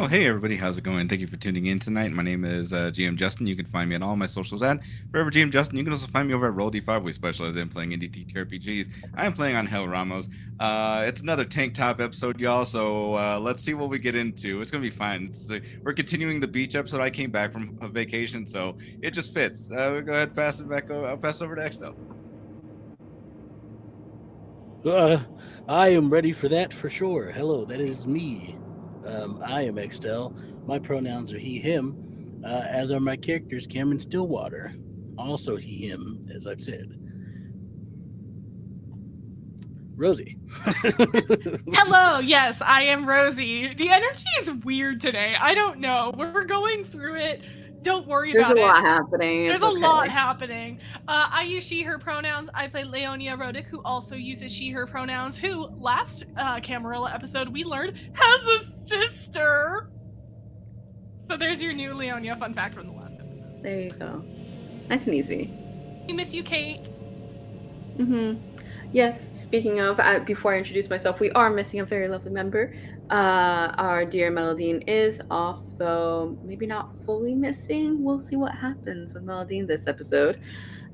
hey everybody, how's it going? Thank you for tuning in tonight. My name is GM Justin. You can find me on all my socials at Forever GM Justin. You can also find me over at Roll D5. We specialize in playing indie TTRPGs. I am playing on Ángel Ramos. It's another tank top episode, y'all. So let's see what we get into. It's gonna be fun. We're continuing the beach episode. I came back from a vacation, so it just fits. We'll go ahead, pass it back. I'll pass it over to Extell. I am ready for that for sure. Hello, that is me. I am Extell. My pronouns are he, him, as are my characters Cameron Stillwater. Also he, him, as I've said. Rosie. Hello, yes, I am Rosie. The energy is weird today. I don't know. We're going through it. Don't worry about it. There's a lot happening. There's a lot happening. I use she, her pronouns. I play Leonia Rodich, who also uses she, her pronouns, who last Camarilla episode we learned has a sister. So there's your new Leonia fun fact from the last episode. There you go. Nice and easy. We miss you, Kate. Yes, speaking of, before I introduce myself, we are missing a very lovely member. Our dear Mélidine is off, though maybe not fully missing. We'll see what happens with Mélidine this episode.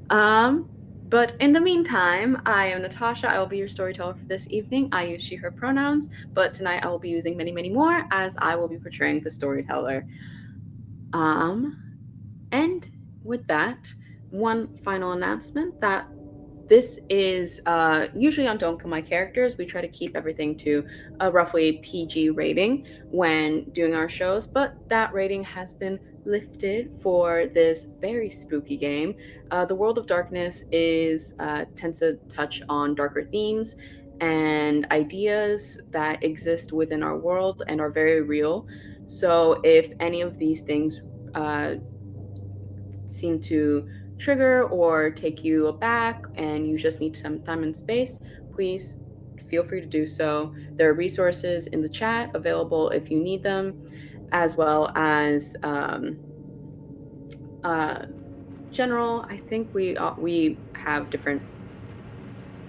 But in the meantime, I am Natasha. I will be your storyteller for this evening. I use she, her pronouns, but tonight I will be using many, many more, as I will be portraying the storyteller. And with that, one final announcement that this is usually on Don't Kill My Characters. We try to keep everything to a roughly PG rating when doing our shows, but that rating has been lifted for this very spooky game. The World of Darkness tends to touch on darker themes and ideas that exist within our world and are very real. So if any of these things seem to trigger or take you aback and you just need some time and space, please feel free to do so. There are resources in the chat available if you need them, as well as general. I think we have different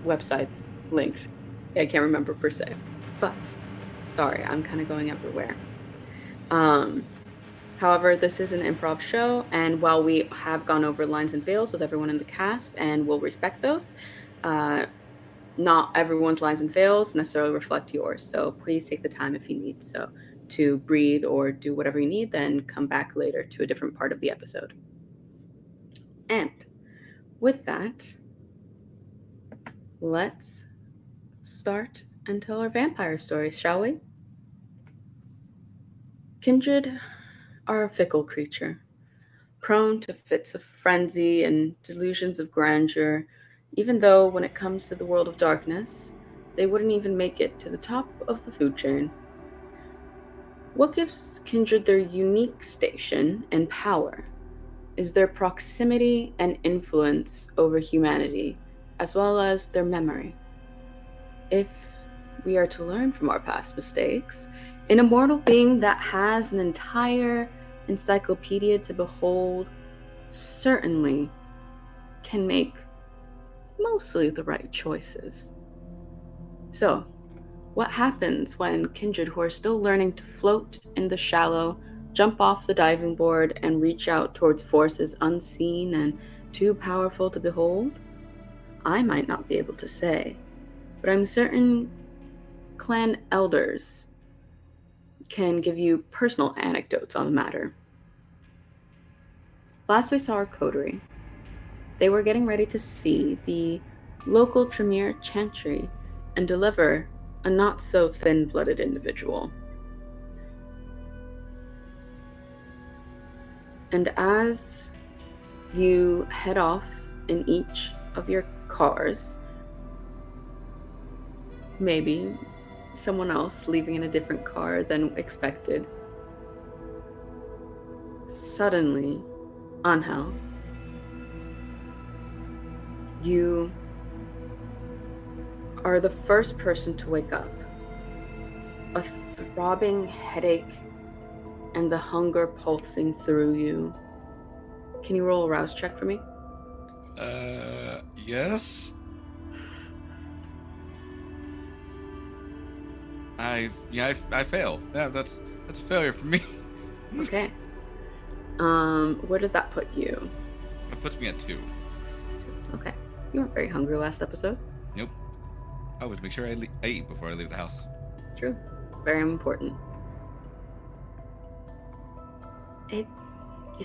websites linked. I can't remember per se, but sorry, I'm kind of going everywhere. However, this is an improv show, and while we have gone over lines and veils with everyone in the cast, and we'll respect those, not everyone's lines and veils necessarily reflect yours. So please take the time if you need so to breathe or do whatever you need, then come back later to a different part of the episode. And with that, let's start and tell our vampire stories, shall we? Kindred are a fickle creature, prone to fits of frenzy and delusions of grandeur, even though when it comes to the world of darkness, they wouldn't even make it to the top of the food chain. What gives Kindred their unique station and power is their proximity and influence over humanity, as well as their memory. If we are to learn from our past mistakes, an immortal being that has an entire encyclopedia to behold certainly can make mostly the right choices. So, what happens when Kindred, who are still learning to float in the shallow, jump off the diving board and reach out towards forces unseen and too powerful to behold? I might not be able to say, but I'm certain clan elders can give you personal anecdotes on the matter. Last we saw our Coterie, they were getting ready to see the local Tremere Chantry and deliver a not so thin-blooded individual. And as you head off in each of your cars, maybe someone else leaving in a different car than expected, suddenly, Ángel, you are the first person to wake up. A throbbing headache and the hunger pulsing through you. Can you roll a rouse check for me? Yes. I fail. Yeah, that's That's a failure for me. Okay. Where does that put you? That puts me at 2. Okay. You weren't very hungry last episode. Nope. I always make sure I eat before I leave the house. True. Very important. It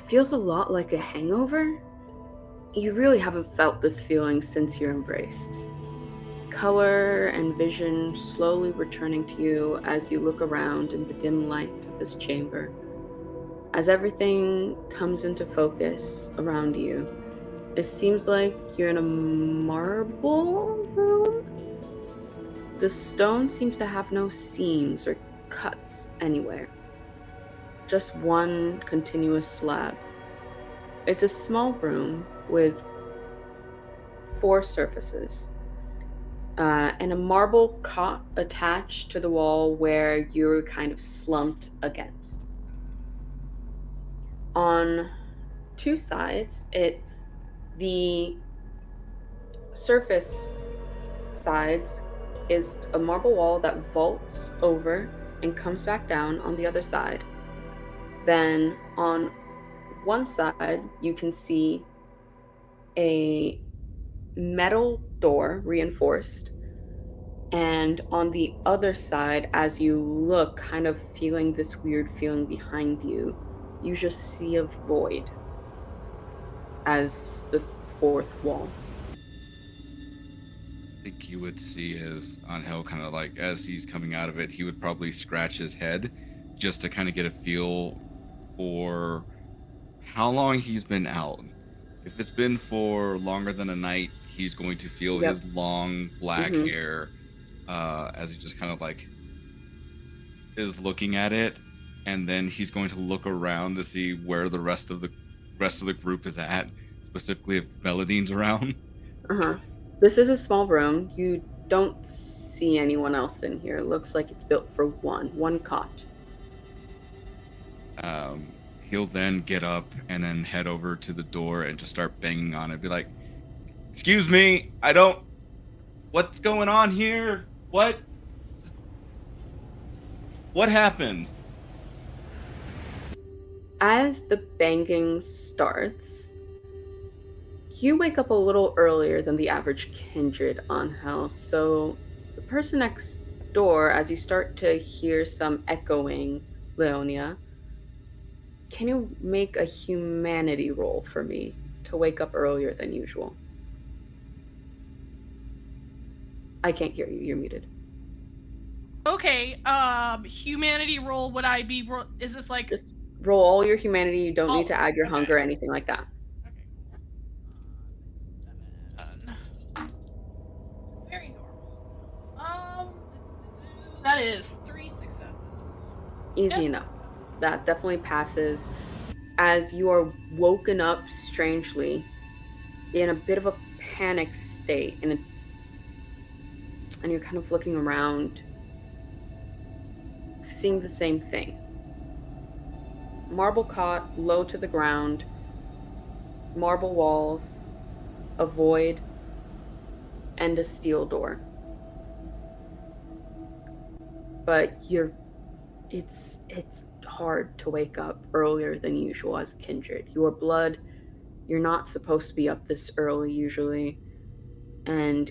feels a lot like a hangover. You really haven't felt this feeling since you're embraced. Color and vision slowly returning to you as you look around in the dim light of this chamber. As everything comes into focus around you, it seems like you're in a marble room. The stone seems to have no seams or cuts anywhere. Just one continuous slab. It's a small room with 4 surfaces. And a marble cot attached to the wall where you're kind of slumped against. On 2 sides, the surface sides is a marble wall that vaults over and comes back down on the other side. Then on one side, you can see a metal door, reinforced. And on the other side, as you look, kind of feeling this weird feeling behind you, you just see a void as the 4th wall. I think you would see as Ángel kind of like, as he's coming out of it, he would probably scratch his head just to kind of get a feel for how long he's been out. If it's been for longer than a night, he's going to feel his long black hair as he just kind of like is looking at it, and then he's going to look around to see where the rest of the group is at, specifically if Mélidine's around. This is a small room. You don't see anyone else in here. It looks like it's built for one cot. He'll then get up and then head over to the door and just start banging on it. Be like, "Excuse me, what's going on here? What happened?" As the banging starts, you wake up a little earlier than the average kindred, Ángel. So the person next door, as you start to hear some echoing, Leonia, can you make a humanity roll for me to wake up earlier than usual? I can't hear you. You're muted. Okay, humanity roll, would I be, is this like... Just roll all your humanity. You don't need to add your hunger or anything like that. Okay. 7. Very normal. That is 3 successes. Easy enough. That definitely passes. As you are woken up strangely in a bit of a panic state, and you're kind of looking around, seeing the same thing. Marble cot, low to the ground, marble walls, a void, and a steel door. But it's hard to wake up earlier than usual as kindred. Your blood, you're not supposed to be up this early usually, and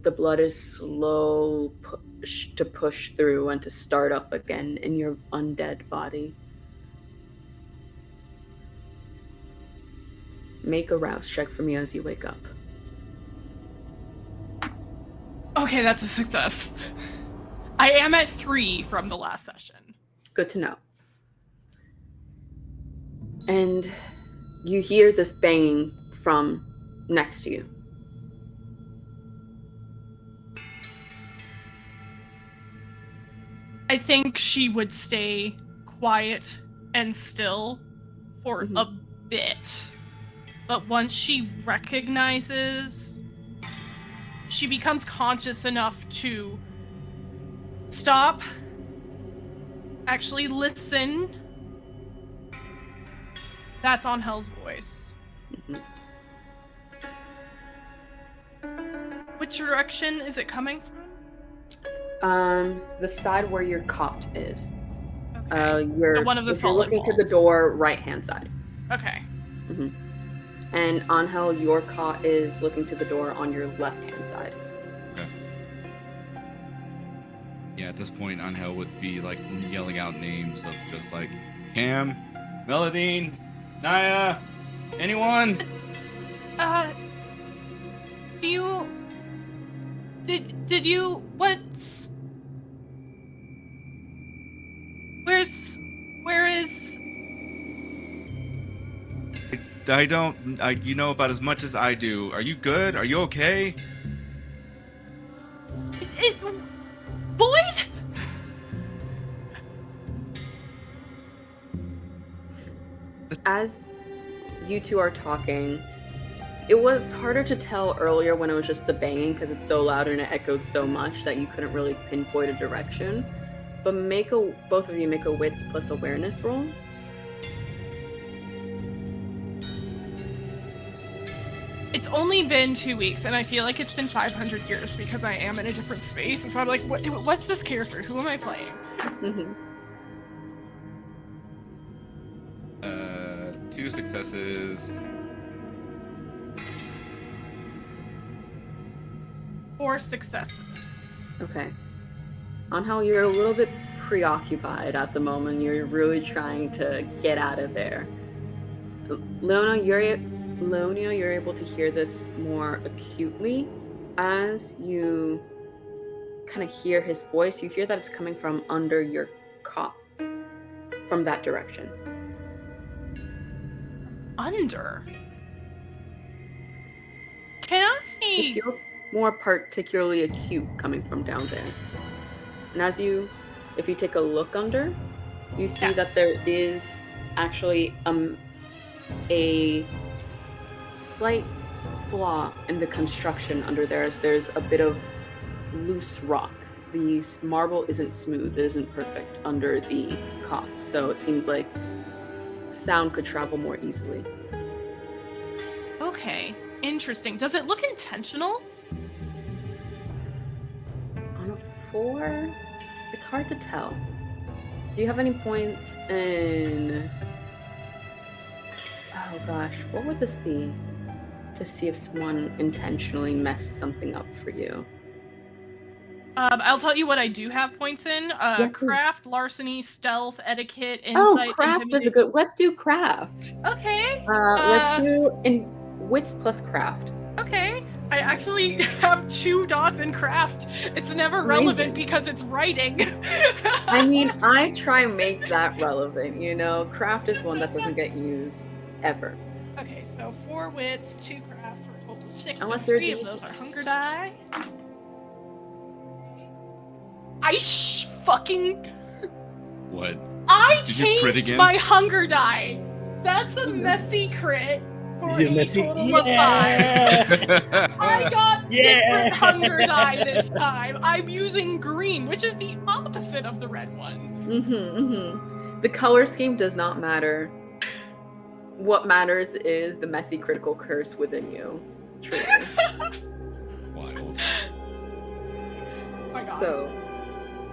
the blood is slow to push through and to start up again in your undead body. Make a rouse check for me as you wake up. Okay, that's a success. I am at 3 from the last session. Good to know. And you hear this banging from next to you. I think she would stay quiet and still for a bit. But once she recognizes, she becomes conscious enough to stop, actually listen. That's Ángel's voice. Which direction is it coming from? The side where your cot is. Okay. One of the if you're solid looking to the walls. door, right-hand side. Okay. Mm-hmm. And Ángel, your cot is looking to the door on your left-hand side. Okay. Yeah, at this point, Ángel would be like yelling out names of just like Cam, Mélidine, Naya, anyone? Do you... Did you... What's... Where is... I don't. You know about as much as I do. Are you good? Are you okay? Boyd? As you two are talking, it was harder to tell earlier when it was just the banging because it's so loud and it echoed so much that you couldn't really pinpoint a direction. But both of you make a wits plus awareness roll. It's only been 2 weeks, and I feel like it's been 500 years because I am in a different space, and so I'm like, what's this character? Who am I playing? Mm-hmm. 2 successes. 4 successes. Okay. Ángel, you're a little bit preoccupied at the moment. You're really trying to get out of there. Leonia, you're able to hear this more acutely. As you kind of hear his voice, you hear that it's coming from under your cot, from that direction. Under? Can It I... feels more particularly acute coming from down there. And if you take a look under, you see that there is actually a slight flaw in the construction under there, as there's a bit of loose rock. The marble isn't smooth, it isn't perfect under the cot, so it seems like sound could travel more easily. Okay, interesting. Does it look intentional? On a 4, it's hard to tell. Do you have any points in... Oh gosh, what would this be? To see if someone intentionally messed something up for you. I'll tell you what I do have points in. Yes, craft, larceny, stealth, etiquette, insight, Oh, craft is a good... Let's do craft. Okay. Let's do wits plus craft. Okay. I actually have 2 dots in craft. It's never relevant because it's writing. I mean, I try and make that relevant, you know? Craft is one that doesn't get used ever. Okay, so 4 wits, 2 craft, for a total of 6. Unless so 3 there's of those are hunger die. I fucking... What? I Did you crit changed again? my hunger die. That's a messy crit. For Is it a messy? total of 5. I got different hunger die this time. I'm using green, which is the opposite of the red ones. The color scheme does not matter. What matters is the messy critical curse within you. Truly. Wild. Oh my God. So,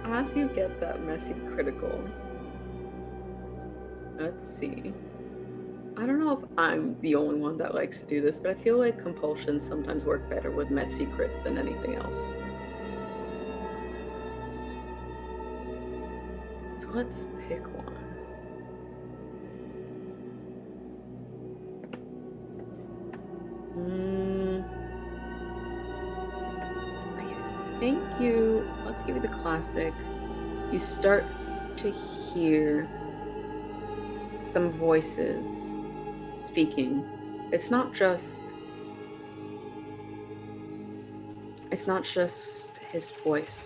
as you get that messy critical, let's see. I don't know if I'm the only one that likes to do this, but I feel like compulsions sometimes work better with messy crits than anything else. So let's pick one. I think let's give you the classic. You start to hear some voices speaking. It's not just his voice.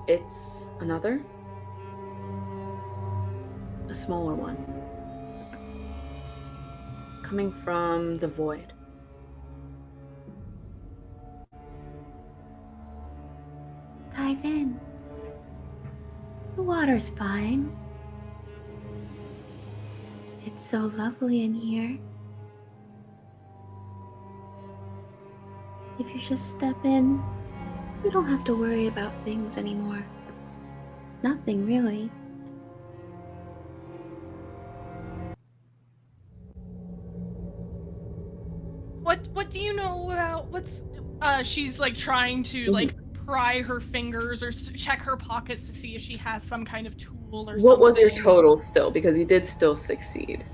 It's another, a smaller one, coming from the void. Dive in. The water's fine. It's so lovely in here. If you just step in, you don't have to worry about things anymore. Nothing really. what do you know about what's? She's like trying to like pry her fingers or check her pockets to see if she has some kind of tool or something. What was your total still? Because you did still succeed.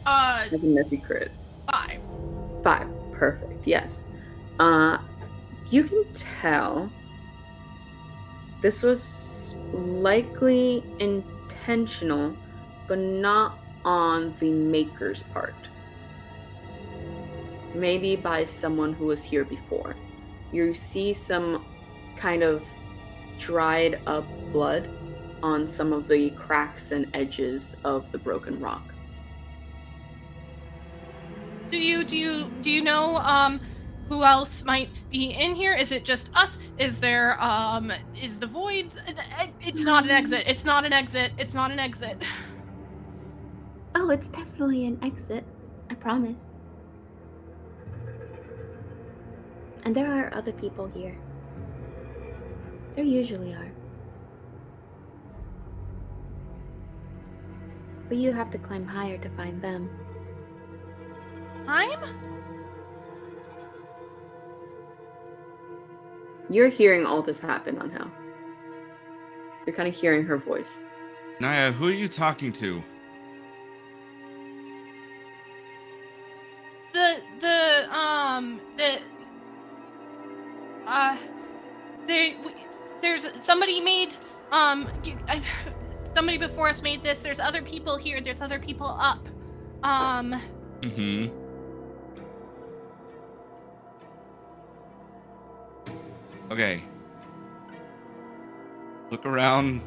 Like a messy crit. 5. 5. Perfect. Yes. You can tell this was likely intentional, but not on the maker's part. Maybe by someone who was here before. You see some kind of dried up blood on some of the cracks and edges of the broken rock. Do you know who else might be in here? Is it just us? Is there is the void? It's not an exit. It's not an exit. It's not an exit. Oh, it's definitely an exit. I promise. And there are other people here. There usually are. But you have to climb higher to find them. I'm? You're hearing all this happen on Hell. You're kind of hearing her voice. Naya, who are you talking to? There's somebody made somebody before us made this. There's other people here. There's other people up. Okay. Look around,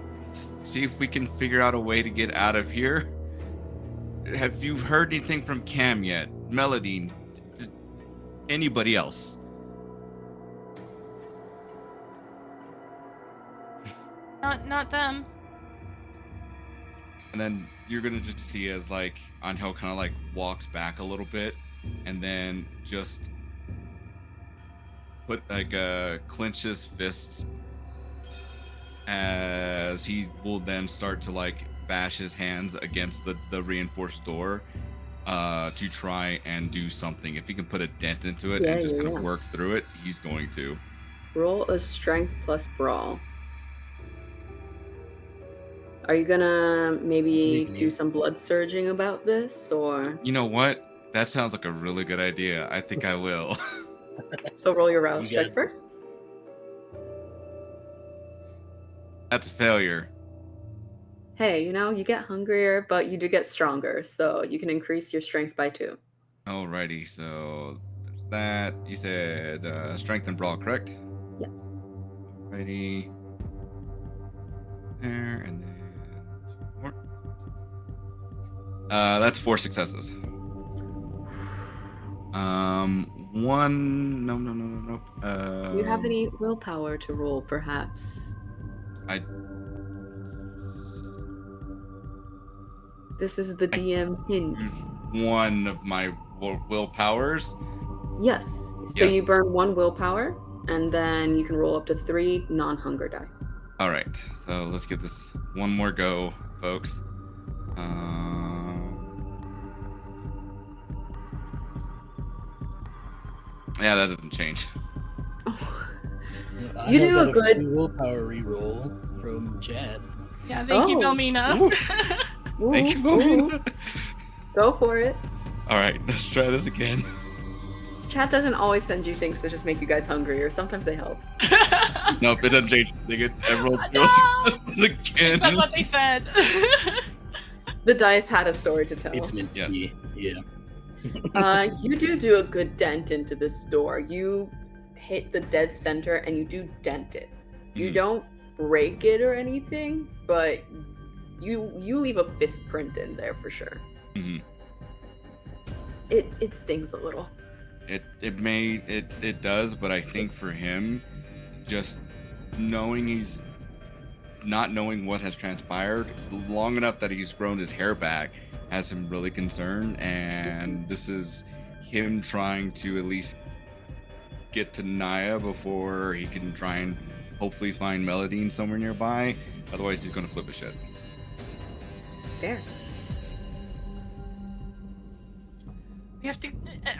see if we can figure out a way to get out of here. Have you heard anything from Cam yet? Mélidine? Anybody else? Not them. And then you're gonna just see as like Ángel kind of like walks back a little bit, and then just clench his fists as he will then start to like bash his hands against the reinforced door to try and do something. If he can put a dent into it and just kind of work through it, he's going to. Roll a strength plus brawl. Are you gonna maybe do some blood surging about this, or? You know what? That sounds like a really good idea. I think I will. So roll your rouse check first. That's a failure. Hey, you get hungrier, but you do get stronger, so you can increase your strength by 2. Alrighty, so there's that. You said strength and brawl, correct? Yeah. Alrighty. There, and then 2 more. That's 4 successes. One. No. Do you have any willpower to roll, perhaps? This is the DM hint. One of my willpowers. Yes. So you burn 1 willpower, and then you can roll up to 3 non-hunger die. All right. So let's give this one more go, folks. Yeah, that doesn't change. You do a good willpower reroll from Chad. Yeah, thank you, Velmina. Thank you, Velmina. Go for it. All right, let's try this again. Chat doesn't always send you things to just make you guys hungrier. Sometimes they help. Nope, it doesn't change. I rolled No! again. That's what they said. The dice had a story to tell. It's meant to be. Yeah. You do a good dent into this door. You hit the dead center and you do dent it. You don't break it or anything, but you leave a fist print in there for sure. It stings a little. It does, but I think for him, just knowing he's not knowing what has transpired long enough that he's grown his hair back has him really concerned, and this is him trying to at least get to Naya before he can try and hopefully find Mélidine somewhere nearby. Otherwise, he's going to flip his shit. Fair. We have to.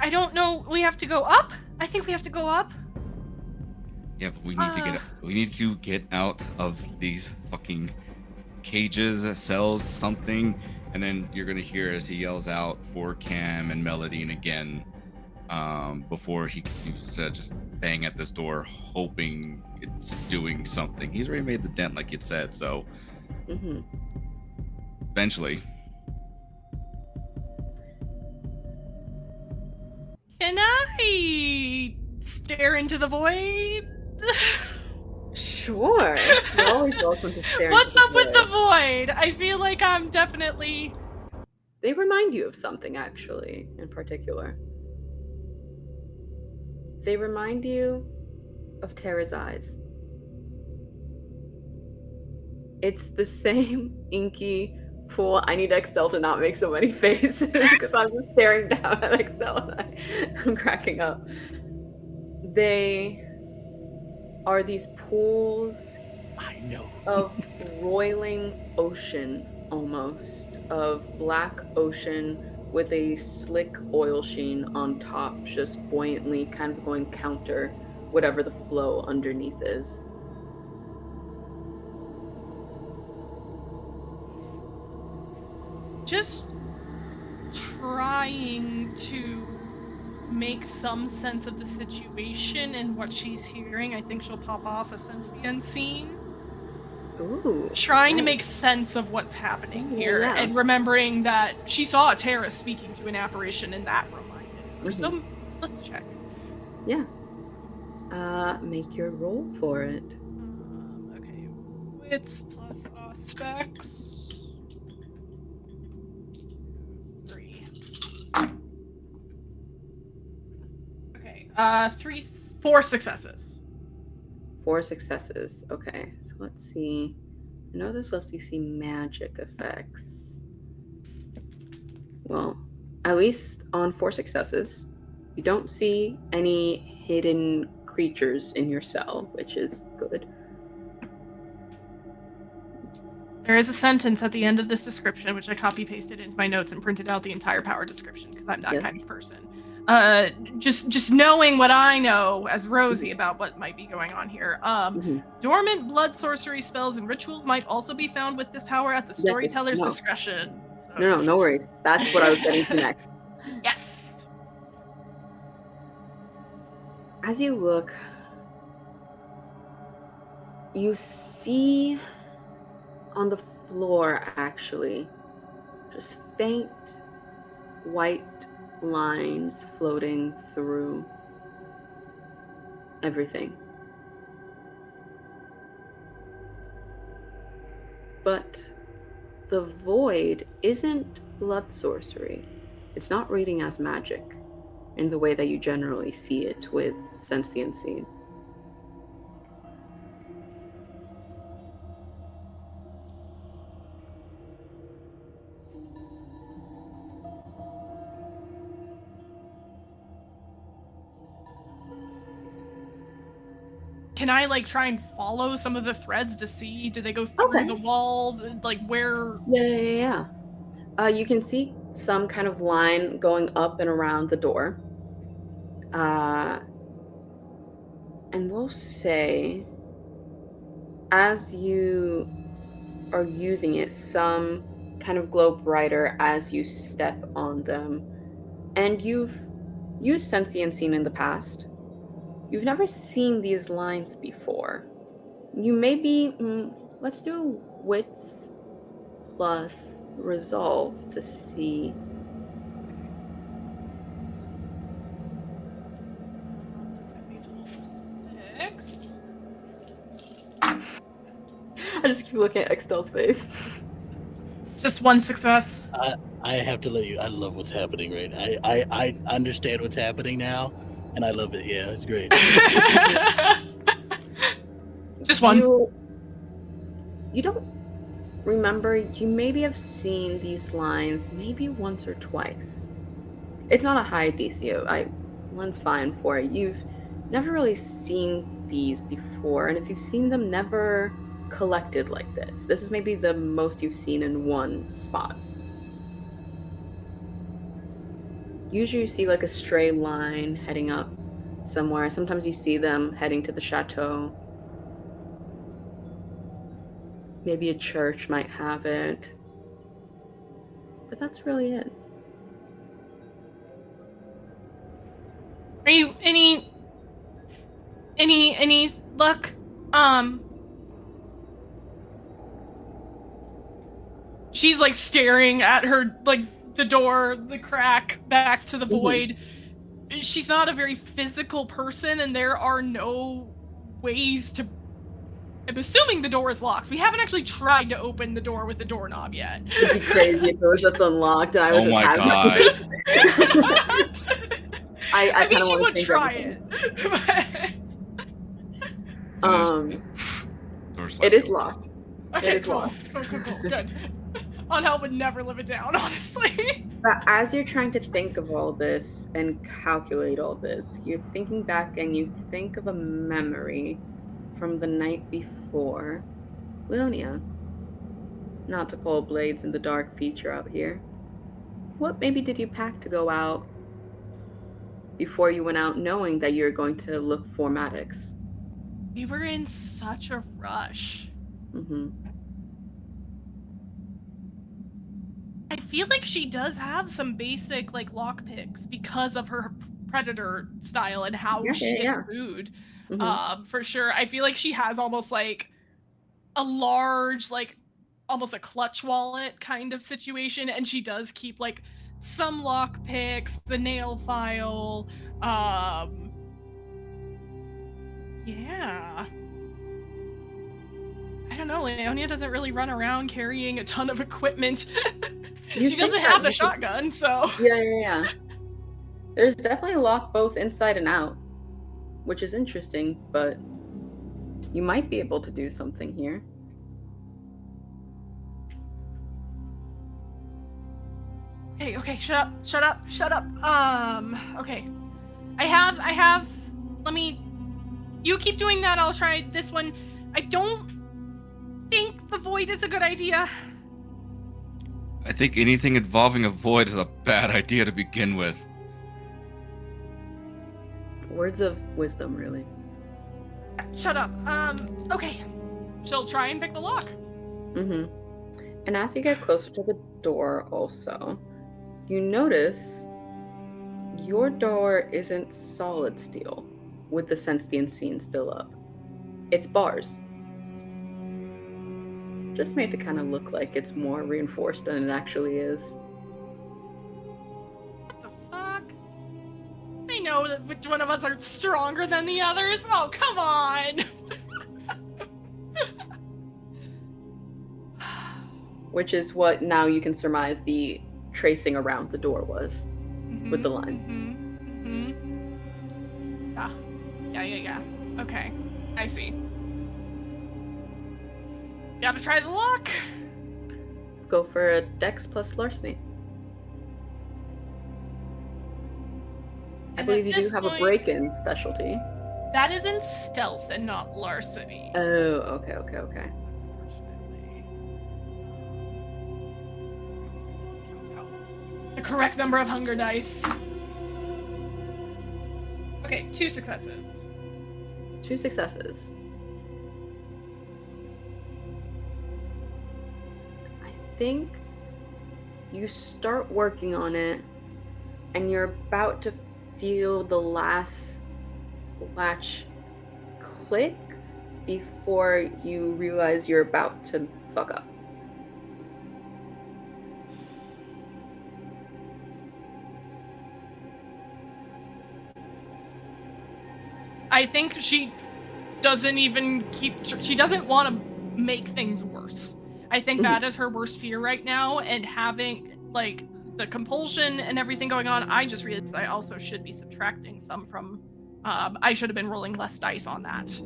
I don't know. We have to go up. I think we have to go up. Yeah, but we need to get. We need to get out of these fucking cages, cells, something. And then you're gonna hear as he yells out for Cam and Mélidine again, before he continues to just bang at this door, hoping it's doing something. He's already made the dent, like you said, so eventually. Can I stare into the void? Sure. You're always welcome to stare. What's up with the void? I feel like I'm definitely. They remind you of something, actually, in particular. They remind you of Tara's eyes. It's the same inky pool. I need Extell to not make so many faces because I'm just staring down at Extell and I'm cracking up. They are these pools of roiling ocean, almost, of black ocean with a slick oil sheen on top, just buoyantly kind of going counter whatever the flow underneath is. Just trying to make some sense of the situation and what she's hearing. I think she'll pop off a sense the unseen. Ooh. Trying to make sense of what's happening here, and remembering that she saw Tara speaking to an apparition, and that reminded her. So let's check. Yeah. Make your roll for it. Okay. Wits plus aspects. 3. Okay. 4 successes. 4 successes. Okay, so let's see. I know this lets you see magic effects. Well, at least on 4 successes, you don't see any hidden creatures in your cell, which is good. There is a sentence at the end of this description, which I copy-pasted into my notes and printed out the entire power description, because I'm that kind of person. Just knowing what I know as Rosie about what might be going on here. Dormant blood sorcery spells and rituals might also be found with this power at the storyteller's discretion. So. No worries. That's what I was getting to next. Yes. As you look, you see on the floor, actually, just faint white lines floating through everything. But the void isn't blood sorcery. It's not reading as magic in the way that you generally see it with Sense the Unseen. Can I try and follow some of the threads to see? Do they go through the walls? Where? Yeah. You can see some kind of line going up and around the door. And we'll say, as you are using it, some kind of glow brighter as you step on them. And you've used Sense the Unseen in the past. You've never seen these lines before. You may be, let's do Wits plus Resolve to see. That's gonna be a total of 6. I just keep looking at Extell's face. Just 1 success. I have to let you. I love what's happening right now. I understand what's happening now, and I love it. Yeah, it's great. Just 1. You don't remember. You maybe have seen these lines maybe once or twice. It's not a high DC. One's fine for it. You've never really seen these before, and if you've seen them, never collected like this. This is maybe the most you've seen in one spot. Usually you see like a stray line heading up somewhere. Sometimes you see them heading to the chateau. Maybe a church might have it. But that's really it. Are you any luck? She's like staring at her, like the door, the crack back to the void. She's not a very physical person, and there are no ways to. I'm assuming the door is locked. We haven't actually tried to open the door with the doorknob yet. It'd be crazy if it was just unlocked and I was Oh my god. I think she would try it. It is locked. Okay, it is cool. locked. Cool. Good. Ángel would never live it down, honestly. But as you're trying to think of all this and calculate all this, you're thinking back and you think of a memory from the night before. Leonia, not to pull blades in the dark feature out here, what maybe did you pack to go out before you went out knowing that you're going to look for Maddox? We were in such a rush. I feel like she does have some basic like lockpicks because of her predator style and how she gets food. For sure. I feel like she has almost like a large, like almost a clutch wallet kind of situation, and she does keep like some lockpicks, a nail file. Yeah. I don't know, Leonia doesn't really run around carrying a ton of equipment. She doesn't have the shotgun, so... Yeah. There's definitely a lock both inside and out, which is interesting, but you might be able to do something here. Okay, shut up. Okay. I have, you keep doing that, I'll try this one. I don't think the void is a good idea. I think anything involving a void is a bad idea to begin with. Words of wisdom, really. Shut up. Okay. She'll try and pick the lock. And as you get closer to the door also, you notice your door isn't solid steel with the sense the unseen still up. It's bars. Just made to kind of look like it's more reinforced than it actually is. What the fuck? I know that which one of us are stronger than the others. Oh, come on! Which is what now you can surmise the tracing around the door was with the lines. Yeah. Okay, I see. Gotta try the lock. Go for a Dex plus larceny. I believe you do have a break-in specialty. That is in stealth and not larceny. Oh, okay. The correct number of hunger dice. Okay, 2 successes. 2 successes. I think you start working on it, and you're about to feel the last latch click before you realize you're about to fuck up. I think she doesn't even she doesn't want to make things worse. I think that is her worst fear right now, and having like the compulsion and everything going on, I just realized I also should be subtracting some from, I should have been rolling less dice on that.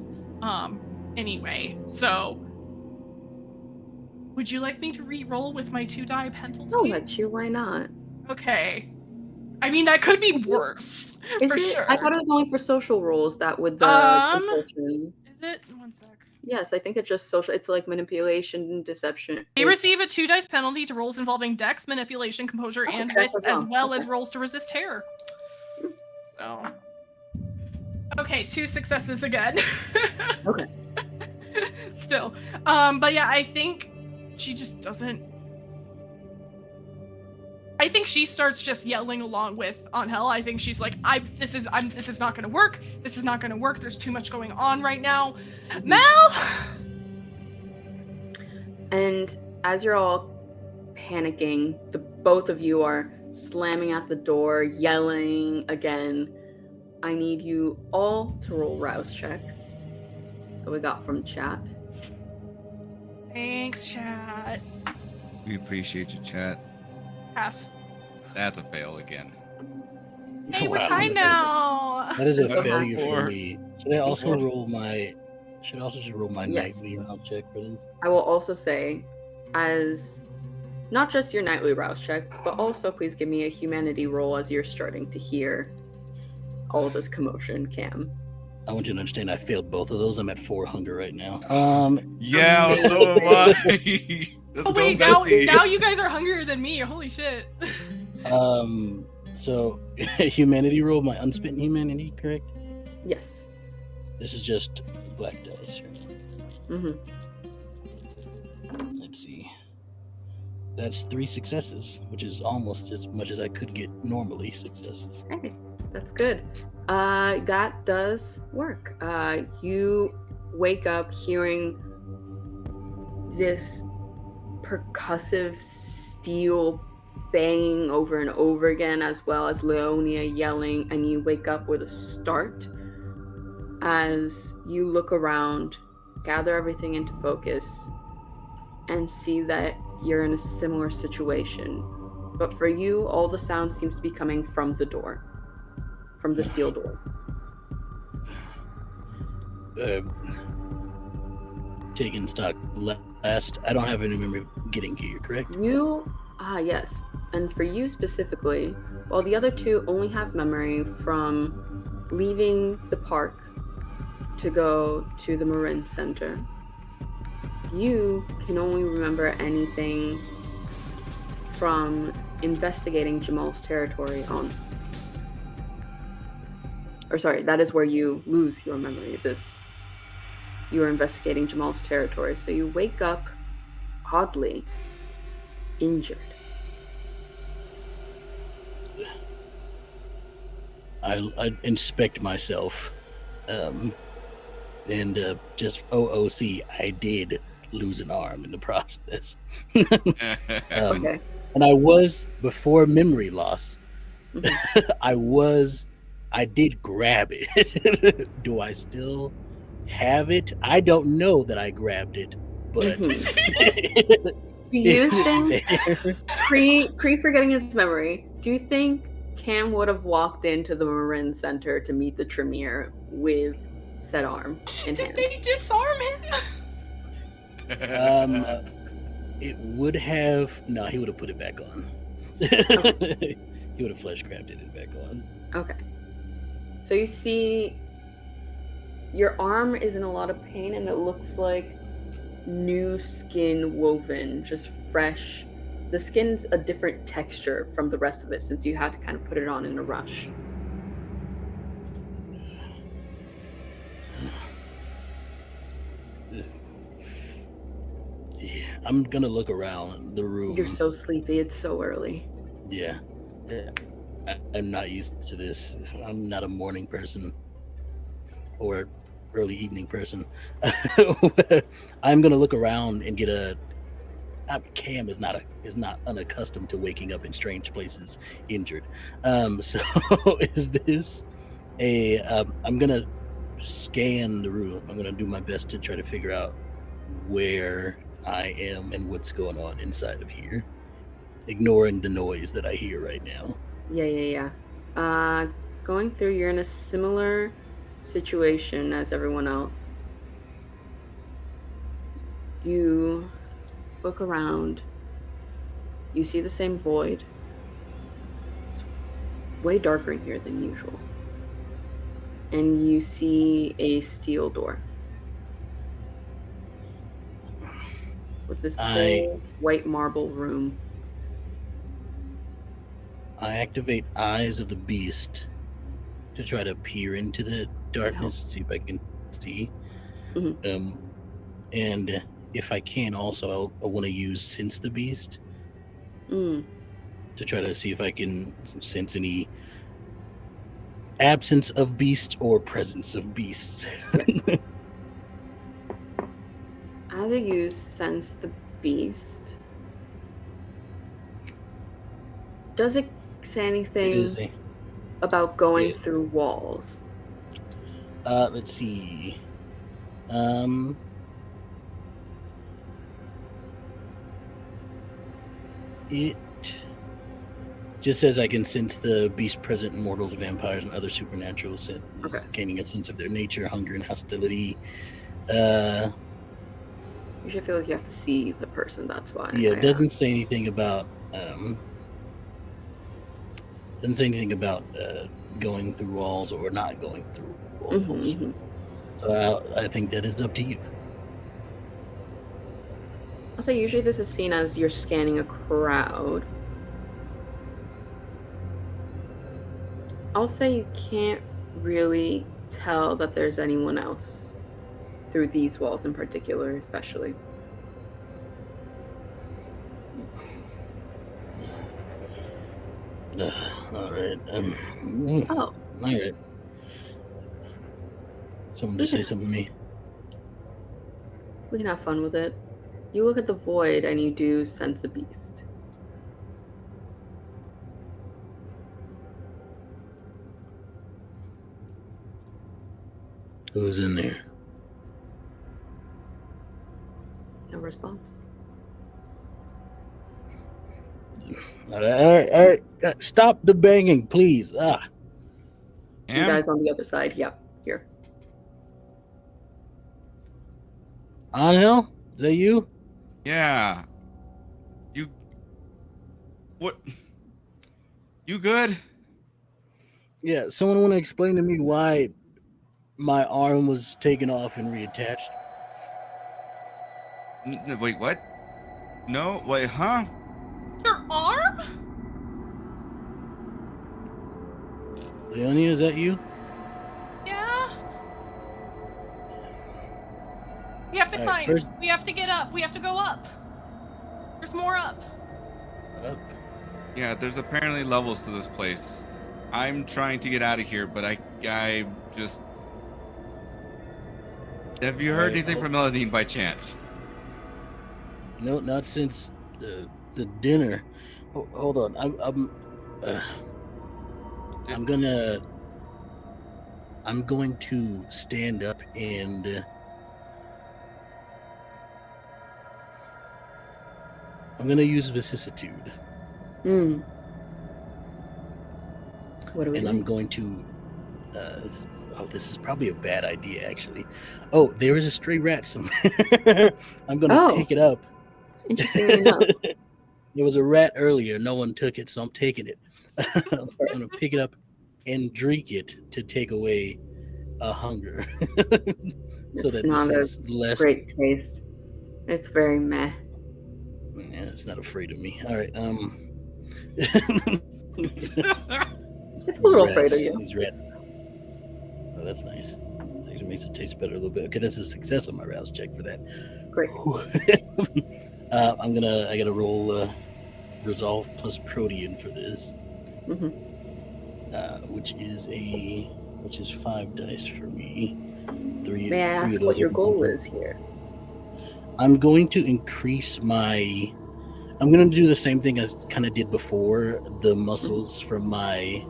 Anyway, so would you like me to re-roll with my 2 die penalty? I'll let you, why not? Okay. I mean, that could be worse, for sure. I thought it was only for social roles that with the compulsion. Is it? One sec. Yes, I think it's just social. It's like manipulation, deception. They It's- receive a 2 dice penalty to rolls involving dex, manipulation, composure, Okay, and dex wit, as as well. well as rolls to resist terror. So, okay, 2 successes again. Okay. Still, but yeah, I think she just doesn't. I think she starts just yelling along with Ángel. I think she's like, this is not gonna work. This is not gonna work. There's too much going on right now. Mel! And as you're all panicking, the both of you are slamming at the door, yelling again. I need you all to roll rouse checks that we got from chat. Thanks, chat. We appreciate your chat. Pass. That's a fail again. Hey, we're Wow, tied now. That is a So failure four. for me. Should I also Four. roll my? Should I also just roll my Yes. nightly round check for this? I will also say, as not just your nightly rouse check, but also please give me a humanity roll as you're starting to hear all of this commotion, Cam. I want you to understand I failed both of those. I'm at 4 hunger right now. Yeah, so am I. Let's Oh go, wait, now bestie. you guys are hungrier than me. Holy shit. So humanity roll, my unspent humanity, correct? Yes. This is just black dice. Right? Mm-hmm. Let's see. That's 3 successes, which is almost as much as I could get normally successes. Hey, that's good. That does work. You wake up hearing this percussive steel banging over and over again, as well as Leonia yelling, and you wake up with a start as you look around, gather everything into focus, and see that you're in a similar situation. But for you, all the sound seems to be coming from the door. From the steel door. Taking stock last, I don't have any memory of getting here, correct? Yes. And for you specifically, while the other two only have memory from leaving the park to go to the Marin Center, you can only remember anything from investigating Jamal's territory on. Or sorry, that is where you lose your memories, is you are investigating Jamal's territory. So you wake up oddly injured. I inspect myself, and just OOC, I did lose an arm in the process. Okay. And I was, before memory loss, Mhm. I did grab it. Do I still have it? I don't know that I grabbed it, but Do you think, pre forgetting his memory, do you think Cam would have walked into the Marin Center to meet the Tremere with said arm in Did hand? they disarm him? it would have. No, he would have put it back on. He would have flesh crafted it back on. Okay. So you see your arm is in a lot of pain and it looks like new skin woven, just fresh. The skin's a different texture from the rest of it since you had to kind of put it on in a rush. Yeah, I'm gonna look around the room. You're so sleepy, it's so early. Yeah. I'm not used to this. I'm not a morning person or early evening person. I'm gonna look around and get Cam is not unaccustomed to waking up in strange places injured. So is this I'm gonna scan the room. I'm gonna do my best to try to figure out where I am and what's going on inside of here, ignoring the noise that I hear right now. Yeah. Going through, you're in a similar situation as everyone else. You look around. You see the same void. It's way darker in here than usual. And you see a steel door. with this I- whole white marble room. I activate Eyes of the Beast to try to peer into the darkness and see if I can see. Mhm. And if I can, also, I want to use Sense the Beast Mm. to try to see if I can sense any absence of beast or presence of beasts. As you sense the beast, does it say anything about going through walls? Let's see. It just says I can sense the beast present in mortals, vampires, and other supernatural senses, gaining a sense of their nature, hunger, and hostility. You should feel like you have to see the person. That's why. Yeah, it doesn't say anything about going through walls or not going through walls. So I think that is up to you. I'll say usually this is seen as you're scanning a crowd. I'll say you can't really tell that there's anyone else through these walls in particular, especially. All right. All right. Someone just say something to me. We can have fun with it. You look at the void and you do sense a beast. Who's in there? No response. All right. Stop the banging, please. You guys on the other side. Yep, here. Ángel, is that you? Yeah. What? You good? Yeah. Someone want to explain to me why my arm was taken off and reattached? Wait, what? No, wait, huh? Your arm? Leonia, is that you? Yeah. We have to climb. First... We have to get up. We have to go up. There's more up. Up? Yeah, there's apparently levels to this place. I'm trying to get out of here, but I just... Have you heard anything from Mélidine by chance? No, not since the dinner. Hold on. I'm going to stand up and I'm going to use vicissitude. What do we do? I'm going to this is probably a bad idea, actually. Oh, there is a stray rat somewhere. I'm going to pick it up. Interesting enough. There was a rat earlier. No one took it, so I'm taking it. I'm going to pick it up and drink it to take away a hunger. So it's not this is a less great taste. It's very meh. Yeah, it's not afraid of me. All right. It's a little afraid of you. These rats. Oh, that's nice. It makes it taste better a little bit. Okay, that's a success on my rouse check for that. Great. I gotta roll resolve plus protean for this. Which is 5 dice for me. May I ask what your goal is here? I'm going to increase my... I'm going to do the same thing as kind of did before. The muscles from my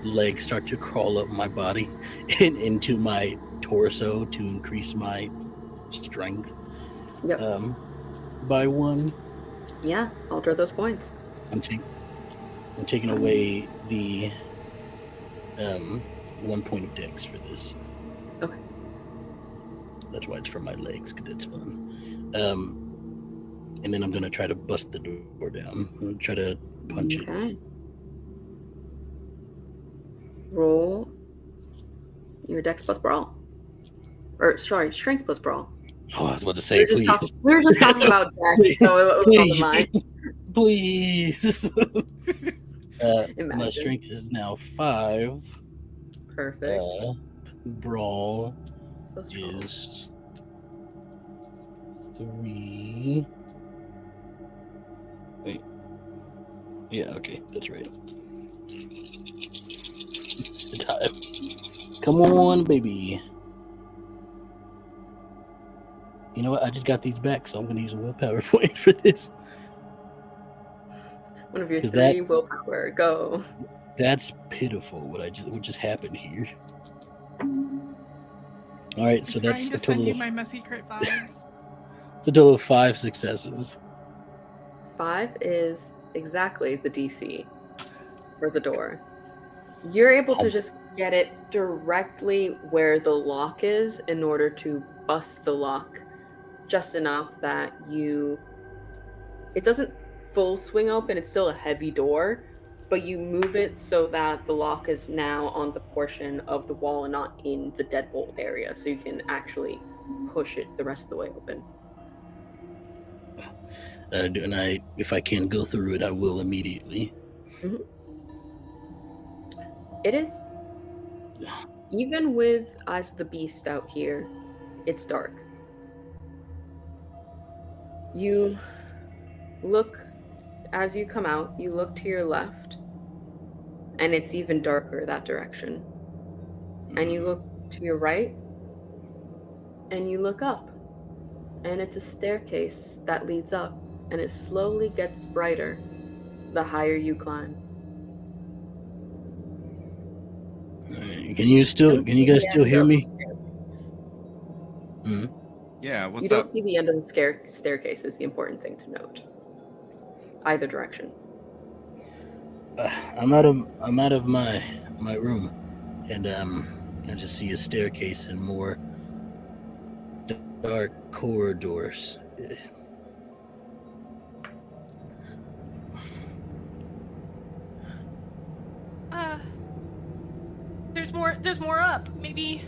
legs start to crawl up my body and into my torso to increase my strength. Yep. By 1. Yeah, alter those points. I'm taking away the 1 point of dex for this. Okay. That's why it's from my legs, because that's fun. And then I'm going to try to bust the door down. I'm going to try to punch it. Roll your dex plus brawl. Or, sorry, strength plus brawl. Oh, I was about to say, please. We were just talking about Jack, so it was on the mind. Please. My Imagine. strength is now 5. Perfect. Brawl So strong. is 3. Wait. Yeah, okay, that's right. Come on, baby. You know what? I just got these back, so I'm going to use a willpower point for this. One of your 'Cause 3 willpower. Go. That's pitiful. What just happened here. All right, so that's trying a to send total you of my messy crit vibes. it's a total of 5 successes. 5 is exactly the DC for the door. You're able to just get it directly where the lock is in order to bust the lock just enough that it doesn't full swing open, it's still a heavy door, but you move it so that the lock is now on the portion of the wall and not in the deadbolt area, so you can actually push it the rest of the way open. And if I can go through it, I will immediately. Mm-hmm. It is, even with Eyes of the Beast out here, it's dark. You look, as you come out, you look to your left, and it's even darker that direction. And you look to your right, and you look up, and it's a staircase that leads up, and it slowly gets brighter the higher you climb. Can you guys still hear me? Yeah, what's you don't up? see the end of the staircase is the important thing to note. Either direction. I'm out of my room, and I just see a staircase and more dark corridors. There's more up. Maybe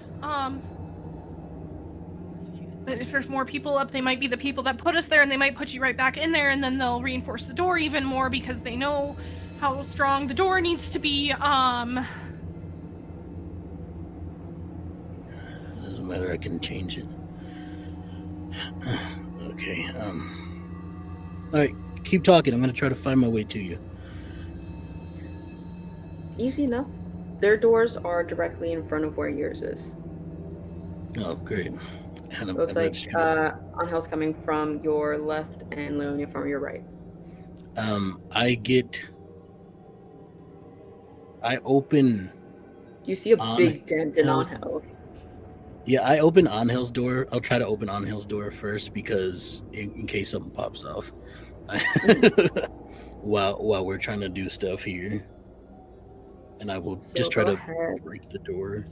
but if there's more people up, they might be the people that put us there, and they might put you right back in there, and then they'll reinforce the door even more because they know how strong the door needs to be. Doesn't matter, I can change it. Okay, alright, keep talking. I'm gonna try to find my way to you. Easy enough. Their doors are directly in front of where yours is. Oh, great. And Looks like Angel's coming from your left and Leonia from your right. I open. You see a big dent in Angel's. Yeah, I open Angel's door. I'll try to open Angel's door first because in case something pops off while we're trying to do stuff here. And I will just try to break the door.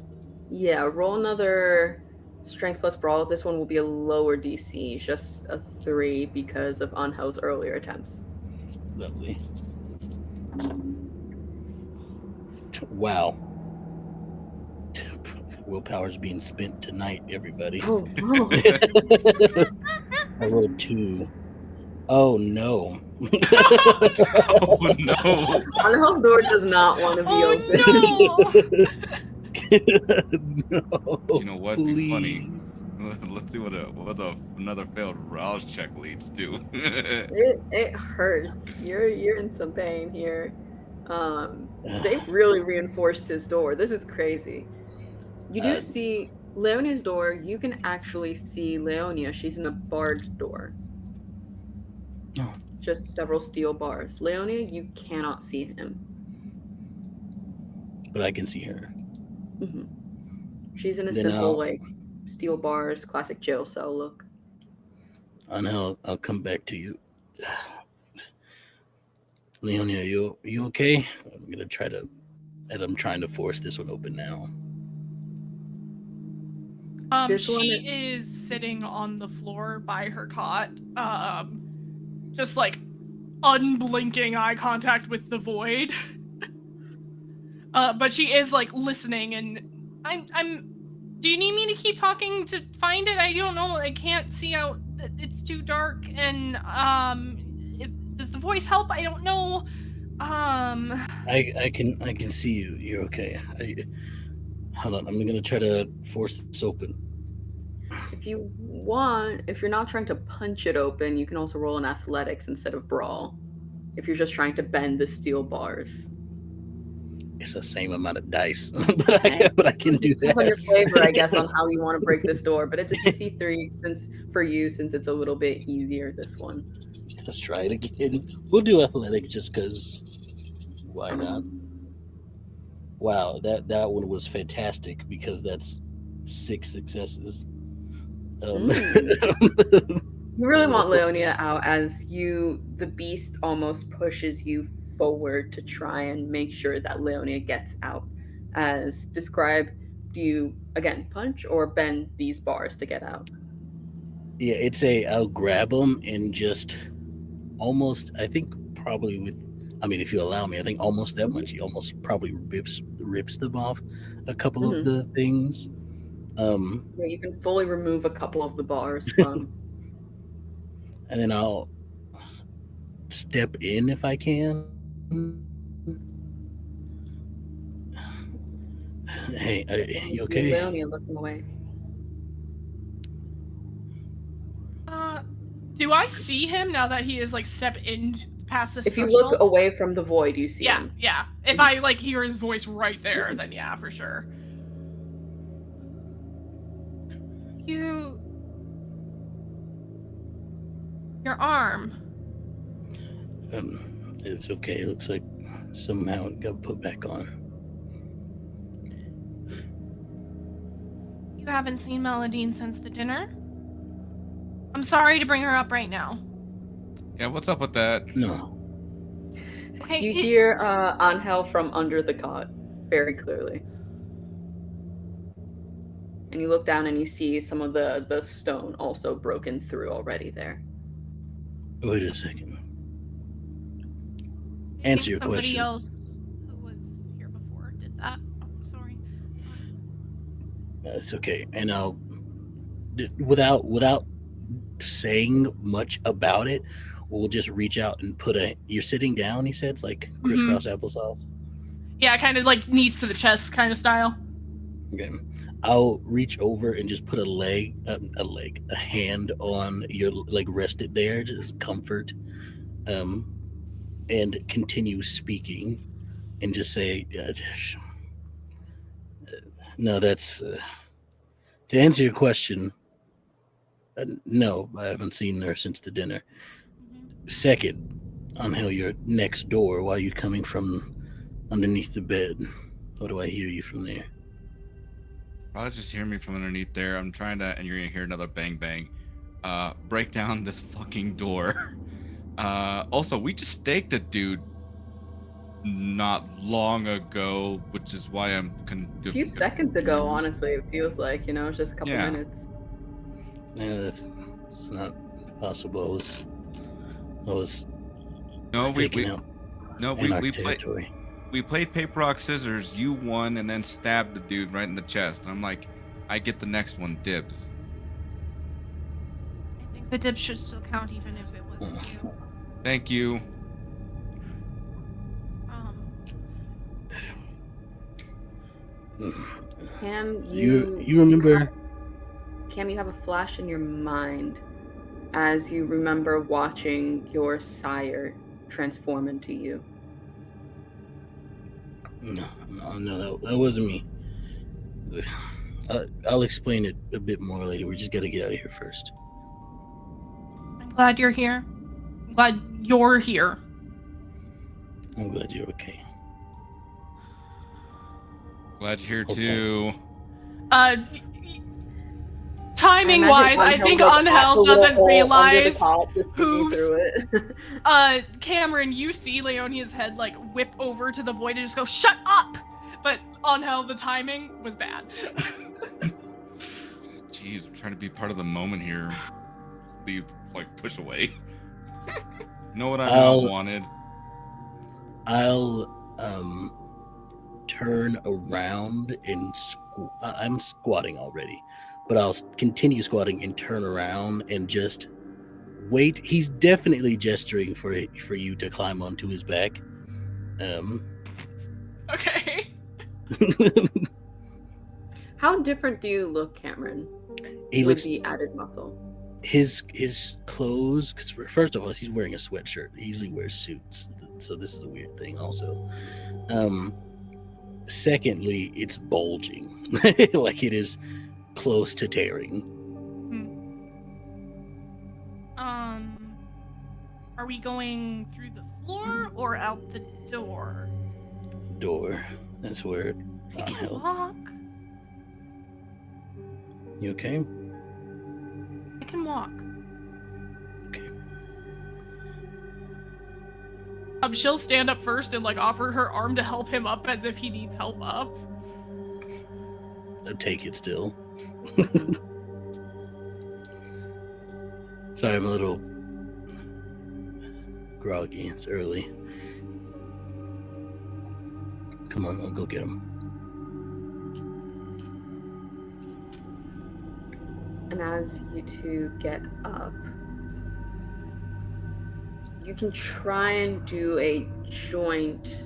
Yeah, roll another Strength plus Brawl. This one will be a lower DC, just a 3 because of Angel's earlier attempts. Lovely. Wow. Willpower's being spent tonight, everybody. Oh, no. I rolled 2. Oh, no. Oh, no. Angel's door does not want to be open. No, You know what? Be funny. please. Let's see what another failed rouse check leads to. It hurts. You're in some pain here. They've really reinforced his door. This is crazy. You do see Leonia's door. You can actually see Leonia. She's in a barred door. Oh. Just several steel bars. Leonia, you cannot see him. But I can see her. Mm-hmm. She's in a Then simple, steel bars, classic jail cell look. Angel, I'll come back to you. Leonia, you okay? I'm gonna try to, as I'm trying to force this one open now. She is sitting on the floor by her cot, just unblinking eye contact with the void. But she is listening, and I'm Do you need me to keep talking to find it? I don't know. I can't see out. It's too dark. And does the voice help? I don't know. I can see you. You're okay. Hold on. I'm gonna try to force this open. If you want, if you're not trying to punch it open, you can also roll an athletics instead of brawl. If you're just trying to bend the steel bars. It's the same amount of dice, but I can do that. Depends on your flavor, I guess, on how you want to break this door. But it's a DC 3 since it's a little bit easier. This one. Let's try it again. We'll do athletics just because. Why not? Wow, that one was fantastic because that's 6 successes. You really want Leonia out as the beast almost pushes you forward to try and make sure that Leonia gets out. As describe, do you again punch or bend these bars to get out? Yeah, I'll grab them and just almost, I think probably if you allow me, I think almost that much. He almost probably rips them off a couple of the things. Yeah, you can fully remove a couple of the bars from. And then I'll step in if I can. Hey, you okay? Leonia looking away. Do I see him now that he is like step in past this? If you threshold? look away from the void, you see him. Yeah. If I like hear his voice right there, then yeah, for sure. Your arm. It's okay. It looks like somehow it got put back on. You haven't seen Mélidine since the dinner? I'm sorry to bring her up right now. Yeah, what's up with that? No. Okay. You hear Ángel from under the cot very clearly. And you look down and you see some of the stone also broken through already there. Wait a second. Answer your question. Somebody else who was here before did that. Oh, sorry. It's okay. And I'll, without saying much about it, we'll just reach out and you're sitting down, he said, like crisscross applesauce. Yeah, kind of like knees to the chest kind of style. Okay. I'll reach over and just put a hand on your, like, rest it there, just comfort, and continue speaking, and just say, no, that's, to answer your question, no, I haven't seen her since the dinner. Second, Ángel, you're next door. Why are you coming from underneath the bed? What do I hear you from there? Probably just hear me from underneath there. I'm trying to, and you're gonna hear another bang bang. Break down this fucking door. Also, we just staked a dude not long ago, which is why I'm a few seconds ago, honestly, it feels like, it's just a couple minutes. Yeah, that's not possible. I was staking out Anarch territory. We played paper, rock, scissors. You won and then stabbed the dude right in the chest. And I'm like, I get the next one, dibs. I think the dibs should still count even if it wasn't you. Thank you. Cam, you remember? Cam, you have a flash in your mind as you remember watching your sire transform into you. No, that wasn't me. I'll explain it a bit more later. We just got to get out of here first. I'm glad you're here. I'm glad you're here. I'm glad you're okay. Glad you're here too. Timing wise, I think Ángel doesn't realize who's. Cameron, you see Leonia's head like whip over to the void and just go, "Shut up!" But Ángel, the timing was bad. Jeez, I'm trying to be part of the moment here. Leave, like, push away. Know what I wanted? I'll turn around and I'm squatting already, but I'll continue squatting and turn around and just wait. He's definitely gesturing for you to climb onto his back. Okay. How different do you look, Cameron, He with looks the added muscle? his clothes. Because first of all, he's wearing a sweatshirt. He usually wears suits, so this is a weird thing. Also, secondly, it's bulging, like it is close to tearing. Are we going through the floor or out the door? Door. That's where I can Ángel. walk. You okay? I can walk. Okay. She'll stand up first and like offer her arm to help him up as if he needs help up. I'll take it still. Sorry, I'm a little groggy. It's early. Come on, I'll go get him. And as you two get up, you can try and do a joint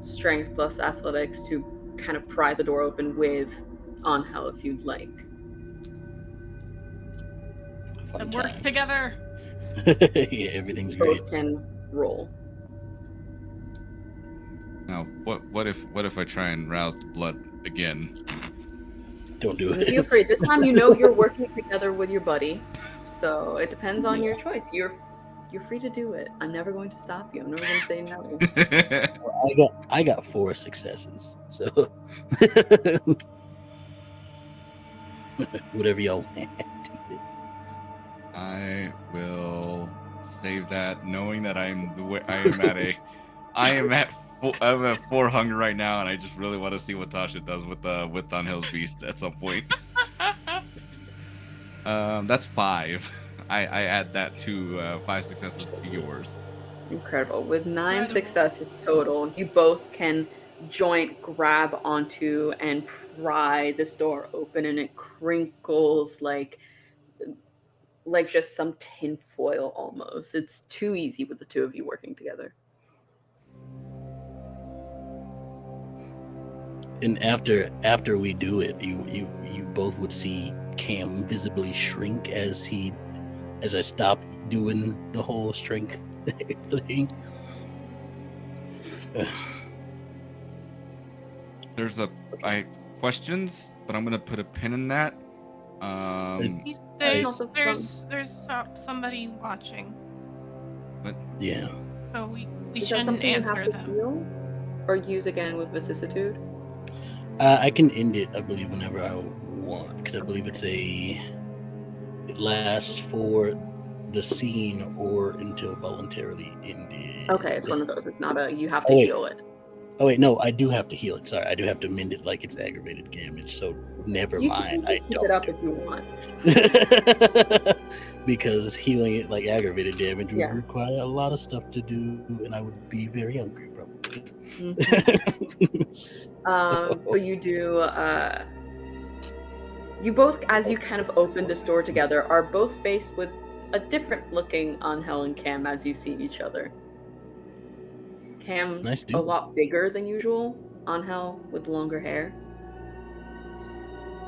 strength plus athletics to kind of pry the door open with Ángel if you'd like. Fun And work times. together. Yeah, everything's great. Both can roll. Now, what if I try and rouse the blood again? Don't do Feel it. free. This time you know you're working together with your buddy, so it depends on your choice. You're free to do it. I'm never going to stop you. I'm never going to say no. I got 4 successes, so whatever y'all want. Do it. I will save that, knowing that I'm at 4 hunger right now, and I just really want to see what Tasha does with Ángel's beast at some point. That's 5. I add that to 5 successes to yours. Incredible. With 9 successes total, you both can joint grab onto and pry this door open, and it crinkles like just some tin foil almost. It's too easy with the two of you working together. And after we do it, you both would see Cam visibly shrink as I stop doing the whole strength thing. There's questions, but I'm gonna put a pin in that. There's somebody watching, Yeah. so we Is that shouldn't something you answer have to them. heal or use again with vicissitude? I can end it, I believe, whenever I want, because I believe it lasts for the scene or until voluntarily ended. Okay, it's one of those. It's not you have to wait. heal it. Oh wait, no, I do have to heal it. Sorry, I do have to mend it like it's aggravated damage. So never You mind. can I keep it up if you want. because healing it like aggravated damage would Yeah. require a lot of stuff to do, and I would be very hungry probably. But you do. You both, as you kind of open this door together, are both faced with a different looking Ángel and Cam as you see each other. Cam Nice a dude. lot bigger than usual. Ángel with longer hair.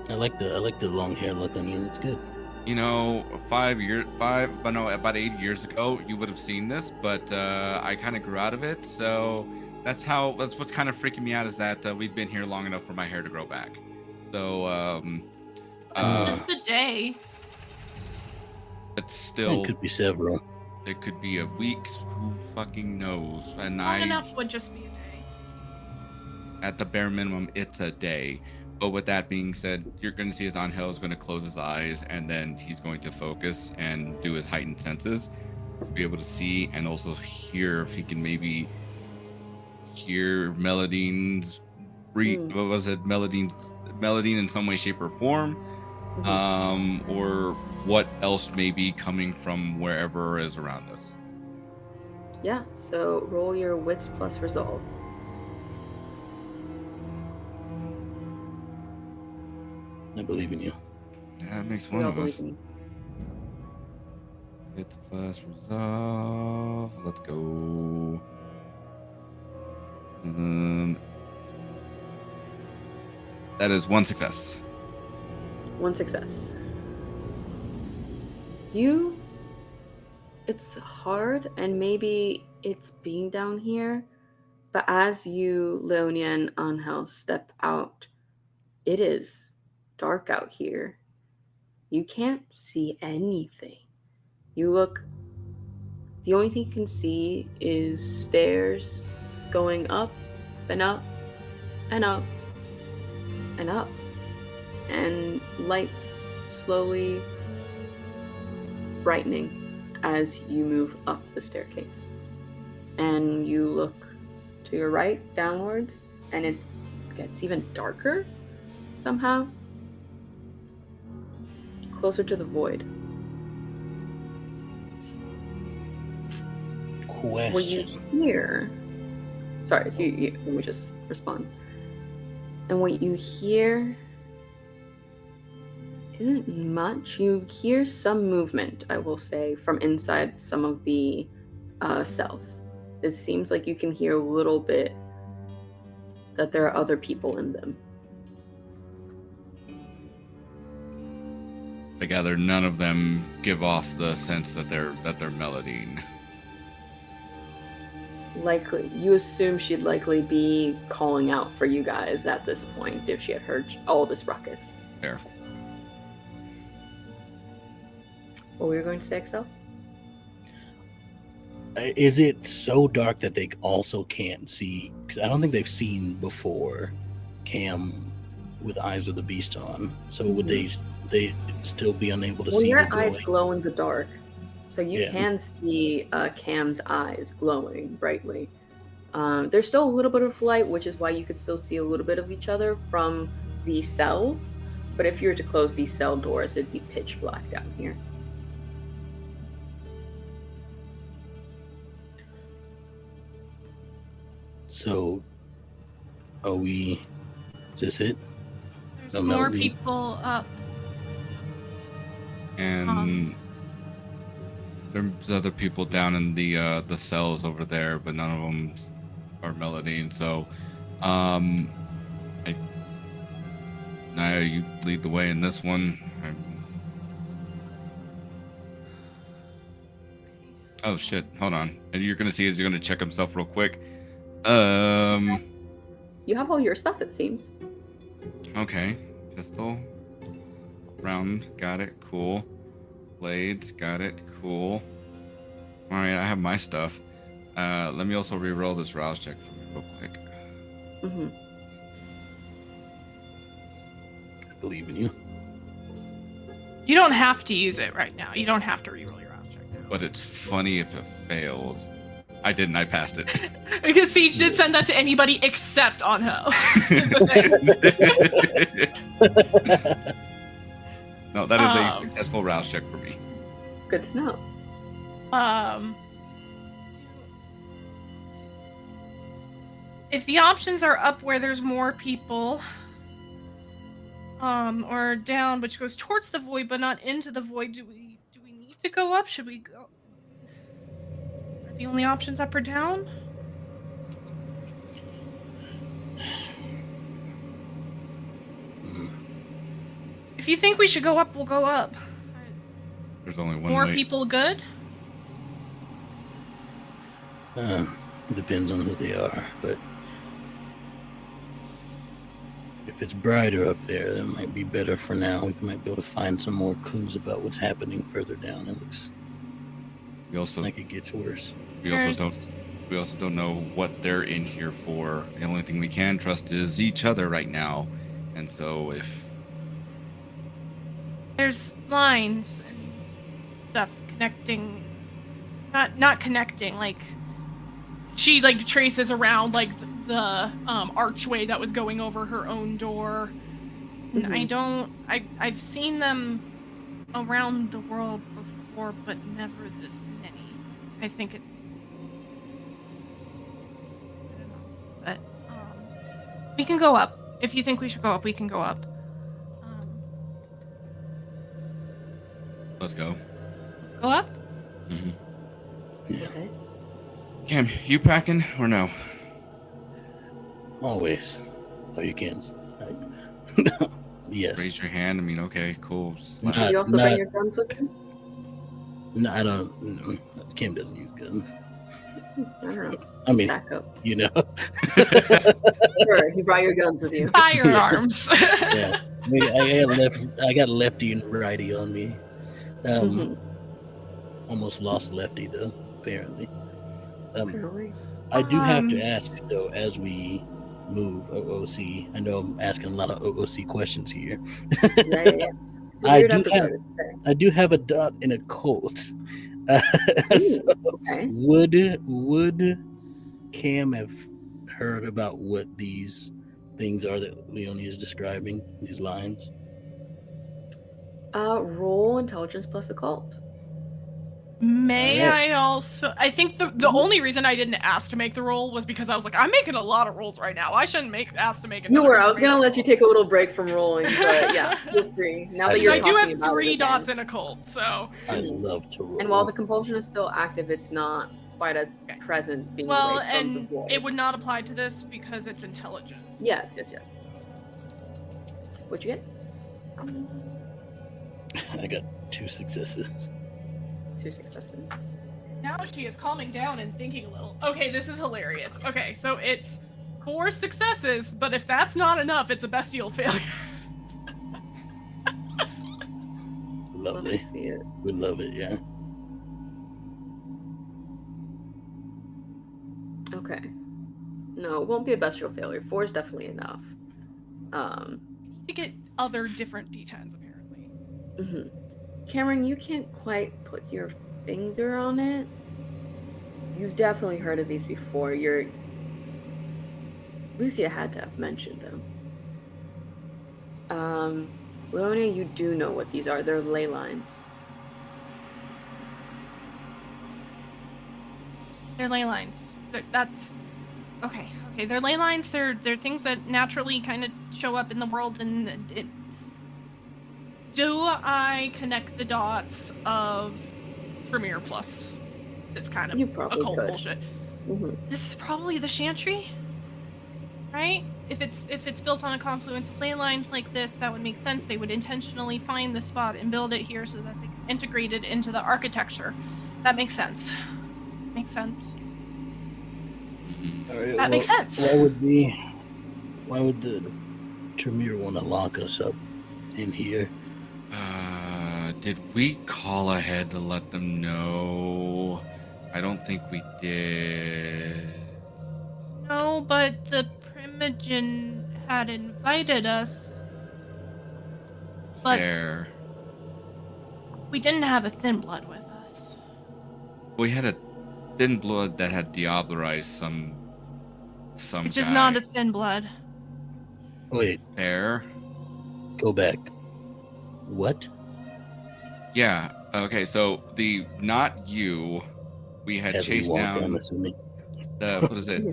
I like the long hair look on you. It's good. You know, about 8 years ago, you would have seen this, but I kind of grew out of it. So that's what's kind of freaking me out is that we've been here long enough for my hair to grow back. So Just a day. it's still, It could be several. it could be a week's, who fucking knows? And Long enough would just be a day. at the bare minimum, it's a day. But with that being said, you're going to see as Ángel is going to close his eyes, and then he's going to focus and do his heightened senses to be able to see and also hear if he can maybe hear Mélidine's what was it? Mélidine in some way, shape, or form, or what else may be coming from wherever is around us. Yeah, so roll your wits plus resolve. I believe in you. That makes We one all of us. believe in you. Hit plus resolve. Let's go. That is one success. One success. It's hard, and maybe it's being down here, but as you, Leonia and Ángel, step out, it is dark out here. You can't see anything. You look, the only thing you can see is stairs going up and up and up and up, and lights slowly brightening as you move up the staircase. And you look to your right, downwards, and it gets even darker somehow. Closer to the void. What you Question. hear... Sorry, let me just respond. And what you hear isn't much. You hear some movement, I will say, from inside some of the cells. It seems like you can hear a little bit that there are other people in them. I gather none of them give off the sense that they're Mélidine. Likely, you assume she'd likely be calling out for you guys at this point if she had heard all this ruckus. Fair. What were you going to say, Extell? Is it so dark that they also can't see? Because I don't think they've seen before Cam with Eyes of the Beast on. So would they still be unable to see your the eyes glowing? glow in the dark, so you Yeah. can see Cam's eyes glowing brightly. There's still a little bit of light, which is why you could still see a little bit of each other from the cells. But if you were to close these cell doors, it'd be pitch black down here. So, is this it? There's No, more Mélidine. people up. And there's other people down in the cells over there, but none of them are Mélidine. So, now you lead the way in this one. Oh shit! Hold on. And you're gonna see as you're gonna check himself real quick. You have all your stuff, it seems. Okay. Pistol. Round. Got it. Cool. Blades. Got it. Cool. All right. I have my stuff. Let me also re-roll this rouse check for me real quick. Mm-hmm. I believe in you. You don't have to use it right now. You don't have to reroll your rouse check now. But it's funny if it failed. I didn't. I passed it. Because Siege did send that to anybody except Ángel. No, that is a successful rouse check for me. Good to know. If the options are up where there's more people, or down, which goes towards the void but not into the void, do we need to go up? Should we go? Are the only options up or down? If you think we should go up, we'll go up. There's only one More way. people good? Depends on who they are, but if it's brighter up there, that might be better for now. We might be able to find some more clues about what's happening further down. It looks We also like it gets worse. we also don't know what they're in here for. The only thing we can trust is each other right now. And so if There's lines and stuff connecting, not connecting, like she like traces around like the archway that was going over her own door. Mm-hmm. I've seen them around the world before, but never this many. I think it's, I don't know, but we can go up. If you think we should go up, we can go up. Let's go. Let's go up. Yeah. Okay. Cam, you packing or no? Always. Oh, you can't. Yes. Raise your hand. I mean, okay, cool. Not- Do you also bring your guns with you? No, I don't. No, Kim doesn't use guns. I don't know. I mean, Back up. you know. Sure, you brought your guns with you. Firearms. Yeah. I got lefty and righty on me. Mhm. Almost lost lefty though, apparently. Really? I do have to ask though, as we move OOC. I know I'm asking a lot of OOC questions here. Yeah. It's a I weird do episode have- today. I do have a dot in a cult. Ooh, So okay. would Cam have heard about what these things are that Leonia is describing? These lines. Roll intelligence plus occult. May Alright. I also? I think the only reason I didn't ask to make the roll was because I was like, I'm making a lot of rolls right now. I shouldn't ask to make. You another were. I was gonna roll. let you take a little break from rolling, but yeah, feel free. Now that Because you're I do talking have about it 3 again. dots in occult, so. I love to roll. And while the compulsion is still active, it's not quite as present being Well, away from the and void. it would not apply to this because it's intelligent. Yes. What'd you get? I got 2 successes. 2 successes. Now she is calming down and thinking a little. Okay, this is hilarious. Okay, so it's 4 successes, but if that's not enough, it's a bestial failure. Let Lovely. me see it. We love it, yeah. Okay. No, it won't be a bestial failure. 4 is definitely enough. To get other different D10s, apparently. Mhm. Cameron, you can't quite put your finger on it. You've definitely heard of these before. Lucia had to have mentioned them. Leonia, you do know what these are. They're ley lines. They're ley lines. That's okay. They're ley lines. They're things that naturally kind of show up in the world, and it. Do I connect the dots of Tremere plus this kind of You probably occult could. bullshit? Mhm. This is probably the Chantry, right? If it's built on a confluence of ley lines like this, that would make sense. They would intentionally find the spot and build it here so that they can integrate it into the architecture. That makes sense. Makes sense. All right, That makes sense. Why would the Tremere want to lock us up in here? Did we call ahead to let them know? I don't think we did. No, but the Primogen had invited us. But There. we didn't have a thin blood with us. We had a thin blood that had diablerized some Which is guy. not a thin blood. Wait, There. go back. What? Yeah. Okay. So not you. We had As we chased walk, down I'm assuming. the what is it?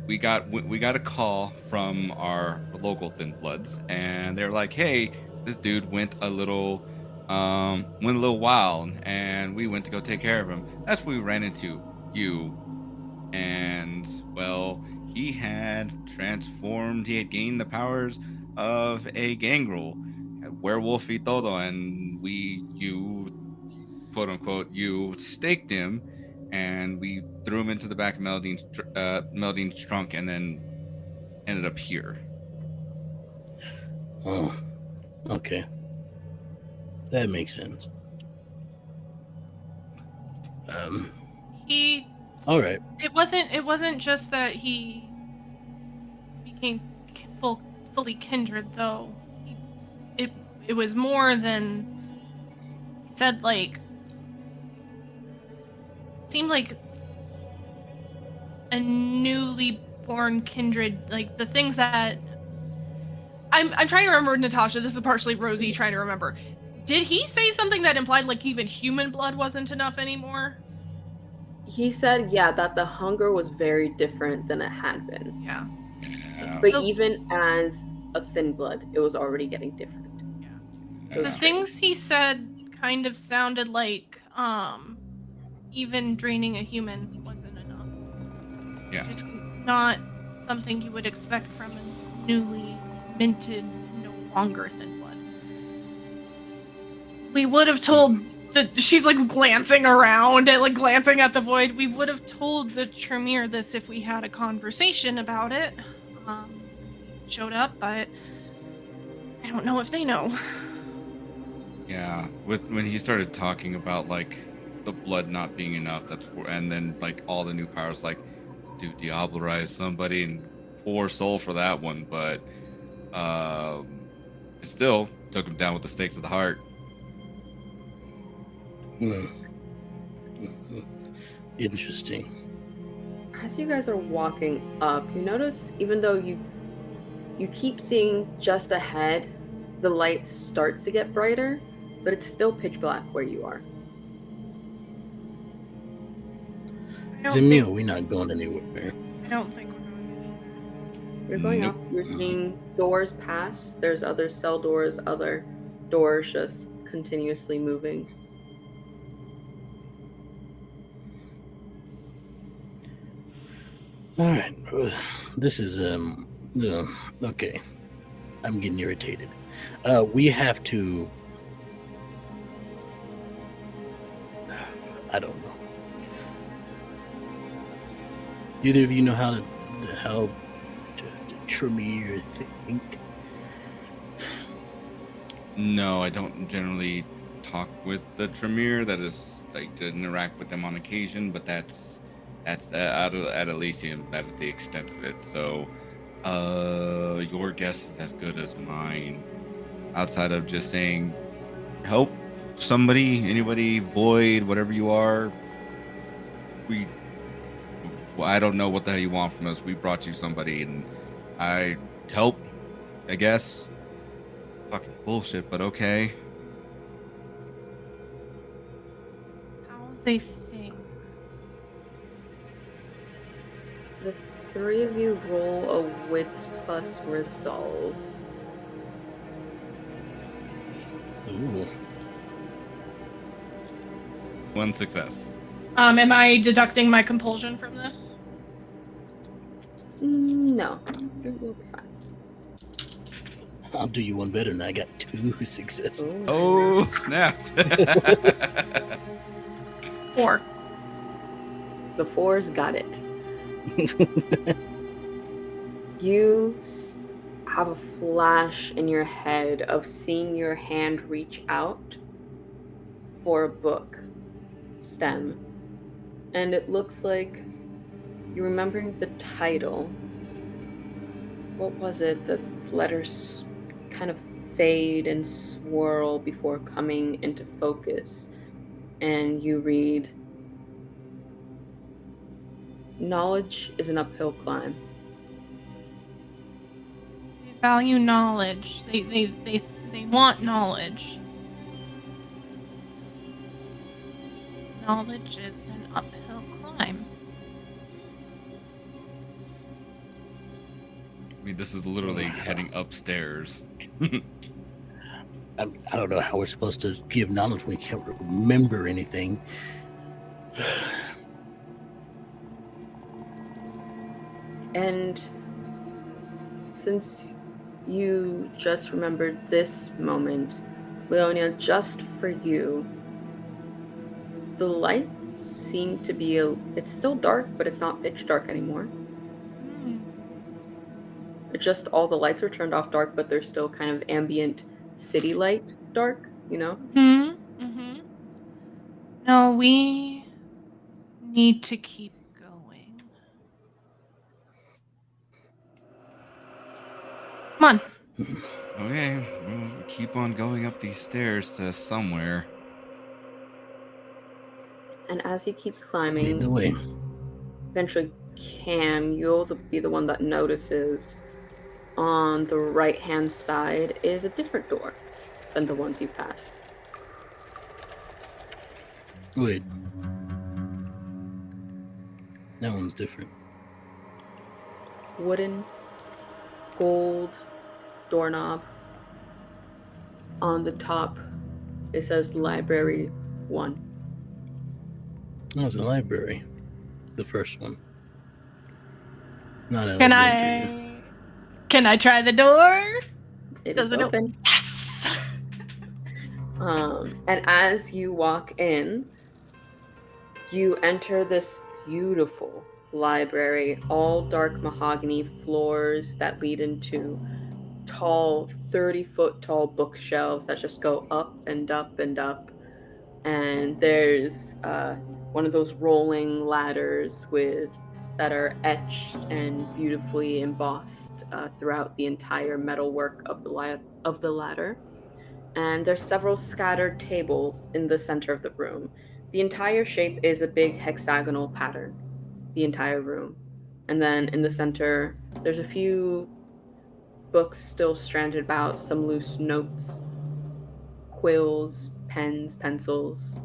We got a call from our local thin bloods, and they're like, "Hey, this dude went a little wild, and we went to go take care of him." That's when we ran into you, and well, he had transformed. He had gained the powers of a gangrel, a werewolf y todo, and you, quote unquote, you staked him, and we threw him into the back of Melidine's trunk, and then ended up here. Oh, okay. That makes sense. He All right. It wasn't just that he became fully kindred, though. It was more than he said. Like, seemed like a newly born kindred. Like the things that I'm trying to remember. Natasha, this is partially Rosie trying to remember. Did he say something that implied like even human blood wasn't enough anymore? He said, yeah, that the hunger was very different than it had been. Yeah. But Oh. even as a thin blood, it was already getting different. The things he said kind of sounded like even draining a human wasn't enough. Yeah. Just not something you would expect from a newly minted, no longer thin blood. We would have told she's like glancing around and like glancing at the void. We would have told the Tremere this if we had a conversation about it. Showed up, but I don't know if they know. Yeah, when he started talking about like the blood not being enough, and then like all the new powers, like let's do diablerize somebody, and poor soul for that one, but it still took him down with the stake to the heart. Interesting. As you guys are walking up, you notice even though you keep seeing just ahead, the light starts to get brighter, but it's still pitch black where you are. Zemil, we're not going anywhere. I don't think we're going. You're going Nope. up, you're seeing doors pass, there's other cell doors, other doors just continuously moving. All right, this is okay. I'm getting irritated. We have to. I don't know. Either of you know how to Tremere think? No, I don't generally talk with the Tremere. That is like to interact with them on occasion, but that's at Elysium. That is the extent of it. So, your guess is as good as mine. Outside of just saying, help somebody, anybody, void, whatever you are. I don't know what the hell you want from us. We brought you somebody, and I help, I guess. Fucking bullshit, but okay. How they think. The three of you roll a wits plus resolve. Ooh. One success. Am I deducting my compulsion from this? No, you'll be fine. I'll do you one better, and I got 2 successes. Oh, snap. 4. The 4's got it. You have a flash in your head of seeing your hand reach out for a book stem, and it looks like you're remembering the title. What was it? The letters kind of fade and swirl before coming into focus, and you read, "Knowledge is an uphill climb." They value knowledge. They want knowledge. Knowledge is an uphill climb. I mean, this is literally heading upstairs. I don't know how we're supposed to give knowledge when we can't remember anything. And since you just remembered this moment, Leonia, just for you, the lights seem to be it's still dark, but it's not pitch dark anymore. It's just all the lights are turned off dark, but they're still kind of ambient city light dark, you know? No, we need to keep going. Come on. Okay, we'll keep on going up these stairs to somewhere. And as you keep Lead climbing, the way. eventually Cam, you'll be the one that notices on the right-hand side is a different door than the ones you've passed. Wait. That one's different. Wooden, gold doorknob. On the top It says Library 1. Oh, it's a library. The first one. Not Can Alexandria. I try the door? It Does is it open. Yes. And as you walk in, you enter this beautiful library, all dark mahogany floors that lead into tall, 30-foot tall bookshelves that just go up and up and up. And there's one of those rolling ladders that are etched and beautifully embossed throughout the entire metalwork of the ladder. And there's several scattered tables in the center of the room. The entire shape is a big hexagonal pattern, the entire room. And then in the center, there's a few books still stranded about, some loose notes, quills, pens, pencils.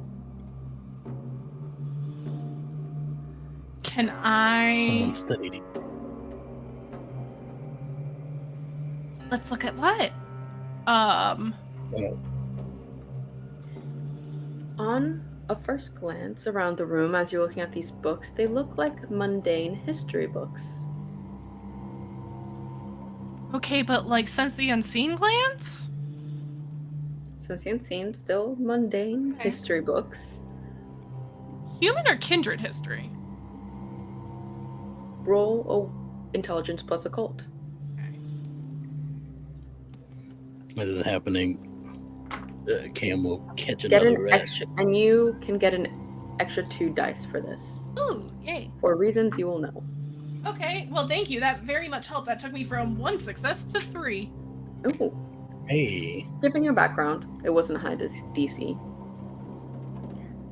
Can I? Someone studied it. Let's look at what? Oh, On a first glance around the room, as you're looking at these books, they look like mundane history books. Okay, but like Sense the Unseen glance? Sense the Unseen, still mundane Okay. history books. Human or kindred history? Roll intelligence plus occult. that is happening. Cam will catch Get another an rat. extra, and you can get an extra 2 dice for this. Ooh, yay. For reasons you will know. Okay, well, thank you. That very much helped. That took me from 1 success to 3. Ooh. Hey. Given your background, it wasn't a high DC.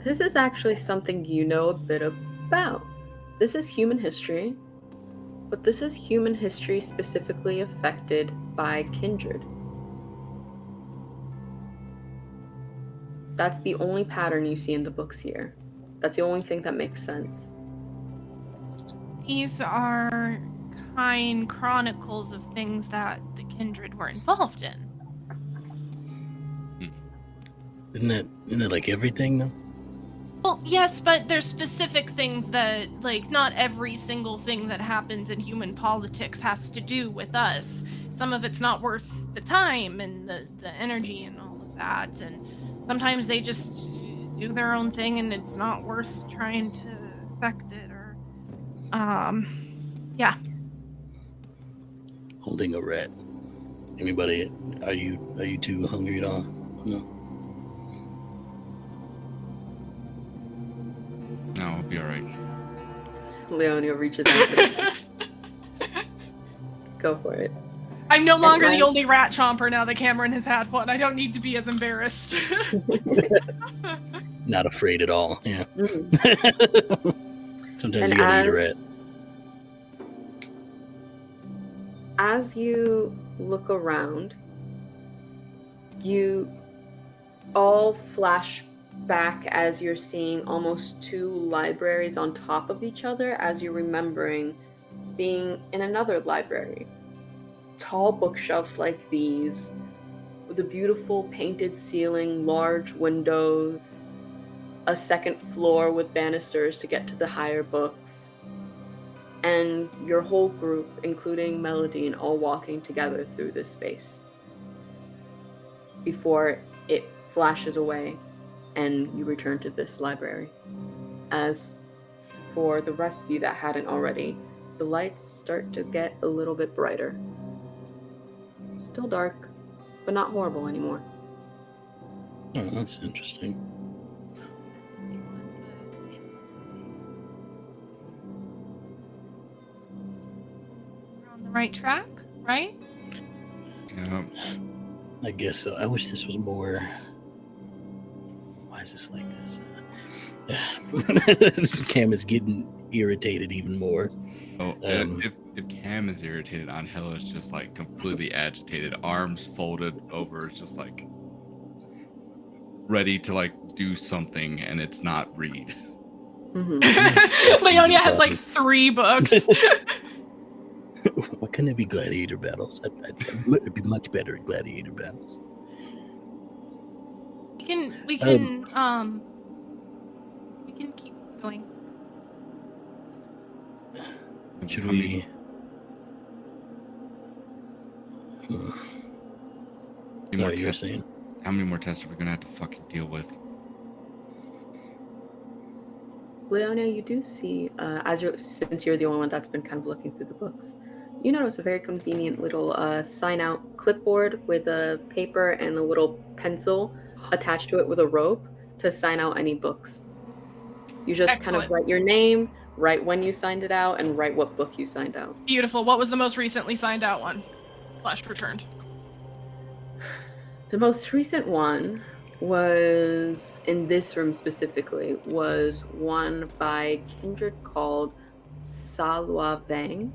This is actually something you know a bit about. This is human history, but this is human history specifically affected by kindred. That's the only pattern you see in the books here. That's the only thing that makes sense. These are kind chronicles of things that the kindred were involved in. Isn't that like everything though? Well, yes, but there's specific things that, like, not every single thing that happens in human politics has to do with us. Some of it's not worth the time and the energy and all of that, and sometimes they just do their own thing and it's not worth trying to affect it, or, yeah. Holding a rat. Anybody? Are you too hungry at all? No. No, I'll be all right. Leonia reaches out for it. Go for it. I'm no longer And the only rat chomper now that Cameron has had one. I don't need to be as embarrassed. Not afraid at all. Yeah. Mhm. Sometimes And you gotta eat a rat. As you look around, you all flash back as you're seeing almost 2 libraries on top of each other, as you're remembering being in another library. Tall bookshelves like these, with a beautiful painted ceiling, large windows, a second floor with banisters to get to the higher books, and your whole group, including Mélidine, all walking together through this space before it flashes away and you return to this library. As for the rest of you that hadn't already, the lights start to get a little bit brighter. Still dark, but not horrible anymore. Oh, that's interesting. We're on the right track, right? Yeah. I guess so. I wish this was more. Why is this like this? Cam is getting irritated even more. Oh, if Cam is irritated, Ángel is just like completely agitated, arms folded over, just like ready to like do something, and it's not read. Mm-hmm. Leonia has like 3 books. Why couldn't it be gladiator battles? I'd be much better at gladiator battles. We can keep going. Should How we? many- How many more Sorry, you were tests? saying. How many more tests are we gonna have to fucking deal with? Leonia, you do see, since you're the only one that's been kind of looking through the books, you notice a very convenient little sign-out clipboard with a paper and a little pencil attached to it with a rope to sign out any books. You just kind of Excellent. write your name, write when you signed it out, and write what book you signed out. Beautiful. What was the most recently signed out one? / returned. The most recent one was, in this room specifically, was one by kindred called Salwa Vang.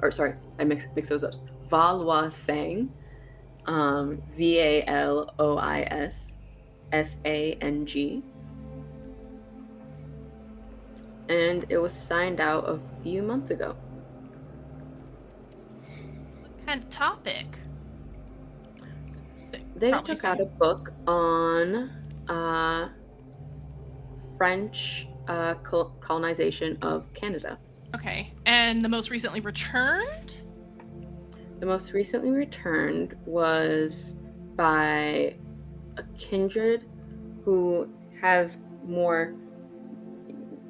Or sorry, I mix those up. Valwa Sang. VALOISSANG. And it was signed out a few months ago. What kind of topic? They Probably took out a book on French colonization of Canada. Okay. And the most recently returned? The most recently returned was by a kindred who has more.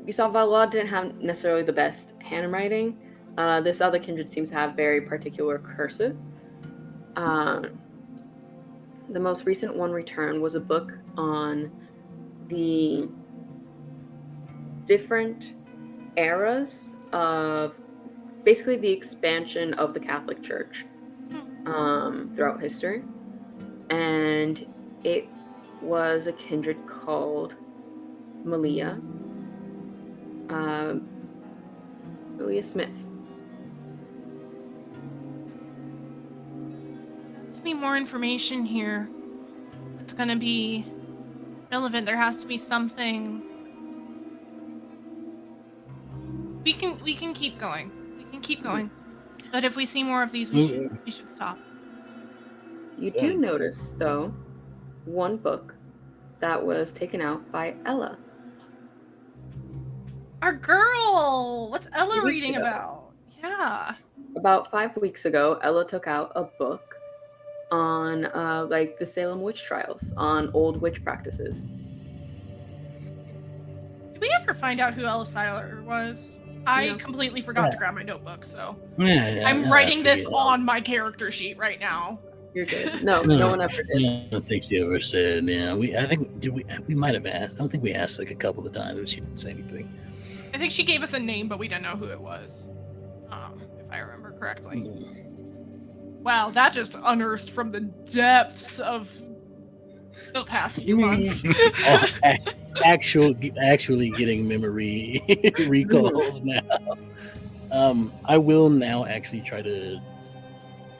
You saw Valois didn't have necessarily the best handwriting. This other kindred seems to have very particular cursive. The most recent one returned was a book on the different eras of basically the expansion of the Catholic Church throughout history. And it was a kindred called Malia. Malia Smith. Has to be more information here. It's gonna be relevant. There has to be something. We can keep going. We can keep going. But if we see more of these, we should stop. You do notice, though, one book that was taken out by Ella. Our girl! What's Ella 2 weeks reading ago. about? Yeah. About 5 weeks ago, Ella took out a book on like the Salem witch trials, on old witch practices. Did we ever find out who Ella Seiler was? I completely forgot to grab my notebook, so I'm writing this on my character sheet right now. You're good. No one ever did. I don't think she ever said. Yeah, we might have asked. I don't think we asked like a couple of times, but she didn't say anything. I think she gave us a name, but we didn't know who it was. If I remember correctly. Wow, that just unearthed from the depths of the past few months. Actually getting memory recalls now. I will now actually try to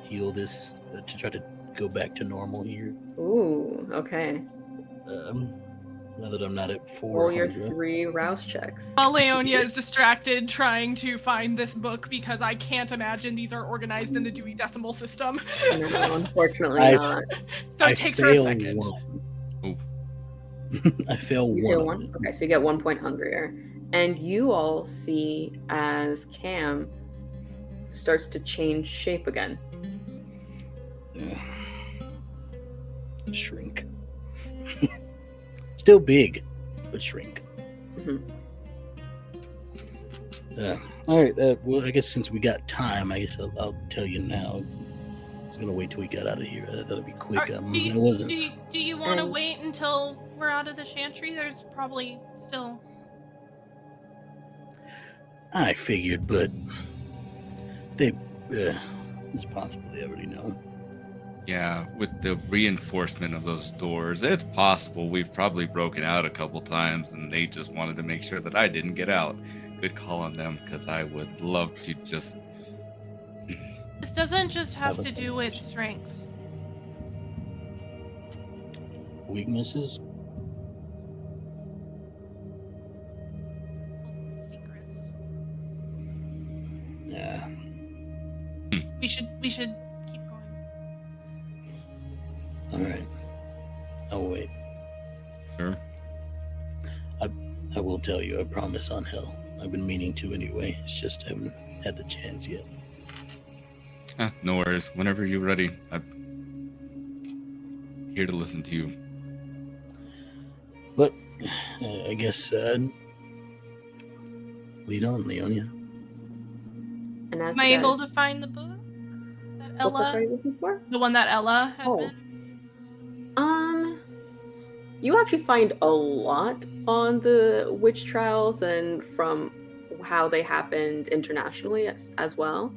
heal this to try to go back to normal here. Ooh, okay. Now that I'm not at 400. Roll your 3 rouse checks. While Leonia is distracted trying to find this book because I can't imagine these are organized in the Dewey Decimal System. No, unfortunately not. So it takes her a second. I fail You one. fail one? Okay, so you get 1 point hungrier. And you all see as Cam starts to change shape again. Shrink. Still big, but shrink. All right. Well, I guess since we got time, I guess I'll tell you now. I was gonna wait till we got out of here. That'll be quick. Do you want to wait until we're out of the chantry? There's probably still. I figured, but it's possible they already know. Yeah, with the reinforcement of those doors, it's possible we've probably broken out a couple times and they just wanted to make sure that I didn't get out. Good call on them, because I would love to just... This doesn't just have to do with strengths. Weaknesses? Secrets. Yeah. We should keep going. All right. I'll wait. tell you, I promise, on hell. I've been meaning to anyway. It's just haven't had the chance yet. No worries. Whenever you're ready, I'm here to listen to you. But I guess lead on, Leonia. And as Am I you able guys, to find the book that what book are Ella, you looking for? the one that Ella had Oh. been? You actually find a lot on the witch trials and from how they happened internationally as well.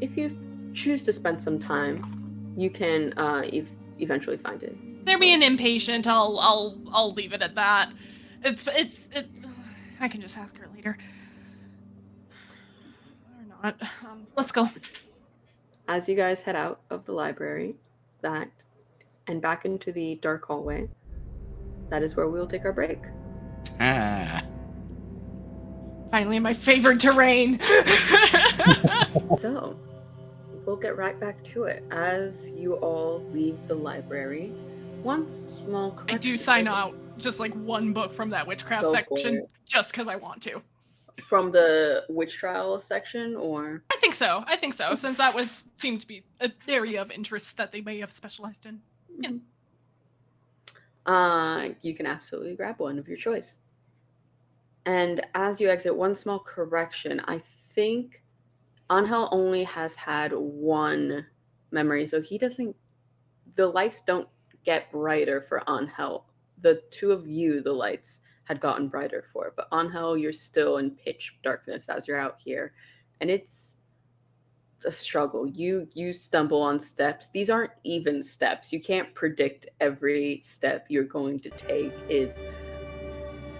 If you choose to spend some time, you can eventually find it. They're being impatient. I'll leave it at that. It's I can just ask her later. Or not. Let's go. As you guys head out of the library, and back into the dark hallway, that is where we will take our break. Finally, my favorite terrain. So, we'll get right back to it. As you all leave the library, one small I do sign out just like one book from that witchcraft Go for section it. just because I want to. From the witch trial section, or I think so, since that seemed to be an area of interest that they may have specialized in. you can absolutely grab one of your choice. And as you exit, one small correction. I think Ángel only has had one memory, so he doesn't. The lights don't get brighter for Ángel. The two of you, the lights had gotten brighter for, but Ángel, you're still in pitch darkness as you're out here, and it's a struggle. You stumble on steps. These aren't even steps. You can't predict every step you're going to take. It's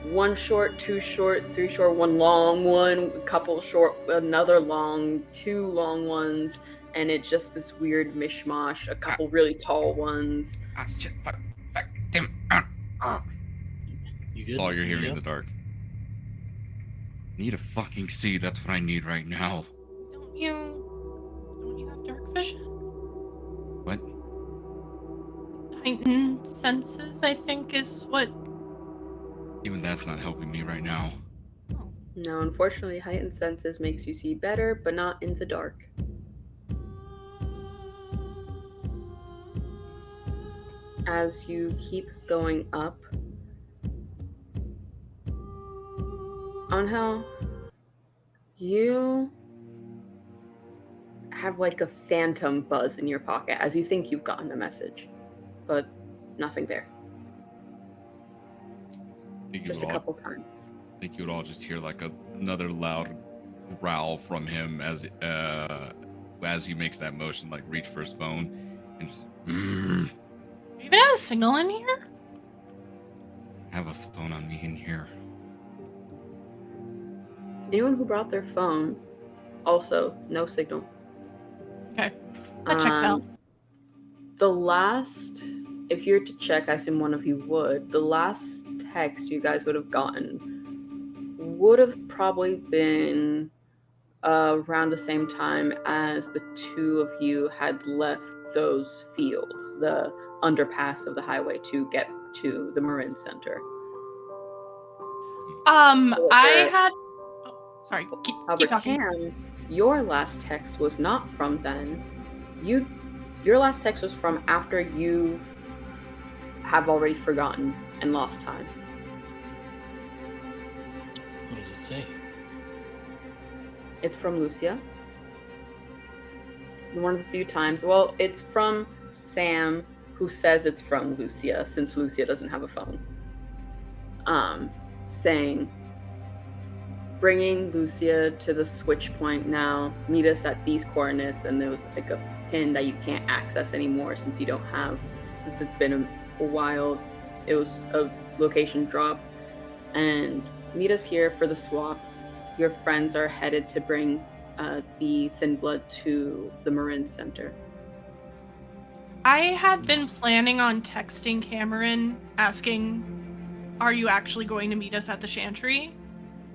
one short, two short, three short, one long one, a couple short, another long, two long ones, and it's just this weird mishmash, a couple really tall ones. Shit, fuck, damn. You good? That's all you're hearing in Yeah. the dark. Need a fucking see. That's what I need right now. Don't you have dark vision? What? Heightened senses, I think, is what. Even that's not helping me right now. No, unfortunately, heightened senses makes you see better, but not in the dark. As you keep going up, Ángel, you have like a phantom buzz in your pocket as you think you've gotten a message, but nothing there. Just a couple times. I think you would all just hear like another loud growl from him as he makes that motion, like reach for his phone and just. You even have a signal in here? Have a phone on me in here. Anyone who brought their phone, also no signal. Okay, that checks out. The last, if you were to check, I assume one of you would. The last text you guys would have gotten would have probably been around the same time as the two of you had left those fields, the underpass of the highway to get to the Marin Center. I had. Oh, sorry. Keep talking. Cam, your last text was not from then. Your last text was from after you have already forgotten and lost time. What does it say? It's from Lucia. One of the few times. Well, it's from Sam, who says it's from Lucia, since Lucia doesn't have a phone. Saying, bringing Lucia to the switch point now. Meet us at these coordinates, and there was like a pin that you can't access anymore since it's been a while. It was a location drop, and meet us here for the swap. Your friends are headed to bring the Thin Blood to the Marin Center. I had been planning on texting Cameron asking, are you actually going to meet us at the Chantry?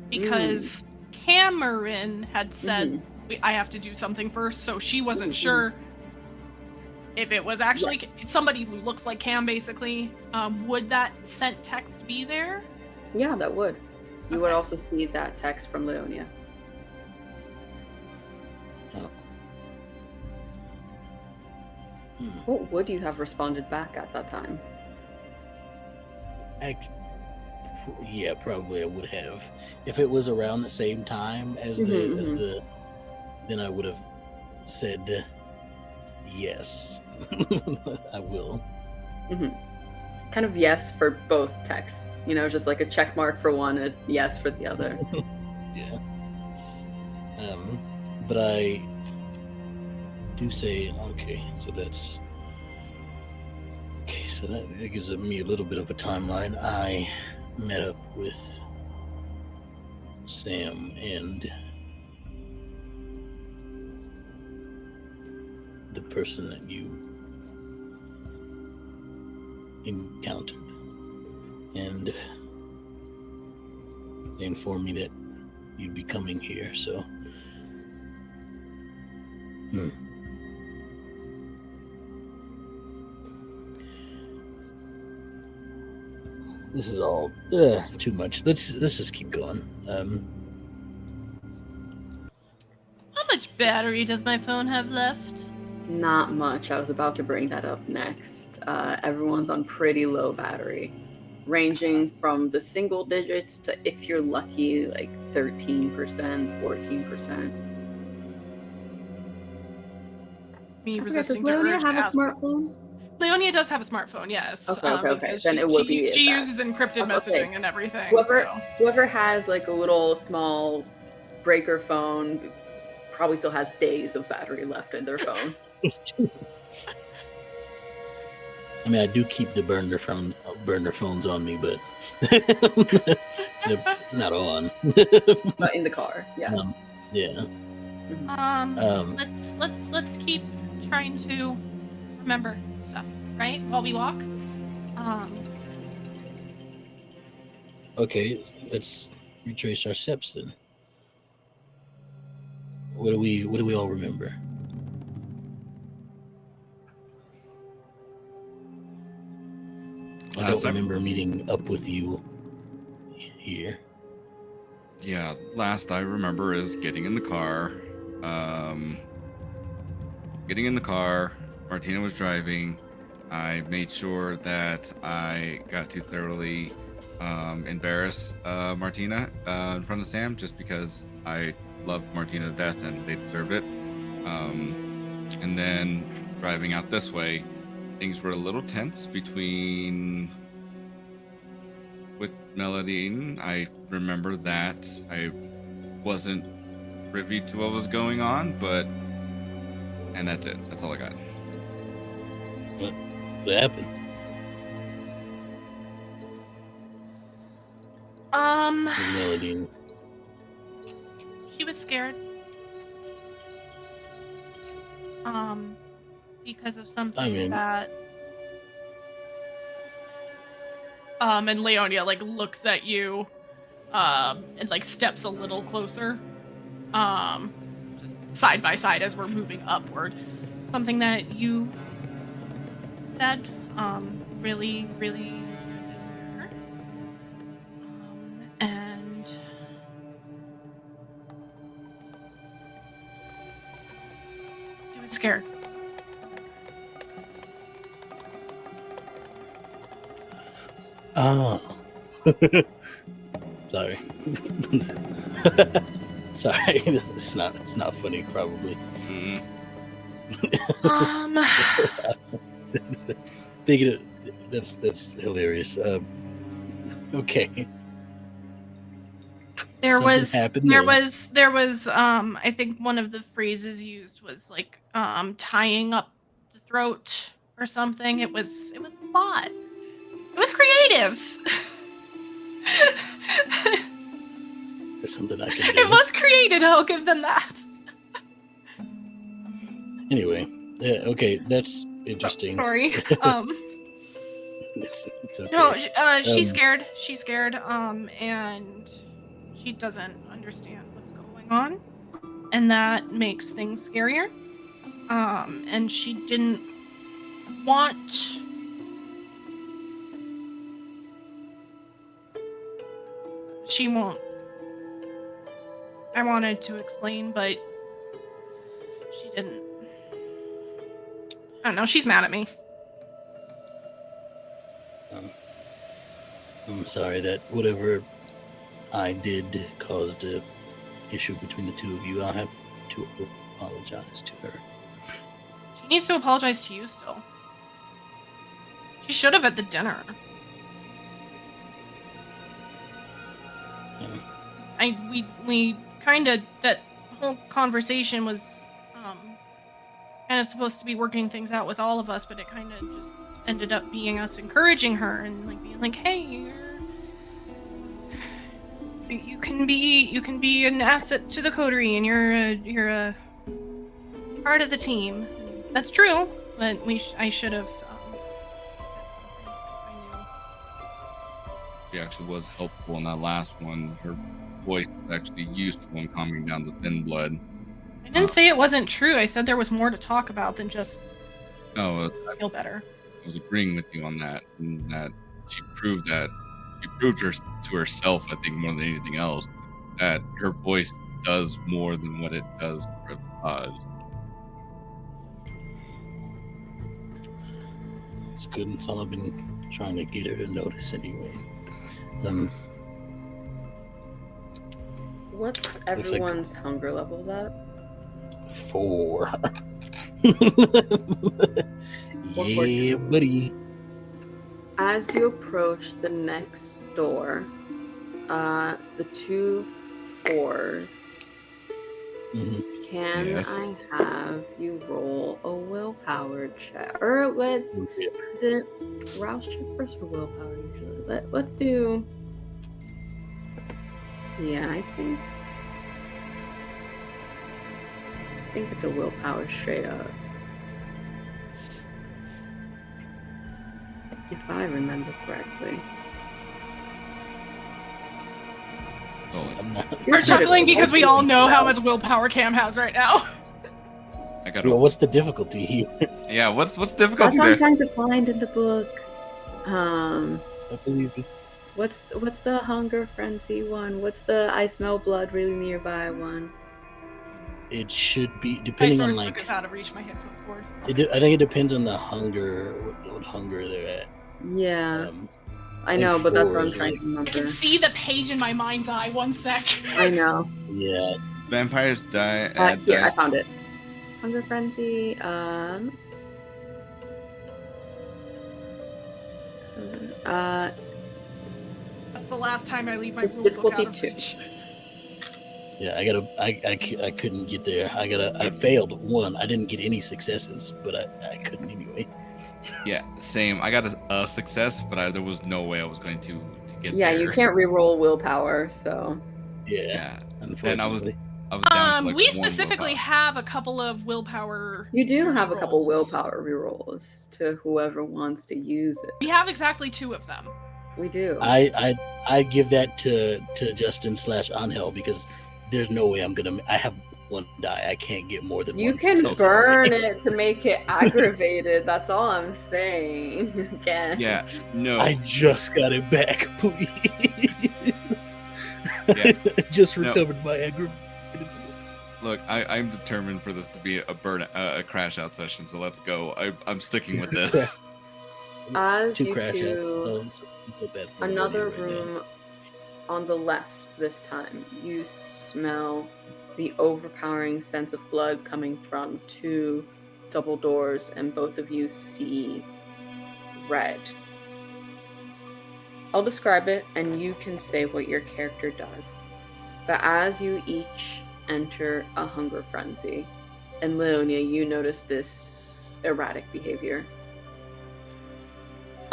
Because Cameron had said, I have to do something first, so she wasn't sure. if it was actually somebody who looks like Cam, basically, would that sent text be there? Yeah, that would. You would Okay. also see that text from Leonia. Oh. What would you have responded back at that time? Yeah, probably I would have. If it was around the same time as the, then I would have said yes. I will. Kind of yes for both texts. You know, just like a check mark for one, a yes for the other. Yeah. But I do say, okay, so that gives me a little bit of a timeline. I met up with Sam and the person that you encountered, and they informed me that you'd be coming here, so this is all too much. Let's just keep going. How much battery does my phone have left? Not much. I was about to bring that up next. Everyone's on pretty low battery, ranging from the single digits to, if you're lucky, like 13%, 14%. Me Does resisting the Leonia urge have to a ask. smartphone? Leonia does have a smartphone, yes. Okay. Because Then it would be she that. uses encrypted Okay. messaging and everything. Whoever has like a little small breaker phone probably still has days of battery left in their phone. I mean, I do keep the burner phones on me, but they're not on. But in the car, yeah. Yeah. Let's keep trying to remember stuff, right? While we walk. Okay, let's retrace our steps then. What do we all remember? I don't remember meeting up with you here. Yeah, last I remember is getting in the car. Martina was driving. I made sure that I got to thoroughly embarrass Martina in front of Sam, just because I love Martina to death and they deserve it. And then driving out this way, things were a little tense with Mélidine. I remember that I wasn't privy to what was going on, and that's it. That's all I got. What happened? Mélidine. She was scared. Because of something that. And Leonia looks at you, and steps a little closer, just side by side as we're moving upward. Something that you said, really, really, really scared her. And she was scared. Oh. Sorry. Sorry. It's not funny, probably. Thinking of, that's hilarious. Okay. There was happened I think one of the phrases used was tying up the throat or something. It was a lot. It was creative. There's something I can do. It was creative, I'll give them that. Anyway, yeah, okay, that's interesting. Sorry. It's okay. No, she's scared. She's scared. And she doesn't understand what's going on, and that makes things scarier. And she didn't want... She won't. I wanted to explain, but she didn't. I don't know, she's mad at me. I'm sorry that whatever I did caused an issue between the two of you. I'll have to apologize to her. She needs to apologize to you still. She should have at the dinner. We kind of, that whole conversation was kind of supposed to be working things out with all of us, but it kind of just ended up being us encouraging her and like being like, hey, you can be an asset to the Coterie, and you're a part of the team. That's true, but I should have said something because I knew. She actually was helpful in that last one. Her voice was actually useful in calming down the thin blood. I didn't say it wasn't true. I said there was more to talk about than just feel better. I was agreeing with you on that, and that she proved to herself, I think, more than anything else, that her voice does more than what it does for the facade. It's good. It's all I've been trying to get her to notice anyway. What's everyone's hunger levels at? 4. Yeah, buddy. As you approach the next door, the 2 4s, can Yes. I have you roll a willpower check? Or is it rouse check first or willpower usually? Let's do... Yeah, I think it's a willpower straight up. If I remember correctly. I'm not. We're chuckling because we all know how much willpower Cam has right now. I got. Well, what's the difficulty here? Yeah, what's That's difficulty what I'm there? trying to find in the book. I believe it. What's the hunger frenzy one? What's the I smell blood really nearby one? It should be My depending on source like. book is out of reach. My headphones cord. I think it depends on the hunger, what hunger they're at. Yeah, I think know, but that's what 4 I'm is trying like- to remember. I can see the page in my mind's eye. 1 sec. I know. Yeah, Vampires die. Here, I found it. Hunger frenzy. That's the last time I leave my It's rule book difficulty out of 2. reach. yeah. I couldn't get there. I failed 1. I didn't get any successes, but I couldn't anyway. Yeah, same. I got a success, but there was no way I was going to get Yeah, there. you can't reroll willpower, so Yeah, Yeah, unfortunately. I was down to like We 1 specifically willpower. have a couple of willpower. you do have a couple rerolls. willpower rerolls to whoever wants to use it. We have exactly 2 of them. We do. I give that to Justin / Ángel because there's no way I'm gonna. I have 1 die. I can't get more than You 1 can success. burn it to make it aggravated. That's all I'm saying. Again. Yeah, no. I just got it back, please. Yeah. I just No. recovered my aggravated. Look, I'm determined for this to be a crash out session, so let's go. I'm sticking with this. As 2 you crash outs. two, Oh, it's so bad for another me right now. room on the left this time, you smell the overpowering sense of blood coming from 2 double doors, and both of you see red. I'll describe it, and you can say what your character does. But as you each enter a hunger frenzy, and Leonia, you notice this erratic behavior.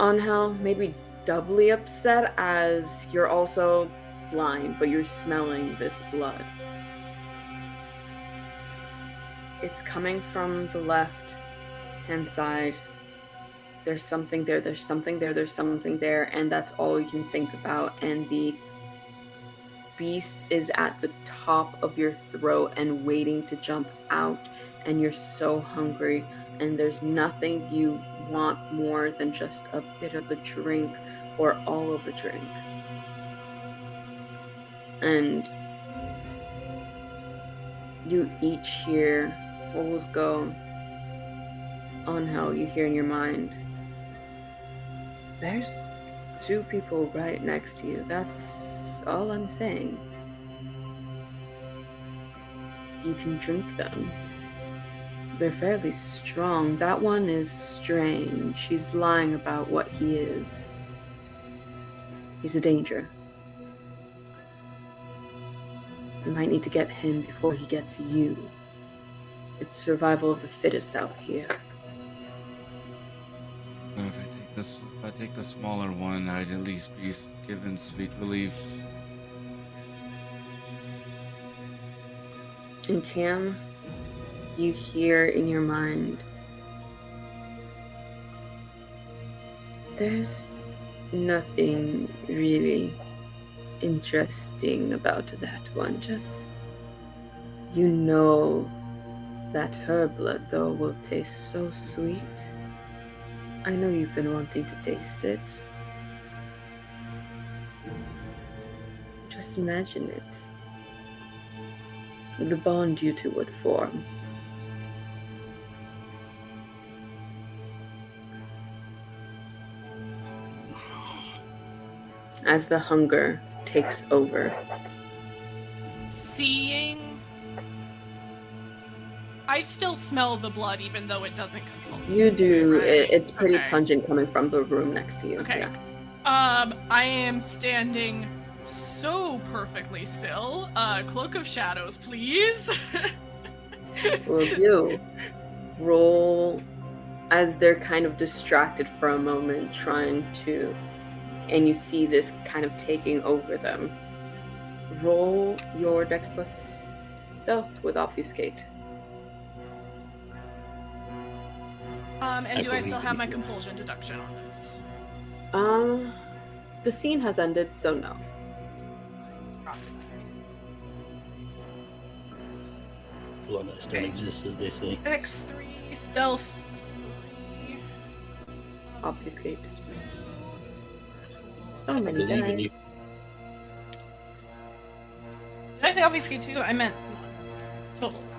Ángel, maybe doubly upset as you're also blind, but you're smelling this blood. It's coming from the left hand side. There's something there, there's something there, there's something there, and that's all you can think about. And the beast is at the top of your throat and waiting to jump out, and you're so hungry, and there's nothing you want more than just a bit of the drink or all of the drink. And you each hear holes go on how you hear in your mind. There's 2 people right next to you. That's all I'm saying. You can drink them. They're fairly strong. That one is strange. He's lying about what he is. He's a danger. You might need to get him before he gets you. It's survival of the fittest out here. But if I take the smaller one, I'd at least be given sweet relief. And Cam, you hear in your mind, there's nothing really interesting about that one. Just, you know that her blood, though, will taste so sweet. I know you've been wanting to taste it. Just imagine it. The bond you two would form. As the hunger takes over. Seeing... I still smell the blood even though it doesn't come home. You do. Right. It's pretty Okay. pungent coming from the room next to you. Okay. Yeah. I am standing so perfectly still. Cloak of Shadows, please. Will you roll as they're kind of distracted for a moment, trying to, and you see this kind of taking over them. Roll your Dex plus Stealth with Obfuscate. And do I still believe have my you. compulsion deduction on this? The scene has ended, so no. Flawless don't exist, as they say. X3, stealth 3. Obfuscate. So many Believe in dice. you. Did I say obfuscate too? I meant totals.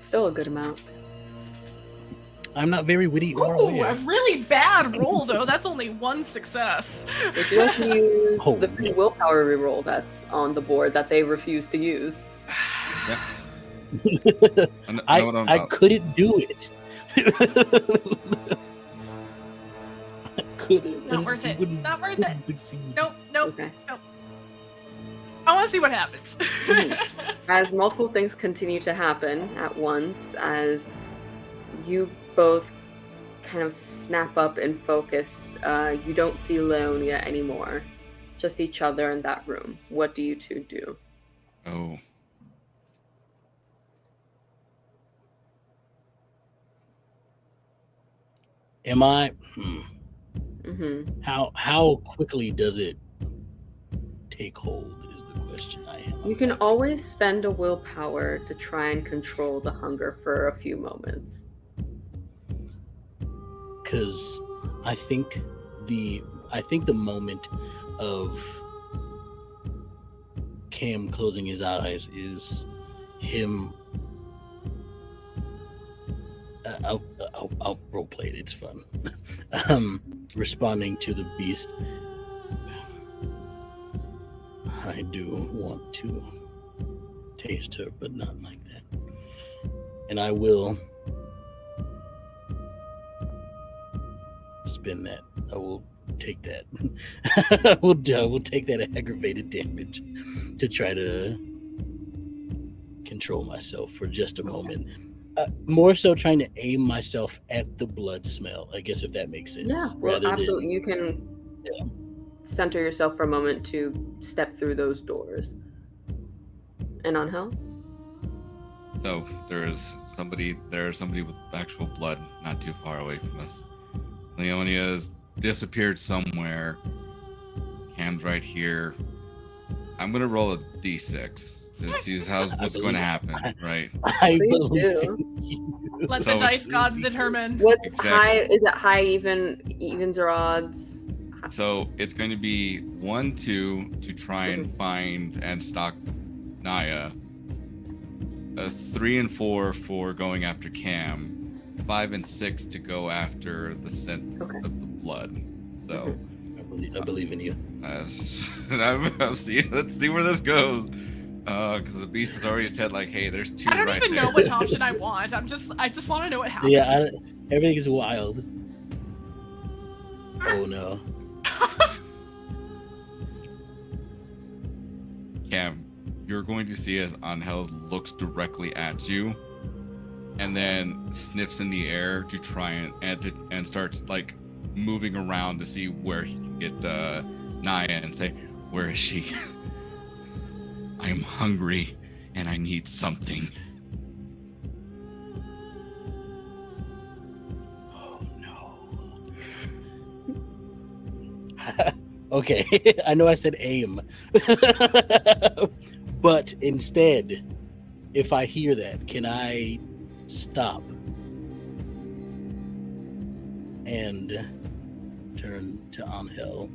Still a good amount. I'm not very witty or Ooh, aware. a really bad roll though. That's only 1 success. If you want to use Oh, the free man. willpower reroll that's on the board that they refuse to use. Yep. I know what I'm I about. couldn't do it. I couldn't. It's not worth it. It's not worth it. Succeed. Nope, nope. Okay. I want to see what happens. As multiple things continue to happen at once, as you both kind of snap up and focus, you don't see Leonia anymore. Just each other in that room. What do you two do? Oh. Am I? Mm-hmm. How quickly does it take hold? Is the question I have. You can always spend a willpower to try and control the hunger for a few moments. Because I think the moment of Cam closing his eyes is him. I'll roleplay it. It's fun. Responding to the beast. I do want to taste her, but not like that. And I will spend that. I will take that. I will take that aggravated damage to try to control myself for just a moment. More so trying to aim myself at the blood smell, I guess, if that makes sense. Yeah, well, absolutely. You can center yourself for a moment to step through those doors. And Ángel? So there's somebody with actual blood not too far away from us. Leonia's disappeared somewhere. Cam's right here. I'm gonna roll a d6. This is what's going to happen, right? I Please believe do. in you. Let So the it's- dice gods determine. What's Exactly. high? Is it high, evens or odds? So it's going to be 1, 2 to try and find and stalk Naya. 3 and 4 for going after Cam. 5 and 6 to go after the scent Okay. of the blood. So I believe in you. let's see where this goes. Because the beast has already said like, hey, there's 2 I don't right even there. know which option I want. I just want to know what happens. Yeah, everything is wild. Oh no. Cam, you're going to see as Ángel looks directly at you, and then sniffs in the air to try and starts like moving around to see where he can get Naya and say, "Where is she? I'm hungry and I need something." Oh no. Okay, I know I said aim. But instead, if I hear that, can I stop and turn to Ángel?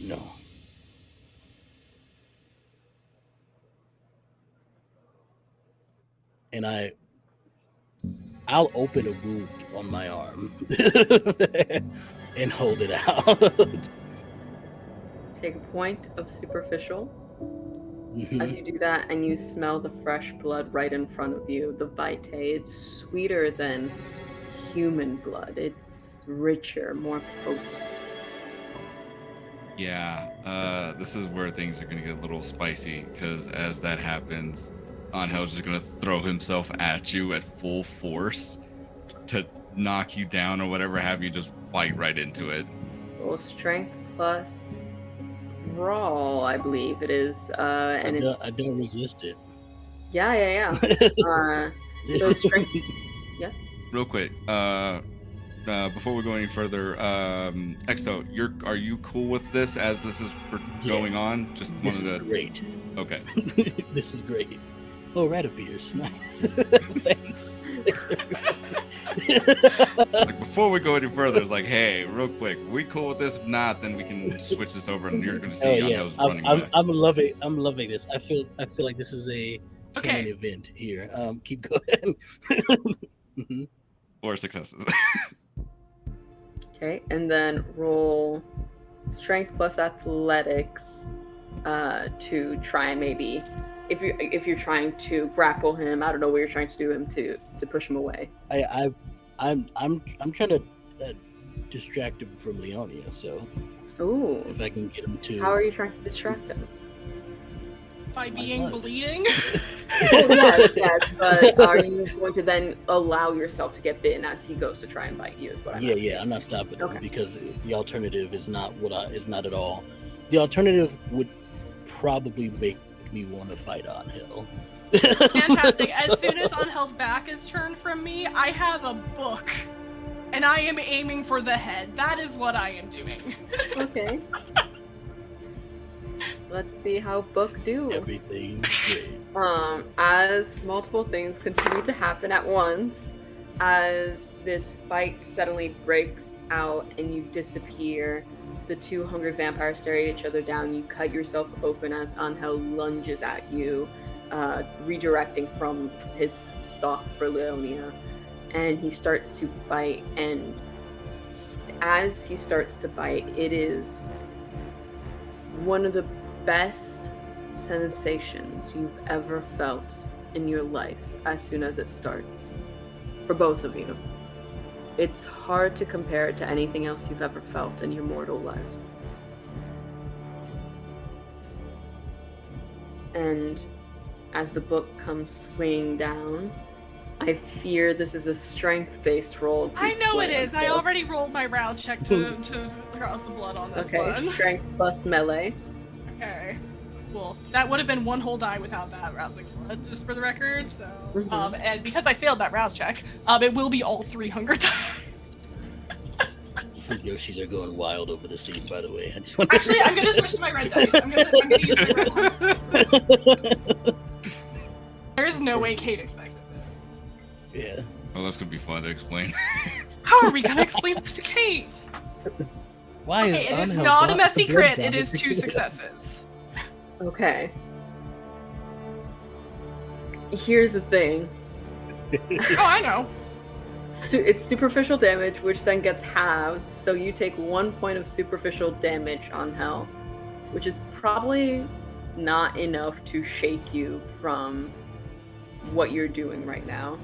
No. And I'll open a wound on my arm and hold it out. Take a point of superficial. Mhm. As you do that, and you smell the fresh blood right in front of you, the vitae, it's sweeter than human blood. It's richer, more potent. Yeah, this is where things are going to get a little spicy, because as that happens, Angel's just going to throw himself at you at full force to knock you down or whatever have you, just bite right into it. Roll strength plus brawl, I believe it is. And I don't resist it. yeah. So strength, yes? Real quick, before we go any further, Extell, are you cool with this as this is going on? Just This wanted is to. great. Okay. This is great. Oh, rat appears. Nice. Thanks. Like before we go any further, it's like, hey, real quick, we cool with this? If not, then we can switch this over, and you're going to see Angel's running away. I'm loving this. I feel like this is a canon event here. Keep going. Mhm. 4 successes. Okay, and then roll strength plus athletics to try and maybe if you're trying to grapple him, I don't know what you're trying to do him to push him away. I'm trying to distract him from Leonia. So Ooh. if I can get him to. How are you trying to distract him? By being bleeding. Oh, yes, but are you going to then allow yourself to get bitten as he goes to try and bite you? Is what I'm asking. Yeah, I'm not stopping Okay. him because the alternative is not not at all. The alternative would probably make me want to fight Ángel. Fantastic. As soon as Angel's back is turned from me, I have a book. And I am aiming for the head. That is what I am doing. Okay. Let's see how book do. Everything's great. As multiple things continue to happen at once, as this fight suddenly breaks out and you disappear, the two hungry vampires stare at each other down. You cut yourself open as Ángel lunges at you, redirecting from his stalk for Leonia, and he starts to bite. And as he starts to bite, it is one of the best sensations you've ever felt in your life as soon as it starts. For both of you. It's hard to compare it to anything else you've ever felt in your mortal lives. And as the book comes swinging down, I fear this is a strength-based roll to I know slay it is. I Ángel. already rolled my rouse check to rouse the blood on this Okay, one. strength plus melee. Okay. Cool. That would have been one whole die without that rousing blood, just for the record. So, Mhm. And because I failed that rouse check, it will be all 3 hunger die. Yoshis are going wild over the scene, by the way. Actually, I'm gonna switch to my red dice. I'm gonna use my red one. There's no way Kate expected this. Yeah. Well, that's gonna be fun to explain. How are we gonna explain this to Kate? Why is Okay, it is Ángel not a brought messy the crit. blood It is down? 2 successes. Okay. Here's the thing. Oh, I know. It's superficial damage, which then gets halved, so you take 1 point of superficial damage on Hell, which is probably not enough to shake you from what you're doing right now.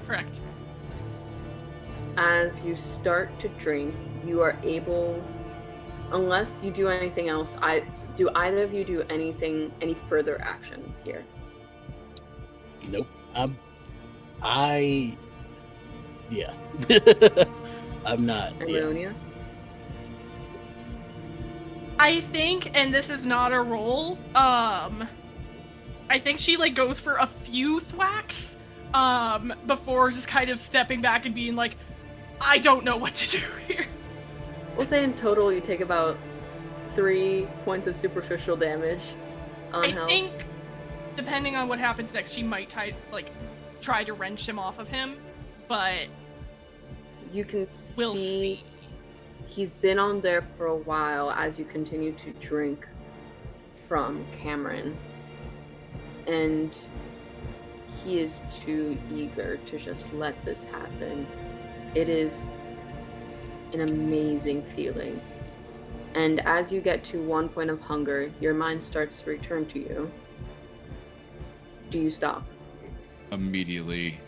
Correct. As you start to drink, you are able, unless you do anything else, do either of you do any further actions here? Nope. Yeah. I'm not. And Yeah. Leonia? I think, and this is not a roll, I think she like goes for a few thwacks, before just kind of stepping back and being like, I don't know what to do here. We'll say in total you take about 3 points of superficial damage on I Hell. think, depending on what happens next, she might try to wrench him off of him, but You can we'll see. He's been on there for a while as you continue to drink from Cameron. And he is too eager to just let this happen. It is an amazing feeling. And as you get to 1 point of hunger, your mind starts to return to you. Do you stop? Immediately,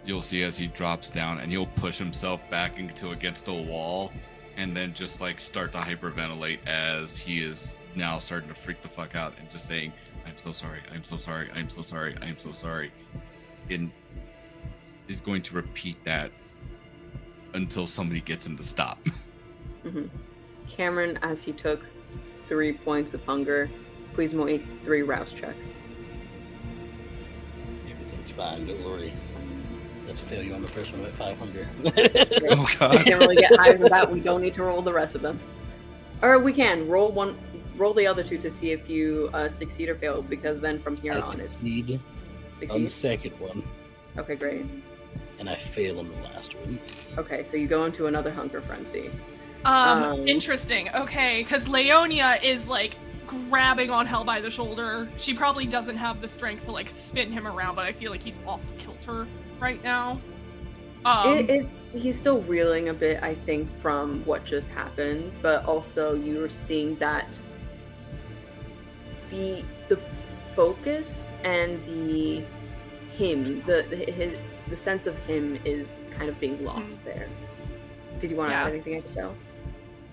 you'll see as he drops down and he'll push himself back against a wall and then just like start to hyperventilate as he is now starting to freak the fuck out and just saying, I'm so sorry, I'm so sorry, I'm so sorry, I'm so sorry. And is going to repeat that until somebody gets him to stop. Mm-hmm. Cameron, as he took 3 points of hunger, please make 3 rouse checks. Everything's fine. Don't worry. That's a failure on the first one with 500. Oh We god. can't really get higher than that. We don't need to roll the rest of them. Or we can roll the other 2 to see if you succeed or fail, because then from here I on it's succeed on the second one, Okay, great. and I fail on the last one. Okay, so you go into another hunger frenzy. Interesting. Okay, because Leonia is like grabbing on Hell by the shoulder. She probably doesn't have the strength to like spin him around, but I feel like he's off kilter right now. He's still reeling a bit, I think, from what just happened, but also you're seeing that the focus and the sense of him is kind of being lost there. Did you want to add anything, Extell?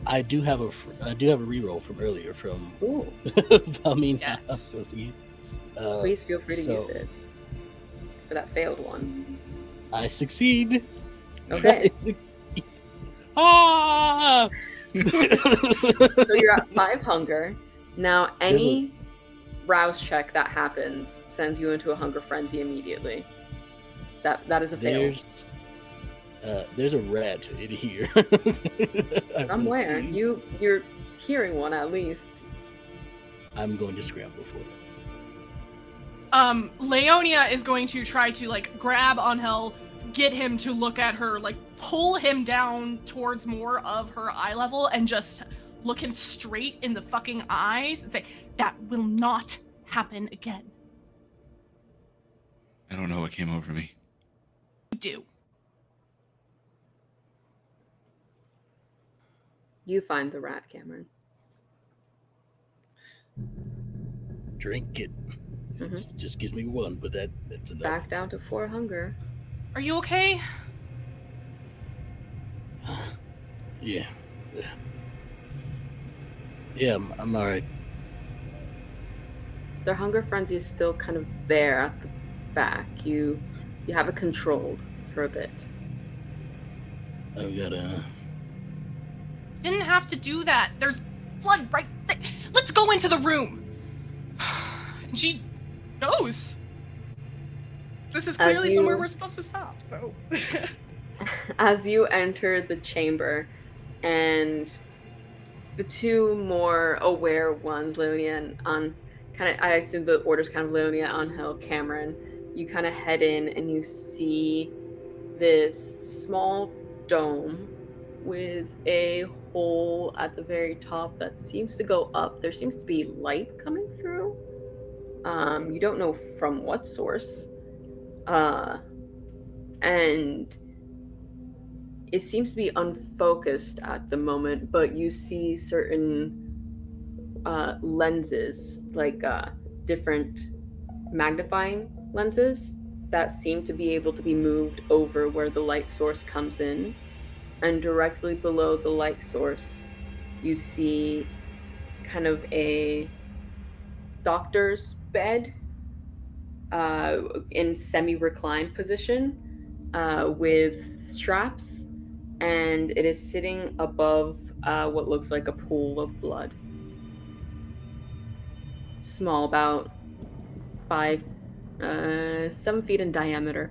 I do have a reroll from earlier from Ooh, Yes. I believe. please feel free to so- use it for that failed one. I succeed. Okay. I succeed. Ah! So you're at 5 hunger. Now any rouse check that happens sends you into a hunger frenzy immediately. That is a fail. There's a rat in here. Somewhere. You're hearing one at least. I'm going to scramble for it. Leonia is going to try to like grab Ángel, get him to look at her, like pull him down towards more of her eye level and just look him straight in the fucking eyes and say, that will not happen again. I don't know what came over me. You do. You find the rat, Cameron. Drink it. Mhm. It just gives me 1, but that's enough. Back down to 4 hunger. Are you okay? Yeah. Yeah, I'm alright. Their hunger frenzy is still kind of there at the back. You have it controlled for a bit. I've got a... Didn't have to do that. There's blood right there. Let's go into the room. And she goes. This is clearly somewhere we're supposed to stop, so. As you enter the chamber, And the two more aware ones, Leonia and I assume the order's kind of Leonia, Ángel, Cameron, you kind of head in and you see this small dome with a hole at the very top that seems to go up. There seems to be light coming through. You don't know from what source. And it seems to be unfocused at the moment, but you see certain lenses, like different magnifying lenses that seem to be able to be moved over where the light source comes in. And directly below the light source, you see kind of a doctor's bed in semi-reclined position with straps, and it is sitting above what looks like a pool of blood. Small, about 7 feet in diameter.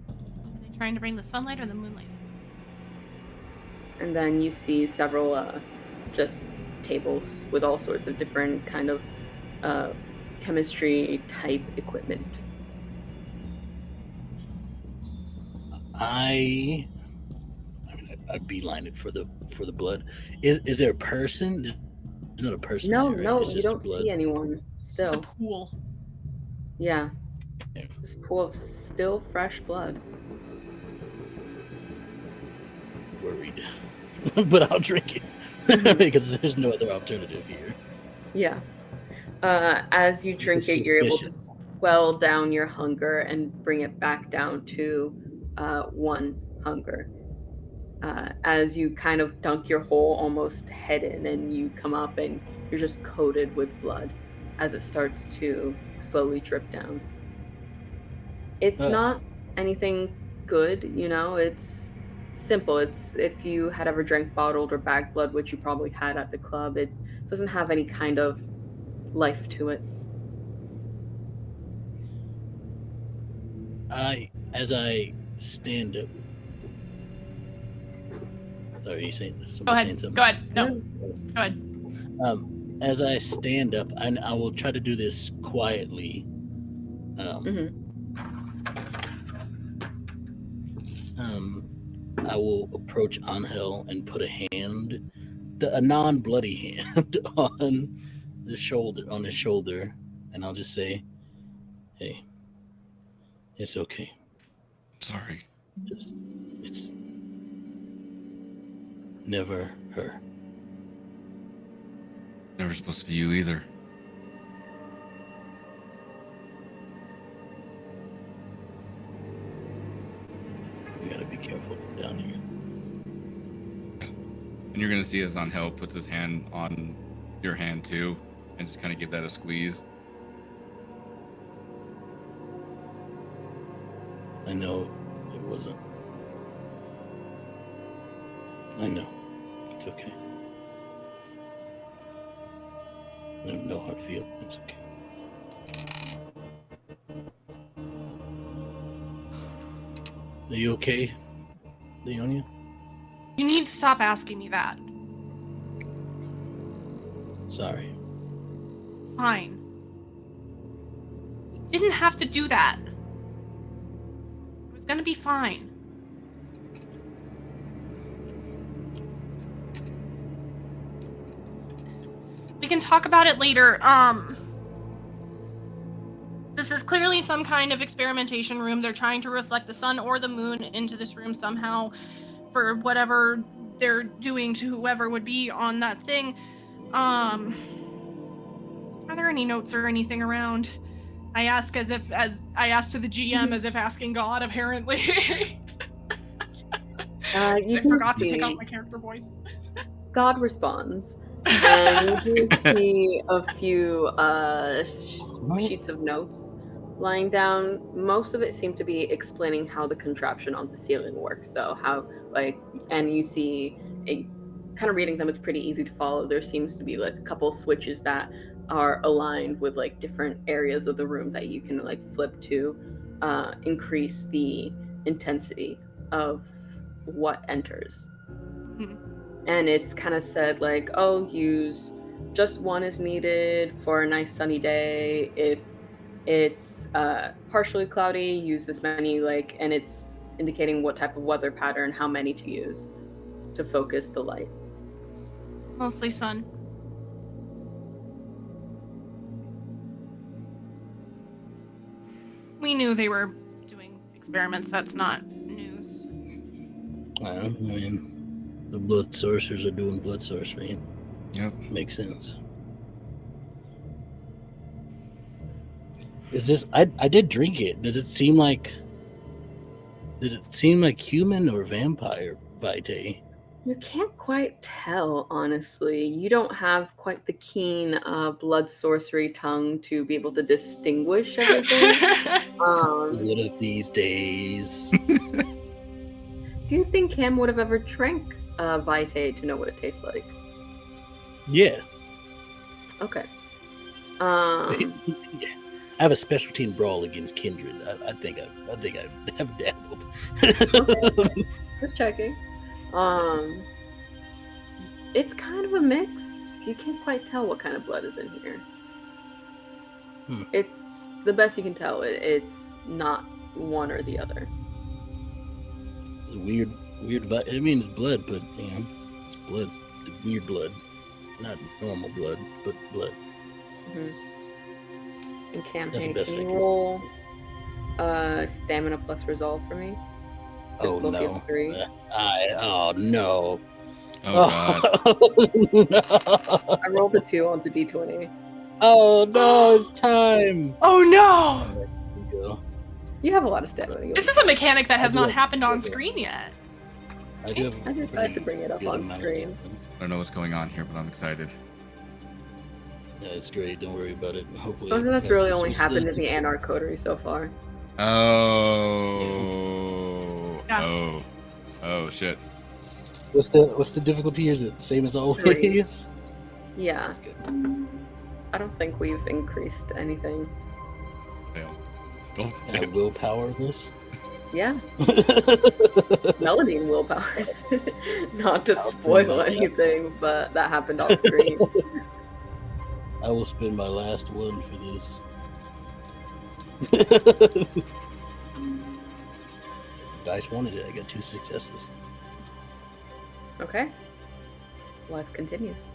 Are they trying to bring the sunlight or the moonlight? And then you see several just tables with all sorts of different kind of chemistry type equipment. I beeline it for the blood. Is there a person? There's not a person. No, there, right? no, It's you just don't blood. see anyone. It's a Still, pool. yeah, Yeah. this pool of still fresh blood. Worried, but I'll drink it because there's no other alternative here. Yeah. As you drink it, you're able to Suspicious. quell down your hunger and bring it back down to 1 hunger. As you kind of dunk your whole almost head in, and you come up and you're just coated with blood as it starts to slowly drip down. It's not anything good, it's simple. It's if you had ever drank bottled or bagged blood, which you probably had at the club, it doesn't have any kind of life to it. As I stand up. Sorry, you saying Go somebody saying ahead. something? Go ahead. No. Go ahead. As I stand up, and I will try to do this quietly. I will approach Ángel and put a hand, a non-bloody hand, on his shoulder, and I'll just say, "Hey, it's okay. Sorry. It's never her." Never supposed to be you either. We gotta be careful down here. And you're gonna see as Ángel puts his hand on your hand too, and just kind of give that a squeeze. I know it wasn't. I know. It's okay. I have no hard feelings. It's okay. Are you okay, Leonia? You need to stop asking me that. Sorry. Fine. You didn't have to do that. It was gonna be fine. We can talk about it later. This is clearly some kind of experimentation room. They're trying to reflect the sun or the moon into this room somehow for whatever they're doing to whoever would be on that thing. Are there any notes or anything around? I ask as I ask to the GM as if asking God, apparently. You I can forgot to see take out my character voice. God responds, and you do see a few sheets of notes lying down. Most of it seem to be explaining how the contraption on the ceiling works, though. And you see, kind of reading them, it's pretty easy to follow. There seems to be like a couple switches that are aligned with like different areas of the room that you can like flip to increase the intensity of what enters. And it's kind of said like, oh, use just one is needed for a nice sunny day. If it's partially cloudy, use this many, like, and it's indicating what type of weather pattern, how many to use to focus the light. Mostly sun. We knew they were doing experiments. That's not news. I mean, the blood sorcerers are doing blood sorcery. Yep. Makes sense. Is this? I did drink it. Does it seem like human or vampire vitae? You can't quite tell, honestly. You don't have quite the keen blood sorcery tongue to be able to distinguish everything. One of these days. Do you think Cam would have ever drank Vitae to know what it tastes like? Yeah. Okay. Yeah. I have a specialty in brawl against kindred. I think I have dabbled. Okay. Just checking. It's kind of a mix. You can't quite tell what kind of blood is in here. It's the best you can tell. It's not one or the other. Weird. I mean, it's blood, but it's blood. Weird blood, not normal blood, but blood. In campaign, That's the best can I you can roll stamina plus resolve for me? Oh no! Oh no! Oh god! No. I rolled a 2 on the d20. Oh no! It's time. Oh no! You have a lot of stamina. This is a mechanic that has not happened on screen yet. I do have. I decided to bring it up on screen. I don't know what's going on here, but I'm excited. Yeah, it's great. Don't worry about it. Hopefully, Something that's really only happened in the Anarch Coterie so far. Oh. Yeah. Oh shit. What's the difficulty? Is it the same as always? Yeah. I don't think we've increased anything. Fail. Can I willpower this? Yeah. Mélidine willpower. Not to spoil anything, but that happened off screen. I will spend my last one for this. The dice wanted it. I got 2 successes. Okay. Life continues.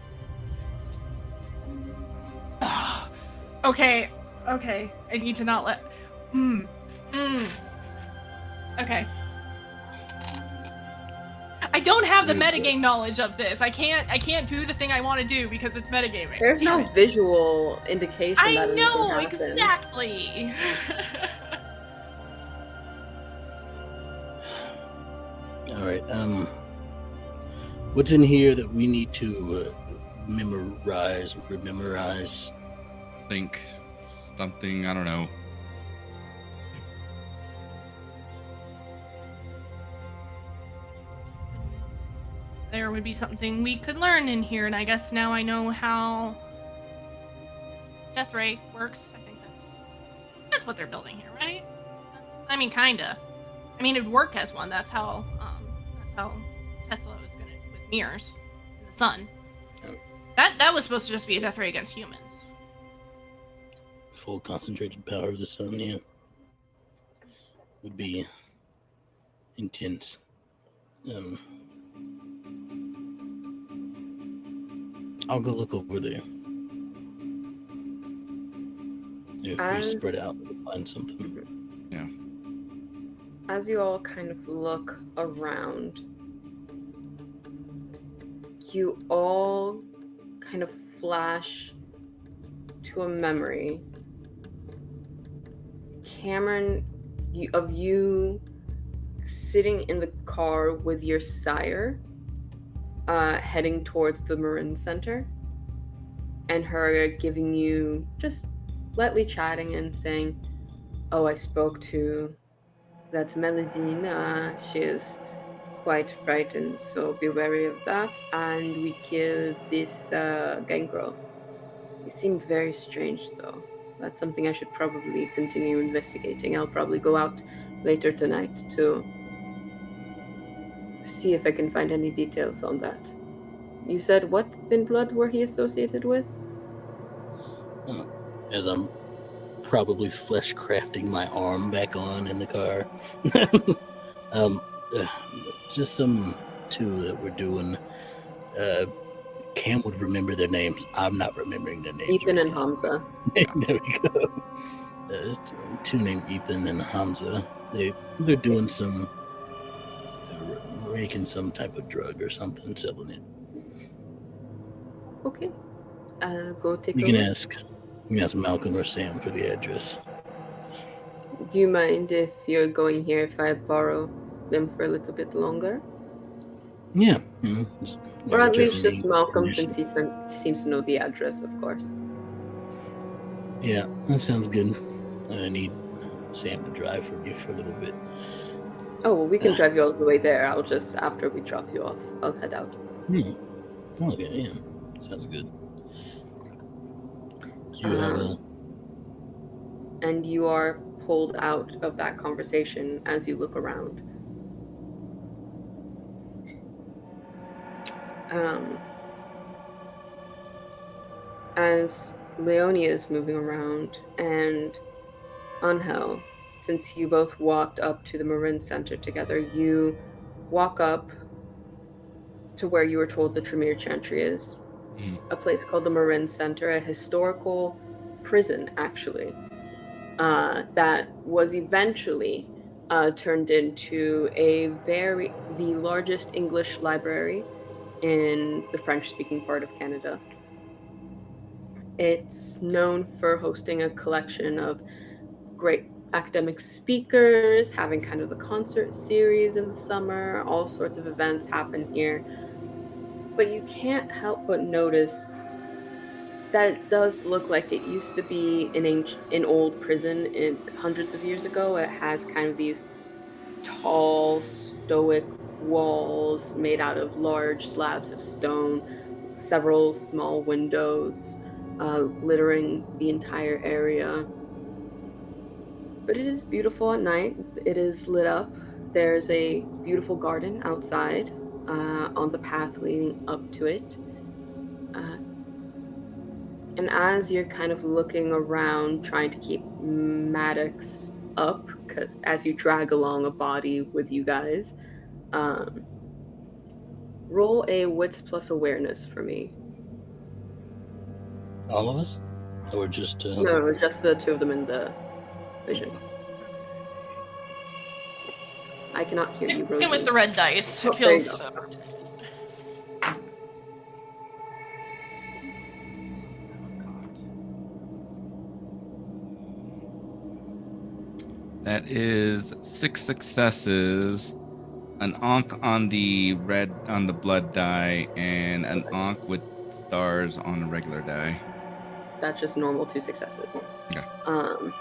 Okay. I need to not let. Okay. I don't have the metagame knowledge of this. I can't do the thing I want to do because it's metagaming. There's no visual indication that I know anything happened. exactly. All right. What's in here that we need to memorize? Think something. I don't know. There would be something we could learn in here, and I guess now I know how death ray works. I think that's what they're building here, right? Kinda. It'd work as one. That's how Tesla was gonna with mirrors in the sun. That was supposed to just be a death ray against humans. Full concentrated power of the sun, yeah. Would be intense. I'll go look over there. If we spread out, we'll find something. Yeah. As you all kind of look around, you all kind of flash to a memory. Cameron, of you sitting in the car with your sire, heading towards the Marin Center, and her giving you, just lightly chatting and saying, oh, I spoke to, that's Mélidine, she is quite frightened, so be wary of that, and we killed this gangrel. He seemed very strange, though. That's something I should probably continue investigating. I'll probably go out later tonight to see if I can find any details on that. You said what thin blood were he associated with? As I'm probably flesh crafting my arm back on in the car. um, just some two that we're doing. Cam would remember their names. I'm not remembering their names. Ethan right and now. Hamza. There we go. Two named Ethan and Hamza. They're doing some, making some type of drug or something, selling it. Okay. Go take You a can look. ask. You can ask Malcolm or Sam for the address. Do you mind if you're going here if I borrow them for a little bit longer? Yeah. Or at least return just me Malcolm, permission. since he seems to know the address, of course. Yeah, that sounds good. I need Sam to drive for me for a little bit. Oh, well, we can drive you all the way there. I'll just, after we drop you off, I'll head out. Okay, yeah. Sounds good. Do you have a... And you are pulled out of that conversation as you look around. As Leonia is moving around, and Ángel, since you both walked up to the Marin Center together, you walk up to where you were told the Tremere Chantry is. A place called the Marin Center, a historical prison, actually, that was eventually turned into the largest English library in the French-speaking part of Canada. It's known for hosting a collection of great academic speakers, having kind of the concert series in the summer, all sorts of events happen here. But you can't help but notice that it does look like it used to be an old prison hundreds of years ago. It has kind of these tall, stoic walls made out of large slabs of stone, several small windows littering the entire area. But it is beautiful at night. It is lit up. There's a beautiful garden outside on the path leading up to it. And as you're kind of looking around, trying to keep Maddox up, because as you drag along a body with you guys, roll a wits plus awareness for me. All of us? Or just... No, just the two of them in the vision. I cannot hear you, Rosalie. And with the red dice, it there you feels... go. That is 6 successes, an Ankh on the blood die, and an Ankh with stars on the regular die. That's just normal 2 successes. Okay.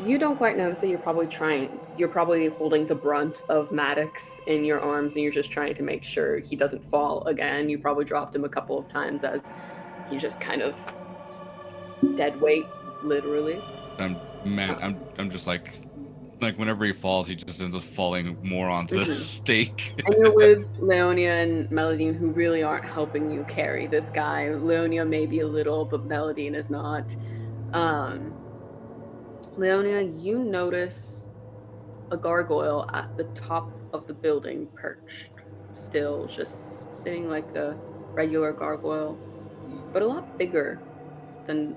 You don't quite notice that you're probably holding the brunt of Maddox in your arms, and you're just trying to make sure he doesn't fall again. You probably dropped him a couple of times as he just kind of dead weight, literally. I'm just like whenever he falls, he just ends up falling more onto the stake. And you're with Leonia and Mélidine, who really aren't helping you carry this guy. Leonia maybe a little, but Mélidine is not. Leonia, you notice a gargoyle at the top of the building, perched, still just sitting like a regular gargoyle, but a lot bigger than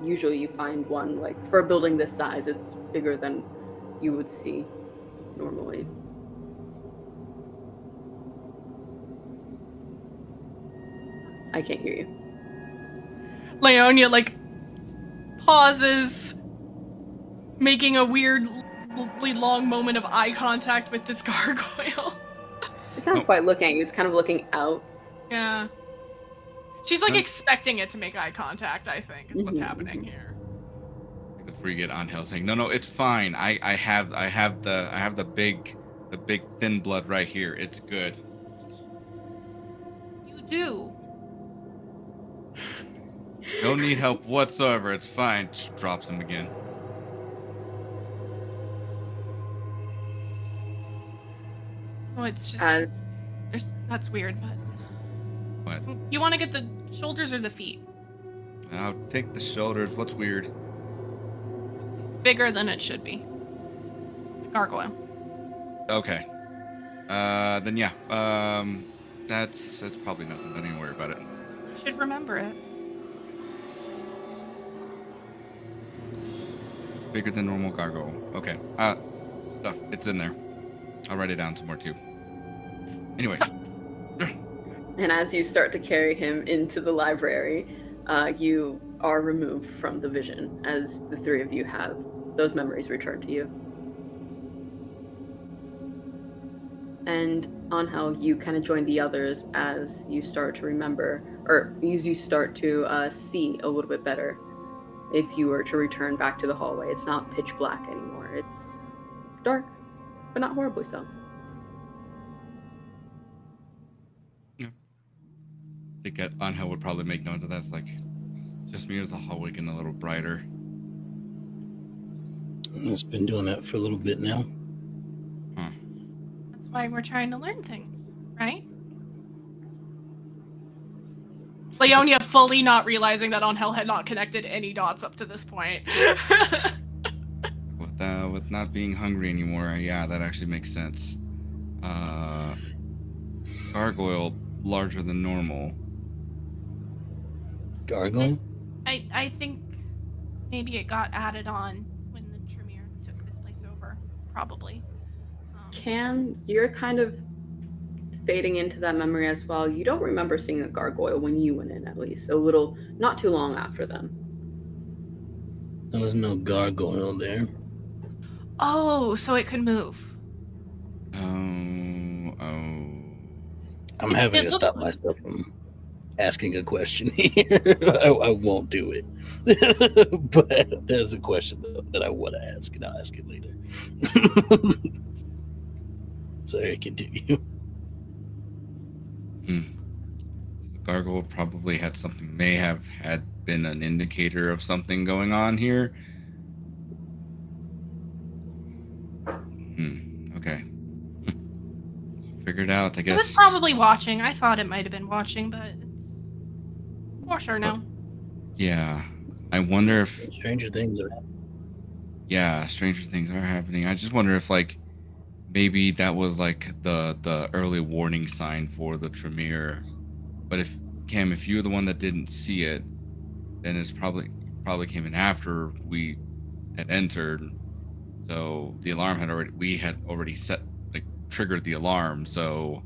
usually you find one. Like, for a building this size, it's bigger than you would see normally. I can't hear you. Leonia, pauses, making a weirdly long moment of eye contact with this gargoyle. It's not quite looking at you, it's kind of looking out. Yeah. She's expecting it to make eye contact, I think, is what's happening here. Before you get Ángel saying, no, it's fine. I have the big thin blood right here. It's good. You do. Don't need help whatsoever. It's fine. Just drops him again. Well, it's just As that's weird, but What? you want to get the shoulders or the feet? I'll take the shoulders. What's weird? It's bigger than it should be. A gargoyle. Okay. Then yeah. That's probably nothing. Don't even worry about it. You should remember it. Bigger than normal gargoyle. Okay. Stuff. It's in there. I'll write it down somewhere too. Anyway. And as you start to carry him into the library, you are removed from the vision as the three of you have those memories returned to you. And Ángel, you kind of join the others as you start to remember, or as you start to see a little bit better. If you were to return back to the hallway, it's not pitch black anymore. It's dark, but not horribly so. I think Ángel would probably make note of that. It's like, it's just me, or is the hallway getting a little brighter? It's been doing that for a little bit now. Huh. That's why we're trying to learn things, right? Leonia fully not realizing that Ángel had not connected any dots up to this point. With not being hungry anymore, yeah, that actually makes sense. Gargoyle larger than normal. Gargoyle? I think maybe it got added on when the Tremere took this place over, probably. You're kind of fading into that memory as well. You don't remember seeing a gargoyle when you went in, at least. A little, not too long after them. There was no gargoyle there. Oh, so it could move. I'm having to stop myself from asking a question here. I won't do it. But there's a question that I want to ask, and I'll ask it later. Sorry, continue. The gargoyle probably had something, may have had been an indicator of something going on here. Okay. Figured out, I guess. It was probably watching. I thought it might have been watching, but it's for sure now. Yeah. I wonder if... Stranger things are happening. Yeah, stranger things are happening. I just wonder if, like, maybe that was, like, the early warning sign for the Tremere. But if, Cam, if you're the one that didn't see it, then it's probably came in after we had entered. So the alarm we had already triggered the alarm, so...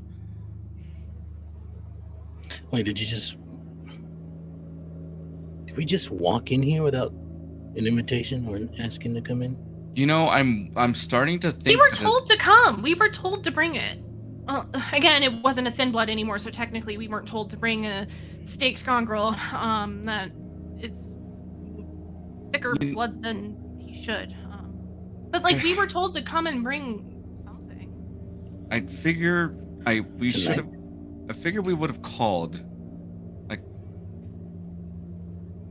Wait, did we just walk in here without an invitation or asking to come in? You know, I'm starting to think... We were told to come. We were told to bring it. Well, again, it wasn't a thin blood anymore, so technically we weren't told to bring a staked gongrel that is thicker blood than he should. But, like, we were told to come and bring something. I figure we should have... I figured we would have called. Like...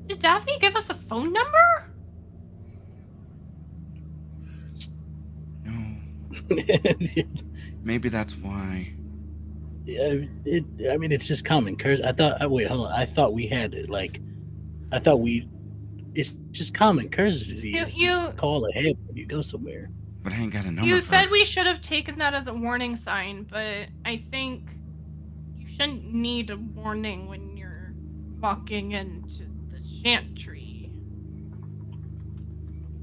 Did Daphne give us a phone number? No. Maybe that's why. I mean, it's just common courtesy. Wait, hold on. I thought we had it. Like, it's just common courtesy. You just call ahead when you go somewhere. But I ain't got a number. You said we should have taken that as a warning sign, but I think you shouldn't need a warning when you're walking into the chantry.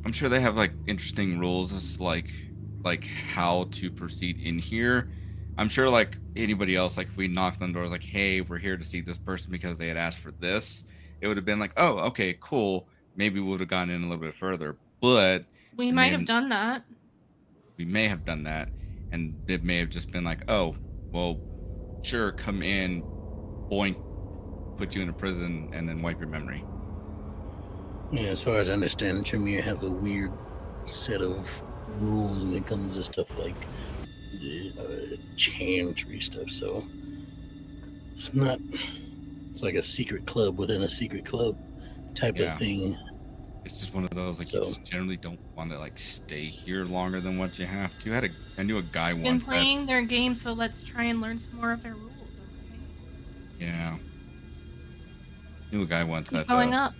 I'm sure they have, like, interesting rules as like how to proceed in here. I'm sure, like, anybody else, like, if we knocked on doors like, hey, we're here to see this person because they had asked for this, it would have been like, oh, okay, cool. Maybe we would have gone in a little bit further. But we might have done that. We may have done that, and it may have just been like, oh, well, sure, come in, boink, put you in a prison, and then wipe your memory. Yeah, as far as I understand, the Tremere have a weird set of rules when it comes to stuff like chantry stuff, so it's like a secret club within a secret club type of thing. It's just one of those, like, you So- just generally don't want to, like, stay here longer than what you have to. I knew a guy Been once that, playing their game, so let's try and learn some more of their rules, okay? yeah. Knew a guy once Keep that, going up.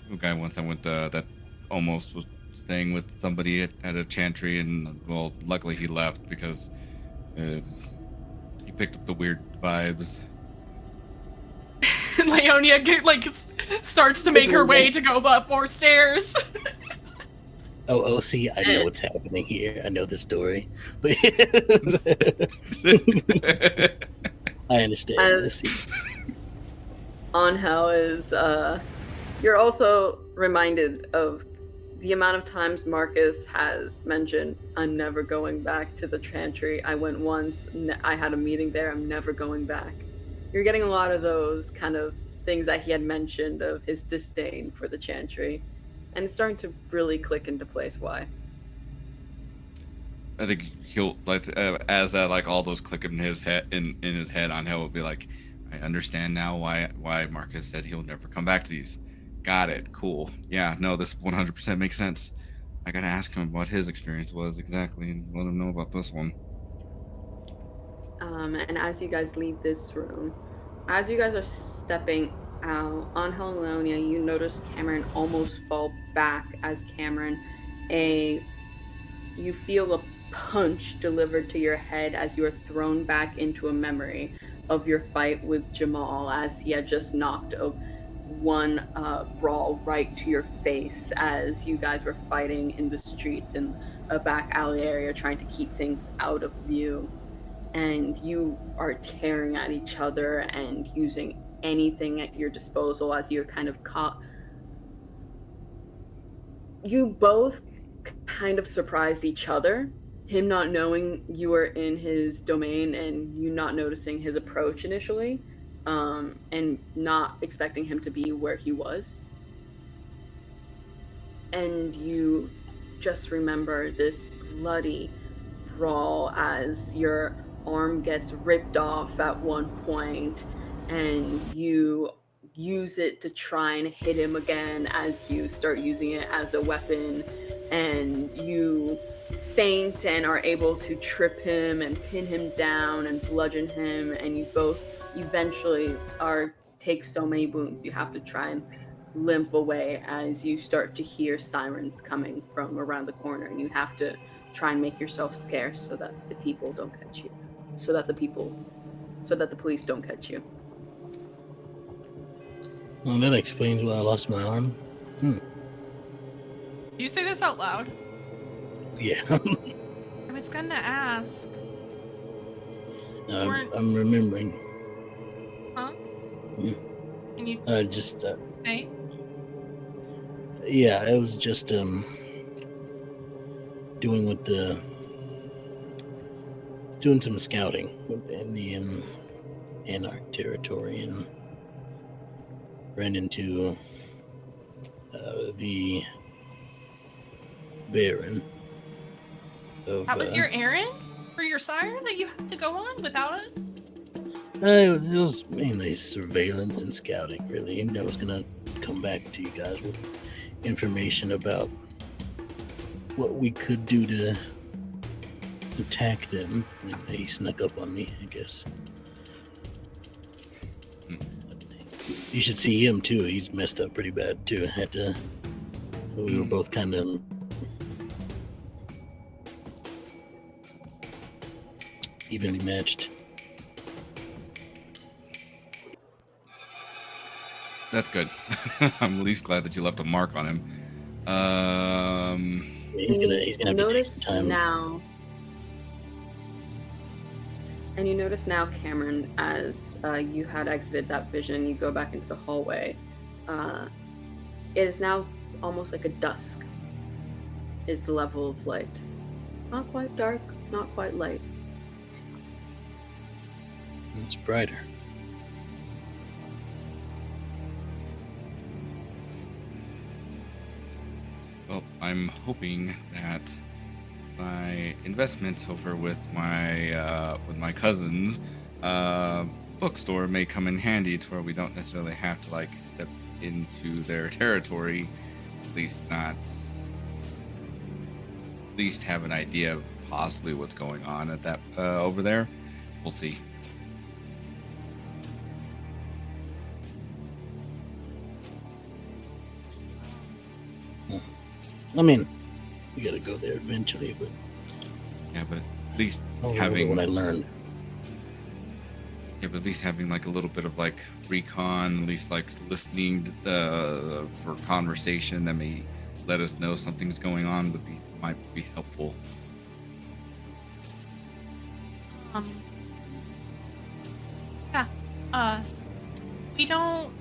went, that almost was staying with somebody at a chantry, and, well, luckily he left because he picked up the weird vibes. Leonia starts to make her way to go up more stairs. Oh, see, I know what's happening here. I know the story, but I understand As- this. Ángel is, you're also reminded of the amount of times Marcus has mentioned, I'm never going back to the chantry. I went once, I had a meeting there, I'm never going back. You're getting a lot of those kind of things that he had mentioned of his disdain for the chantry. And it's starting to really click into place why. I think he'll, like, as like all those click in his head, in his head, on how will be like, I understand now why Marcus said he'll never come back to these. Got it. Cool. Yeah. No, this 100% makes sense. I gotta ask him what his experience was exactly and let him know about this one. And as you guys leave this room, as you guys are stepping out, Ángel and Leonia, you notice Cameron almost fall back as you feel a punch delivered to your head as you are thrown back into a memory of your fight with Jamal, as he had just knocked one brawl right to your face as you guys were fighting in the streets in a back alley area trying to keep things out of view. And you are tearing at each other and using anything at your disposal as you're kind of caught. You both kind of surprised each other, him not knowing you were in his domain and you not noticing his approach initially, and not expecting him to be where he was. And you just remember this bloody brawl as your arm gets ripped off at one point and you use it to try and hit him again as you start using it as a weapon, and you feint and are able to trip him and pin him down and bludgeon him, and you both eventually take so many wounds you have to try and limp away as you start to hear sirens coming from around the corner, and you have to try and make yourself scarce so that the people don't catch you. So that the police don't catch you. Well, that explains why I lost my arm. You say this out loud? Yeah. I was gonna ask. I'm remembering. Huh? Yeah. Can you Just say? yeah, it was just doing some scouting in the Anarch territory, and ran into the Baron. That was your errand for your sire that you had to go on without us? It was mainly surveillance and scouting, really. And I was gonna come back to you guys with information about what we could do to attack them. And he snuck up on me, I guess. You should see him too. He's messed up pretty bad too. We were both kind of evenly matched. That's good. I'm at least glad that you left a mark on him. He's gonna have to take some time. Now, and you notice now, Cameron, as you had exited that vision, you go back into the hallway. It is now almost like a dusk. Is the level of light? Not quite dark, not quite light. It's brighter. Well, I'm hoping that my investment over with my cousin's bookstore may come in handy to where we don't necessarily have to like step into their territory, at least have an idea of possibly what's going on at that over there. We'll see. I mean, we gotta go there eventually, but Yeah, but at least I don't remember what I learned. Yeah, but at least having like a little bit of like recon, at least like listening for conversation that may let us know something's going on might be helpful. Yeah. We don't.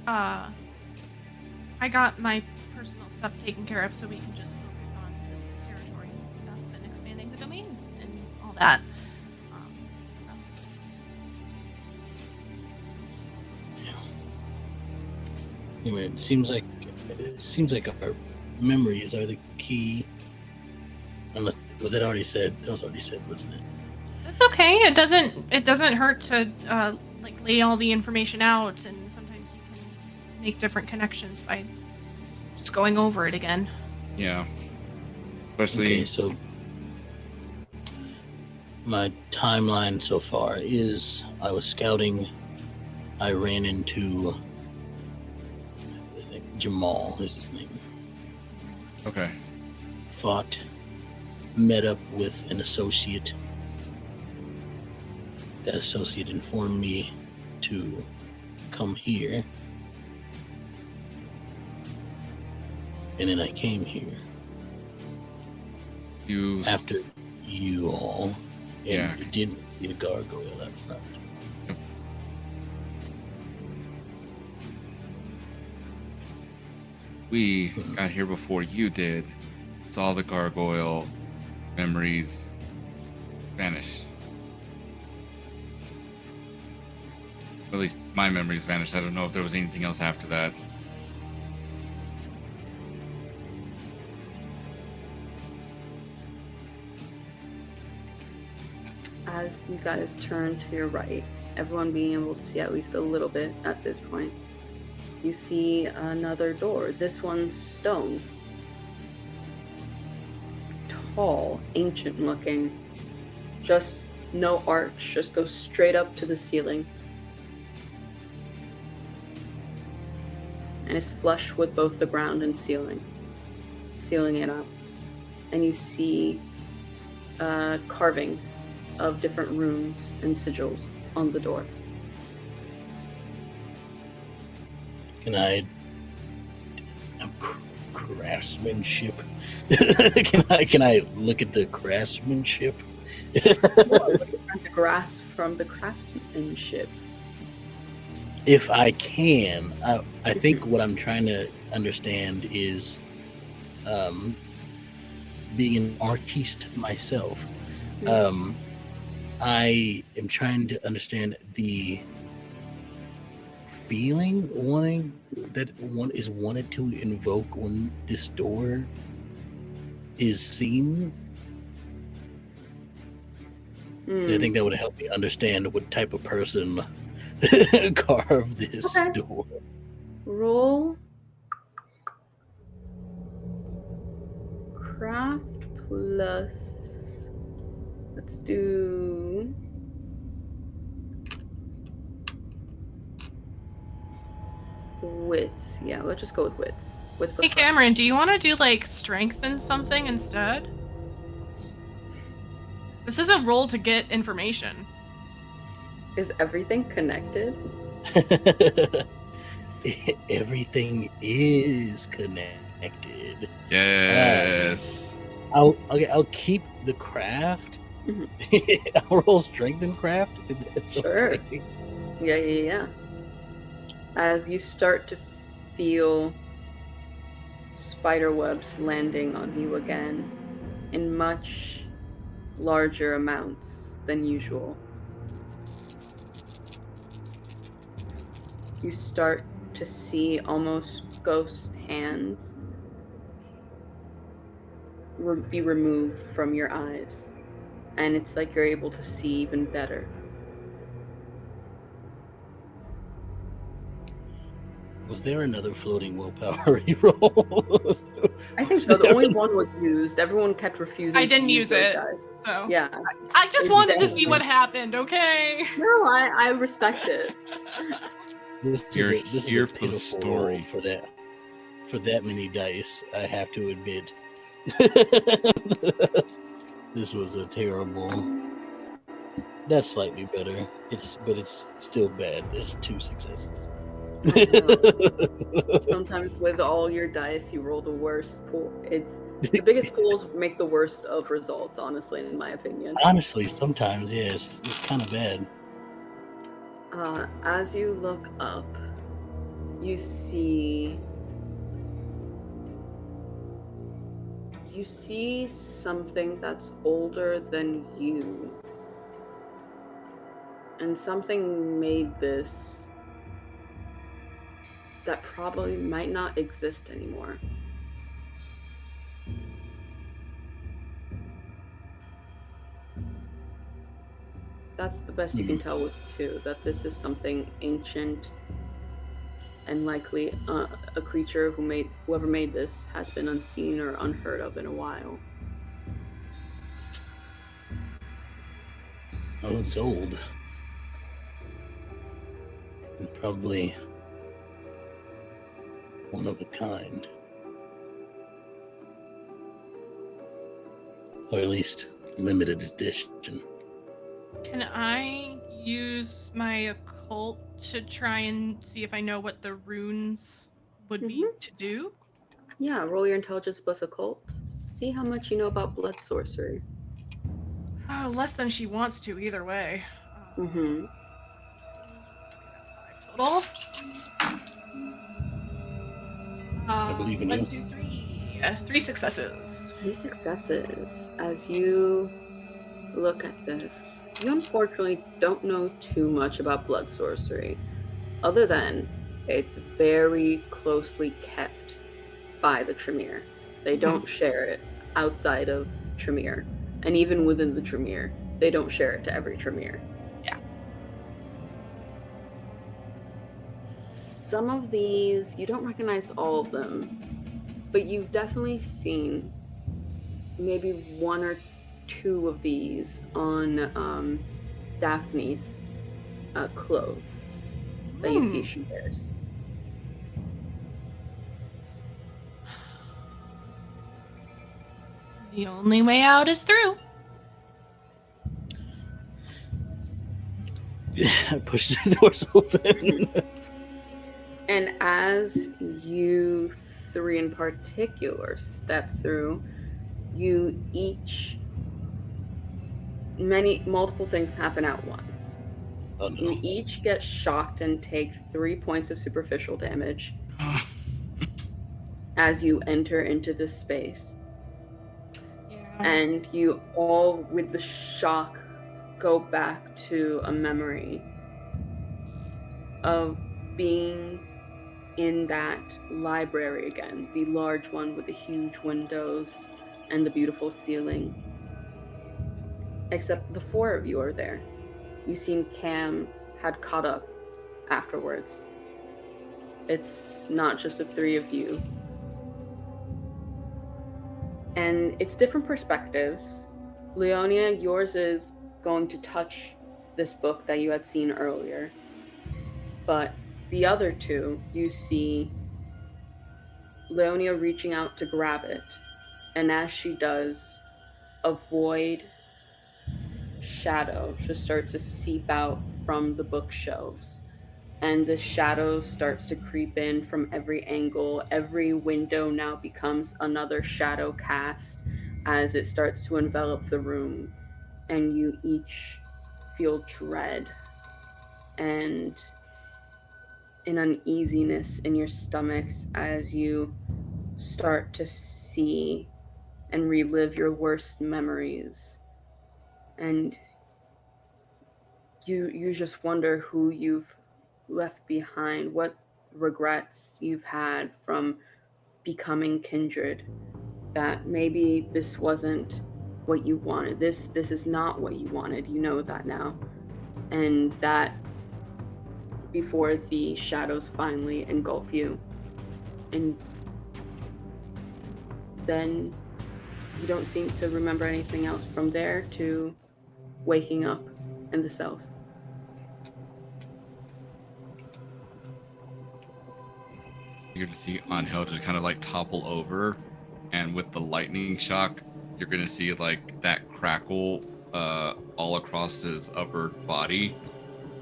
I got my personal stuff taken care of, so we can just focus on the territory stuff and expanding the domain and all that. So. Anyway, it seems like our memories are the key. Unless was it already said? That was already said, wasn't it? It's okay. It doesn't hurt to like lay all the information out, and sometimes you can make different connections by just going over it again. Yeah. Especially. Okay, so my timeline so far is I was scouting. I ran into Jamal, is his name. Okay. Fought, met up with an associate. That associate informed me to come here. And then I came here. After you all. And Yeah. you didn't see the gargoyle up front. We got here before you did, saw the gargoyle, memories vanish. At least my memories vanished. I don't know if there was anything else after that. As you guys turn to your right, everyone being able to see at least a little bit at this point, you see another door. This one's stone. Tall, ancient looking. Just no arch, just goes straight up to the ceiling. And is flush with both the ground and ceiling. Sealing it up. And you see carvings of different runes and sigils on the door. Can I craftsmanship? can I look at the craftsmanship? Trying to grasp from the craftsmanship. If I can, I think what I'm trying to understand is, being an artiste myself, I am trying to understand the feeling one is wanted to invoke when this door is seen. I think that would help me understand what type of person carved this door. Roll craft plus, let's do wits. Yeah, let's just go with wits. Wits plus Hey Cameron, do you want to do like strengthen something instead? This is a roll to get information. Is everything connected? Everything is connected. Yes. I'll keep the craft. I'll roll strength and craft. That's Sure. okay. Yeah. As you start to feel spider webs landing on you again in much larger amounts than usual. You start to see almost ghost hands be removed from your eyes, and it's like you're able to see even better. Was there another floating willpower reroll? I think so. The only one was used. Everyone kept refusing. I didn't to use those it. Guys. So Yeah. I just It's wanted to see definitely- what happened, okay? No, I respect it. You're this is here a for the pitiful story. roll for that many dice, I have to admit. This was a terrible. That's slightly better. But it's still bad. It's 2 successes. I know. Sometimes with all your dice, you roll the worst pool. It's the biggest pools make the worst of results, honestly, in my opinion. Honestly, sometimes, yeah, it's kind of bad. As you look up, you see something that's older than you. And something made this that probably might not exist anymore. That's the best you can tell with 2, that this is something ancient and likely a creature whoever made this has been unseen or unheard of in a while. Oh, it's old. And probably one of a kind. Or at least limited edition. Can I use my occult to try and see if I know what the runes would be to do? Yeah, roll your intelligence plus occult. See how much you know about blood sorcery. Less than she wants to, either way. Mm-hmm. Total. I believe in 1, you. 2, 3. 3 successes. 3 successes. As you look at this, you unfortunately don't know too much about blood sorcery, other than it's very closely kept by the Tremere. They don't share it outside of Tremere, and even within the Tremere, they don't share it to every Tremere. Yeah. Some of these, you don't recognize all of them, but you've definitely seen maybe 1 or 2 of these on Daphne's clothes that you see she wears. The only way out is through. I pushed the doors open. And as you 3 in particular step through, you each multiple things happen at once. Oh no. You each get shocked and take 3 points of superficial damage as you enter into this space. Yeah. And you all, with the shock, go back to a memory of being in that library again, the large one with the huge windows and the beautiful ceiling. Except the 4 of you are there. You seen Cam had caught up afterwards. It's not just the 3 of you. And it's different perspectives. Leonia, yours is going to touch this book that you had seen earlier. But the other 2, you see Leonia reaching out to grab it. And as she does, a void shadow just starts to seep out from the bookshelves. And the shadow starts to creep in from every angle. Every window now becomes another shadow cast as it starts to envelop the room. And you each feel dread and an uneasiness in your stomachs as you start to see and relive your worst memories. And you just wonder who you've left behind, what regrets you've had from becoming kindred, that maybe this wasn't what you wanted. This is not what you wanted. You know that now. And that before the shadows finally engulf you. And then you don't seem to remember anything else from there to waking up in the cells. You're to see Ángel just kind of like topple over, and with the lightning shock, you're gonna see like that crackle all across his upper body,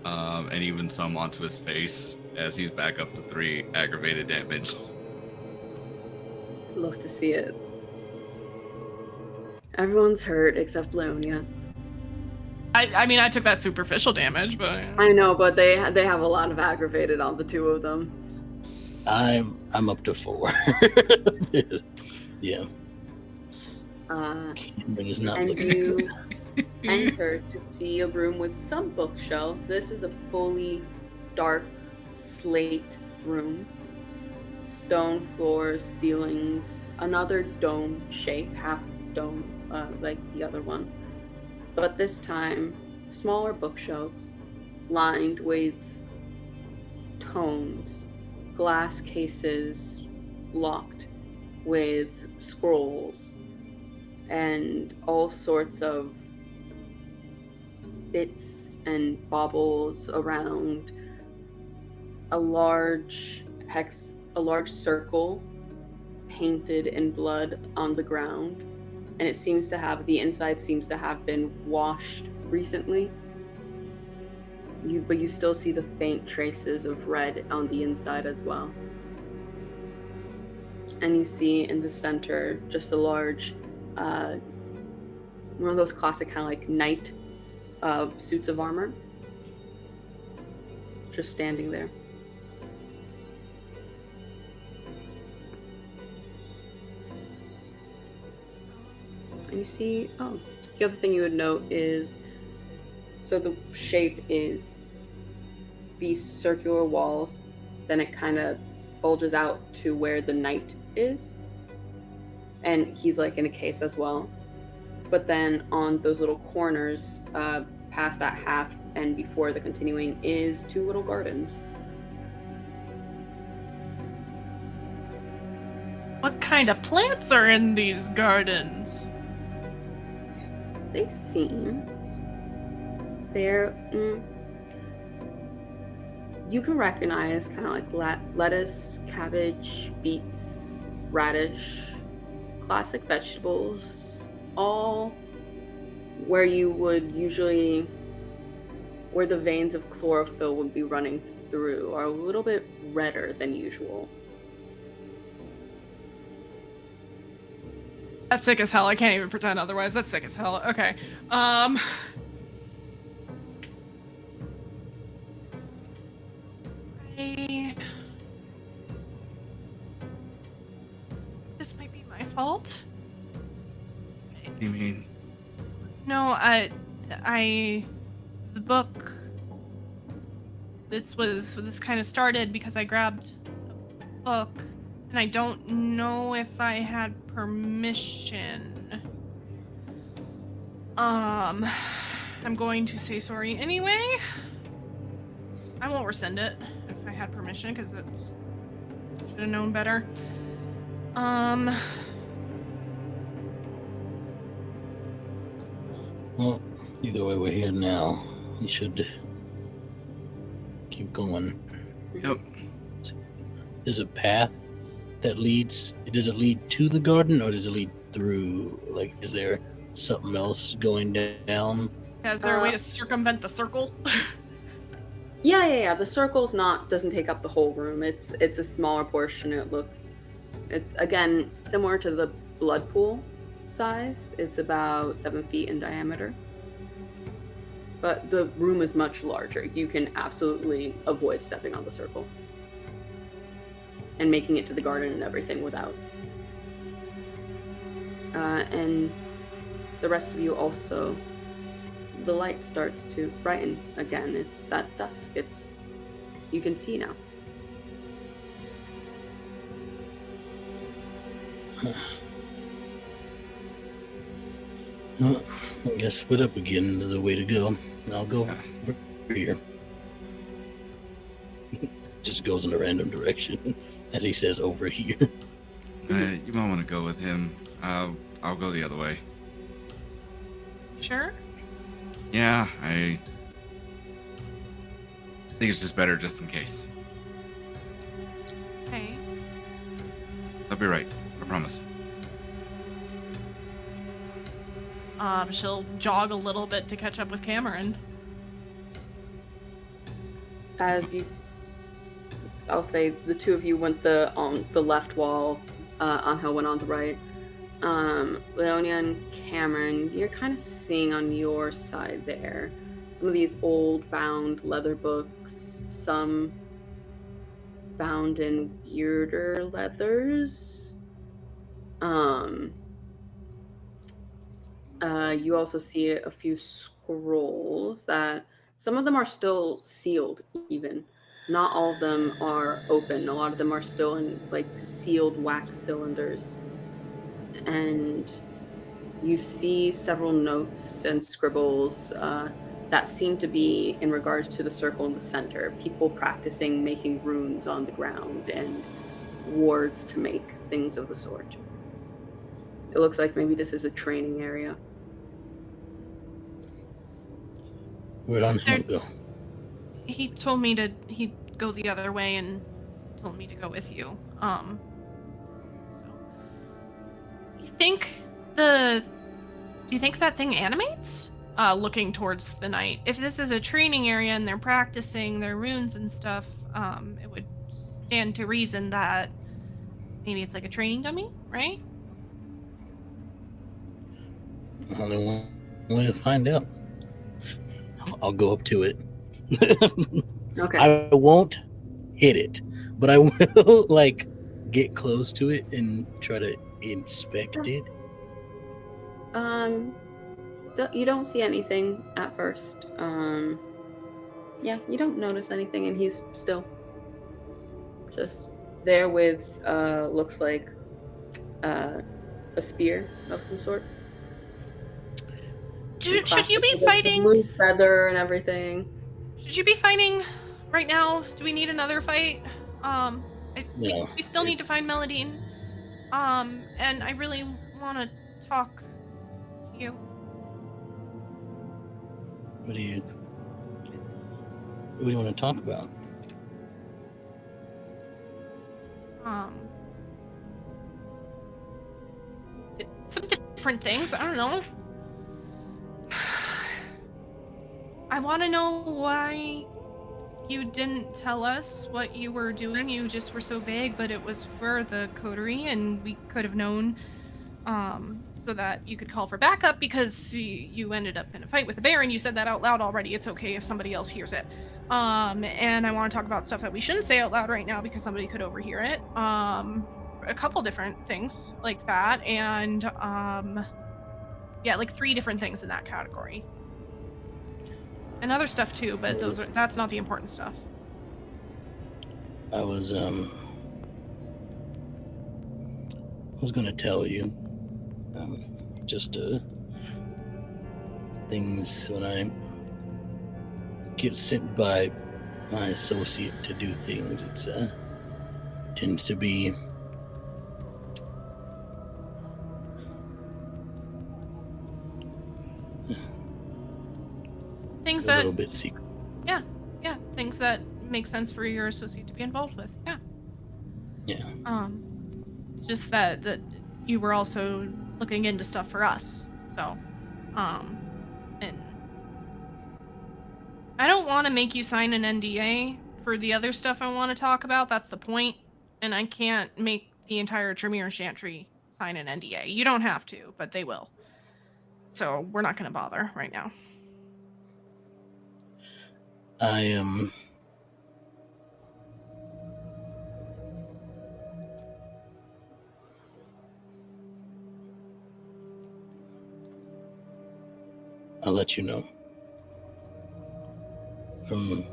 and even some onto his face as he's back up to 3 aggravated damage. Love to see it. Everyone's hurt except Leonia. I mean, I took that superficial damage, but I know, but they have a lot of aggravated on the two of them. I'm up to 4. Yeah. Cameron is not And looking you good. enter to see a room with some bookshelves. This is a fully dark slate room. Stone floors, ceilings, another dome shape, half dome, like the other one. But this time, smaller bookshelves lined with tomes, glass cases locked with scrolls, and all sorts of bits and baubles around a large circle painted in blood on the ground, and it seems to have, the inside seems to have been washed recently. But you still see the faint traces of red on the inside as well. And you see in the center just a large, one of those classic kind of like knight suits of armor, just standing there. And you see, the other thing you would note is, so the shape is these circular walls, then it kind of bulges out to where the knight is, and he's like in a case as well. But then on those little corners, past that half and before the continuing, is 2 little gardens. what kind of plants are in these gardens? They seem fair. You can recognize kind of like lettuce, cabbage, beets, radish, classic vegetables, all where you would usually, where the veins of chlorophyll would be running through, are a little bit redder than usual. That's sick as hell. I can't even pretend otherwise. That's sick as hell. Okay. This might be my fault. What do you mean? No, the book. This kind of started because I grabbed a book, and I don't know if I had permission. I'm going to say sorry anyway. I won't rescind it if I had permission, because I should have known better. Well, either way, we're here now. We should keep going. Yep. There's a path that leads. Does it lead to the garden, or does it lead through? Like, is there something else going down? Is there a way to circumvent the circle? Yeah. The circle's doesn't take up the whole room. It's a smaller portion. It's again similar to the blood pool size. It's about 7 feet in diameter. But the room is much larger. You can absolutely avoid stepping on the circle and making it to the garden and everything without. And the rest of you also, the light starts to brighten again. It's that dusk. You can see now. Well, I guess split up again is the way to go. I'll go over here. just goes in a random direction as he says over here. You might want to go with him. I'll go the other way. Sure. Yeah, I think it's just better just in case. Okay. I'll be right. I promise. She'll jog a little bit to catch up with Cameron. As you, I'll say the two of you went on the left wall. Ángel went on the right. Leonia and Cameron, you're kind of seeing on your side there some of these old bound leather books, some bound in weirder leathers. You also see a few scrolls that some of them are still sealed even. Not all of them are open. A lot of them are still in like sealed wax cylinders. And you see several notes and scribbles that seem to be in regards to the circle in the center. People practicing making runes on the ground and wards to make things of the sort. It looks like maybe this is a training area. Where'd Ángel go? He told me he'd go the other way and told me to go with you. So you think do you think that thing animates? Looking towards the night. If this is a training area and they're practicing their runes and stuff, it would stand to reason that maybe it's like a training dummy, right? Only one way to find out. I'll go up to it. Okay. I won't hit it, but I will like get close to it and try to inspect it. You don't see anything at first. Yeah, you don't notice anything, and he's still just there with looks like a spear of some sort. Should you be fighting? Blue feather and everything. Should you be fighting right now? Do we need another fight? No. We still need to find Mélidine. And I really want to talk to you. What do you want to talk about? Some different things. I don't know. I want to know why you didn't tell us what you were doing. You just were so vague, but it was for the Coterie, and we could have known so that you could call for backup because you ended up in a fight with a bear, and you said that out loud already. It's okay if somebody else hears it. And I want to talk about stuff that we shouldn't say out loud right now because somebody could overhear it. A couple different things like that, and yeah, like 3 different things in that category. And other stuff too, but that's not the important stuff. I was gonna tell you just things when I get sent by my associate to do things. It's tends to be things a that little bit secret. yeah, things that make sense for your associate to be involved with. Yeah. It's just that you were also looking into stuff for us. So, and I don't want to make you sign an NDA for the other stuff I want to talk about. That's the point. And I can't make the entire Tremere Chantry sign an NDA. You don't have to, but they will. So we're not going to bother right now. I am I'll let you know. From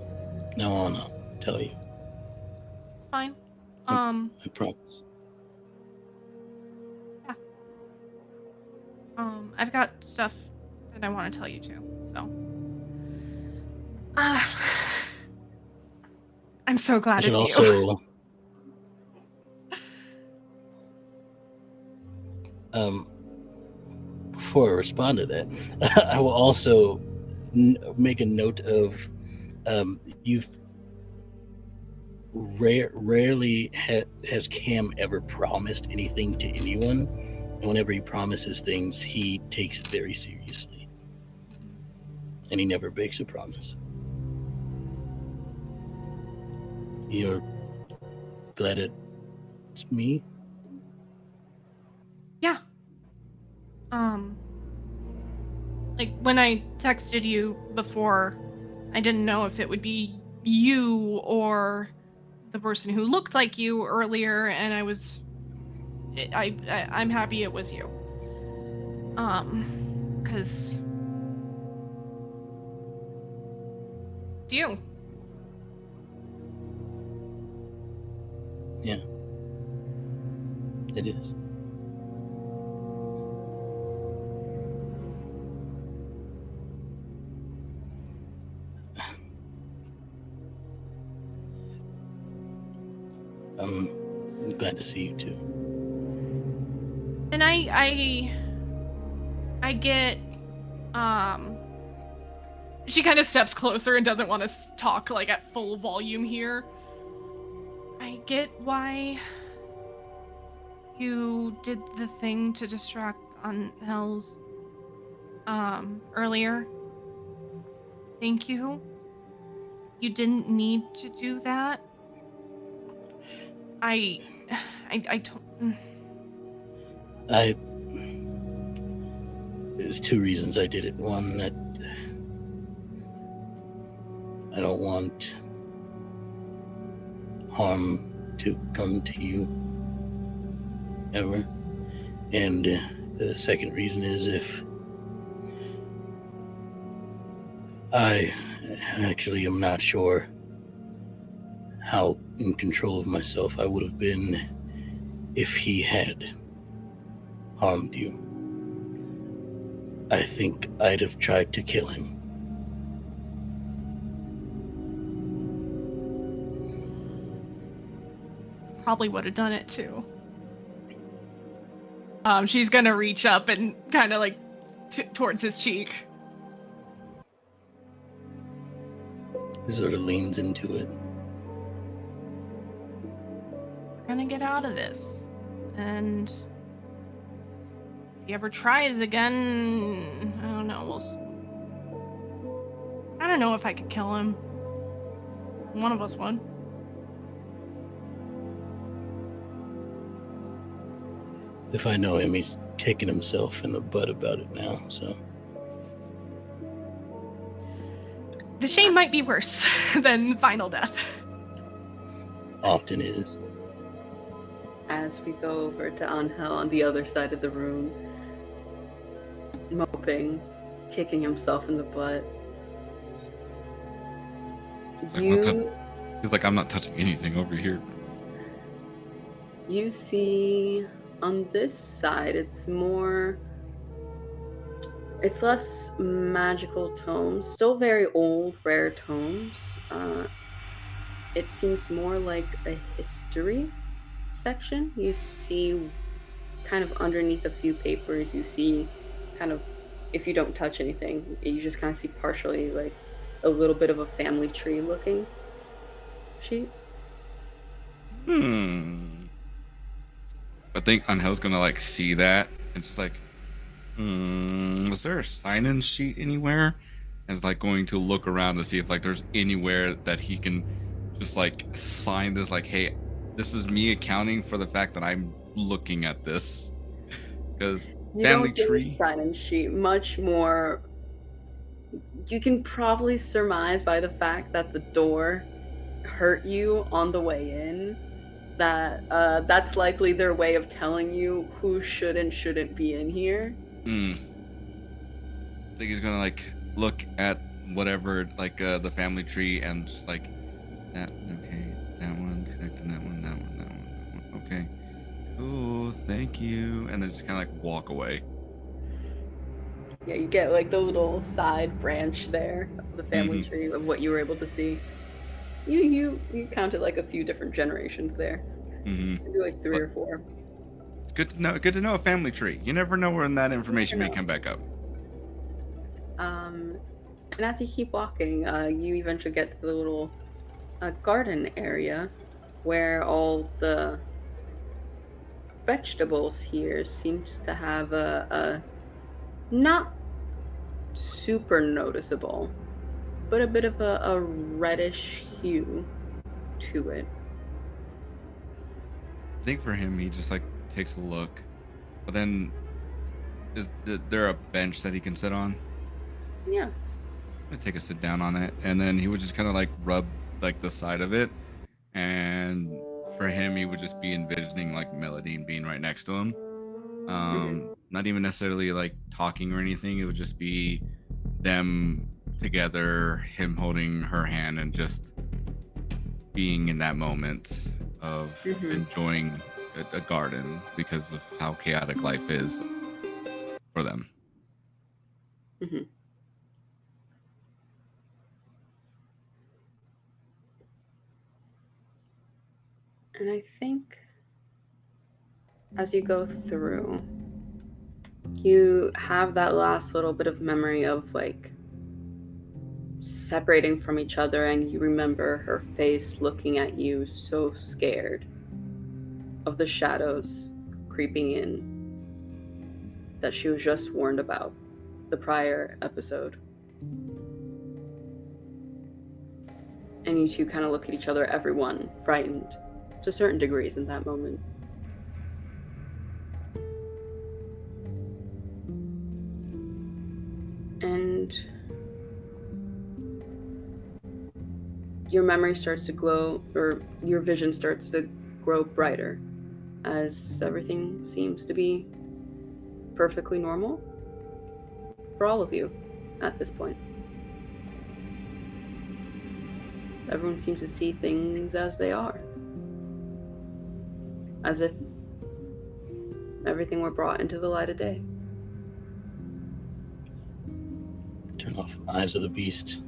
now on, I'll tell you. It's fine. I promise. Yeah. I've got stuff that I want to tell you too. So, I'm I'm so I glad should it's you. also before I respond to that, I will also make a note of you've rarely has Cam ever promised anything to anyone, and whenever he promises things, he takes it very seriously, and he never breaks a promise. You're glad it's me? Yeah. Like when I texted you before, I didn't know if it would be you or the person who looked like you earlier, and I'm happy it was you. Cause it's you. Yeah. It is. I'm glad to see you too. And I get, she kind of steps closer and doesn't want to talk like at full volume here. I get why you did the thing to distract Angel's earlier. Thank you. You didn't need to do that. There's two reasons I did it. One, that I don't want harm to come to you ever. And the second reason is if I actually am not sure how in control of myself I would have been if he had harmed you. I think I'd have tried to kill him. Probably would have done it too. She's gonna reach up and kind of like towards his cheek. He sort of leans into it. We're gonna get out of this, and if he ever tries again, I don't know. I don't know if I could kill him. One of us would. If I know him, he's kicking himself in the butt about it now, so. The shame might be worse than final death. Often is. As we go over to Ángel on the other side of the room, moping, kicking himself in the butt. He's like, I'm not touching anything over here. You see on this side, it's less magical tomes, still very old, rare tomes. It seems more like a history section. You see kind of underneath a few papers, you see kind of, if you don't touch anything, you just kind of see partially like a little bit of a family tree looking sheet. I think Angel's gonna like see that and just like, was there a sign-in sheet anywhere? And it's like going to look around to see if like there's anywhere that he can just like sign this, like, hey, this is me accounting for the fact that I'm looking at this. Because family tree sign-in sheet, much more. You can probably surmise by the fact that the door hurt you on the way in that that's likely their way of telling you who should and shouldn't be in here. I think he's gonna like look at whatever, like the family tree, and just like that. Okay, that one connecting that one, that one, that one, that one. Okay, cool, thank you, and then just kind of like walk away. Yeah, you get like the little side branch there of the family tree of what you were able to see. You counted like a few different generations there. Mm-hmm. Maybe like 3 or 4. It's good to know. Good to know a family tree. You never know when that information may come back up. And as you keep walking, you eventually get to the little garden area where all the vegetables here seems to have a not super noticeable, but a bit of a reddish hue to it. I think for him, he just like takes a look, but then is there a bench that he can sit on? Yeah. I'm gonna take a sit down on it, and then he would just kind of like rub like the side of it, and for him, he would just be envisioning like Mélidine being right next to him. Not even necessarily like talking or anything. It would just be them together, him holding her hand, and just being in that moment of enjoying a garden because of how chaotic life is for them. And I think as you go through, you have that last little bit of memory of like separating from each other, and you remember her face looking at you so scared of the shadows creeping in that she was just warned about the prior episode. And you two kind of look at each other, everyone frightened to certain degrees in that moment. And your memory starts to glow, or your vision starts to grow brighter as everything seems to be perfectly normal for all of you at this point. Everyone seems to see things as they are, as if everything were brought into the light of day. Turn off Eyes of the Beast.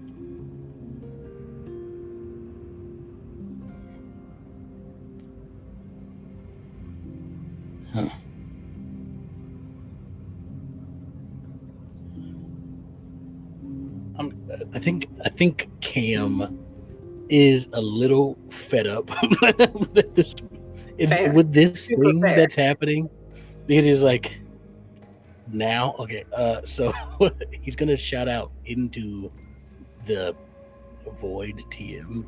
Huh. I think Cam is a little fed up with this thing that's happening. It is like now, okay. So he's gonna shout out into the void TM,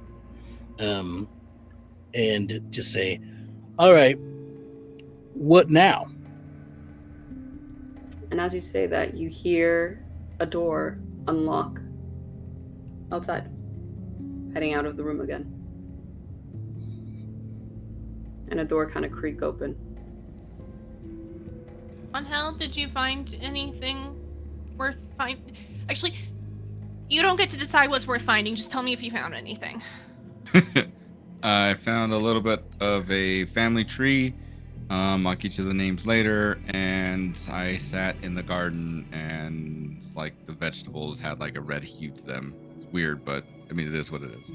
and just say, "All right, what now?" And as you say that, you hear a door unlock outside, heading out of the room again. And a door kind of creak open. Ángel, did you find anything worth finding? Actually, you don't get to decide what's worth finding. Just tell me if you found anything. I found a little bit of a family tree. I'll get you the names later. And I sat in the garden, and like the vegetables had like a red hue to them. It's weird, but I mean, it is what it is.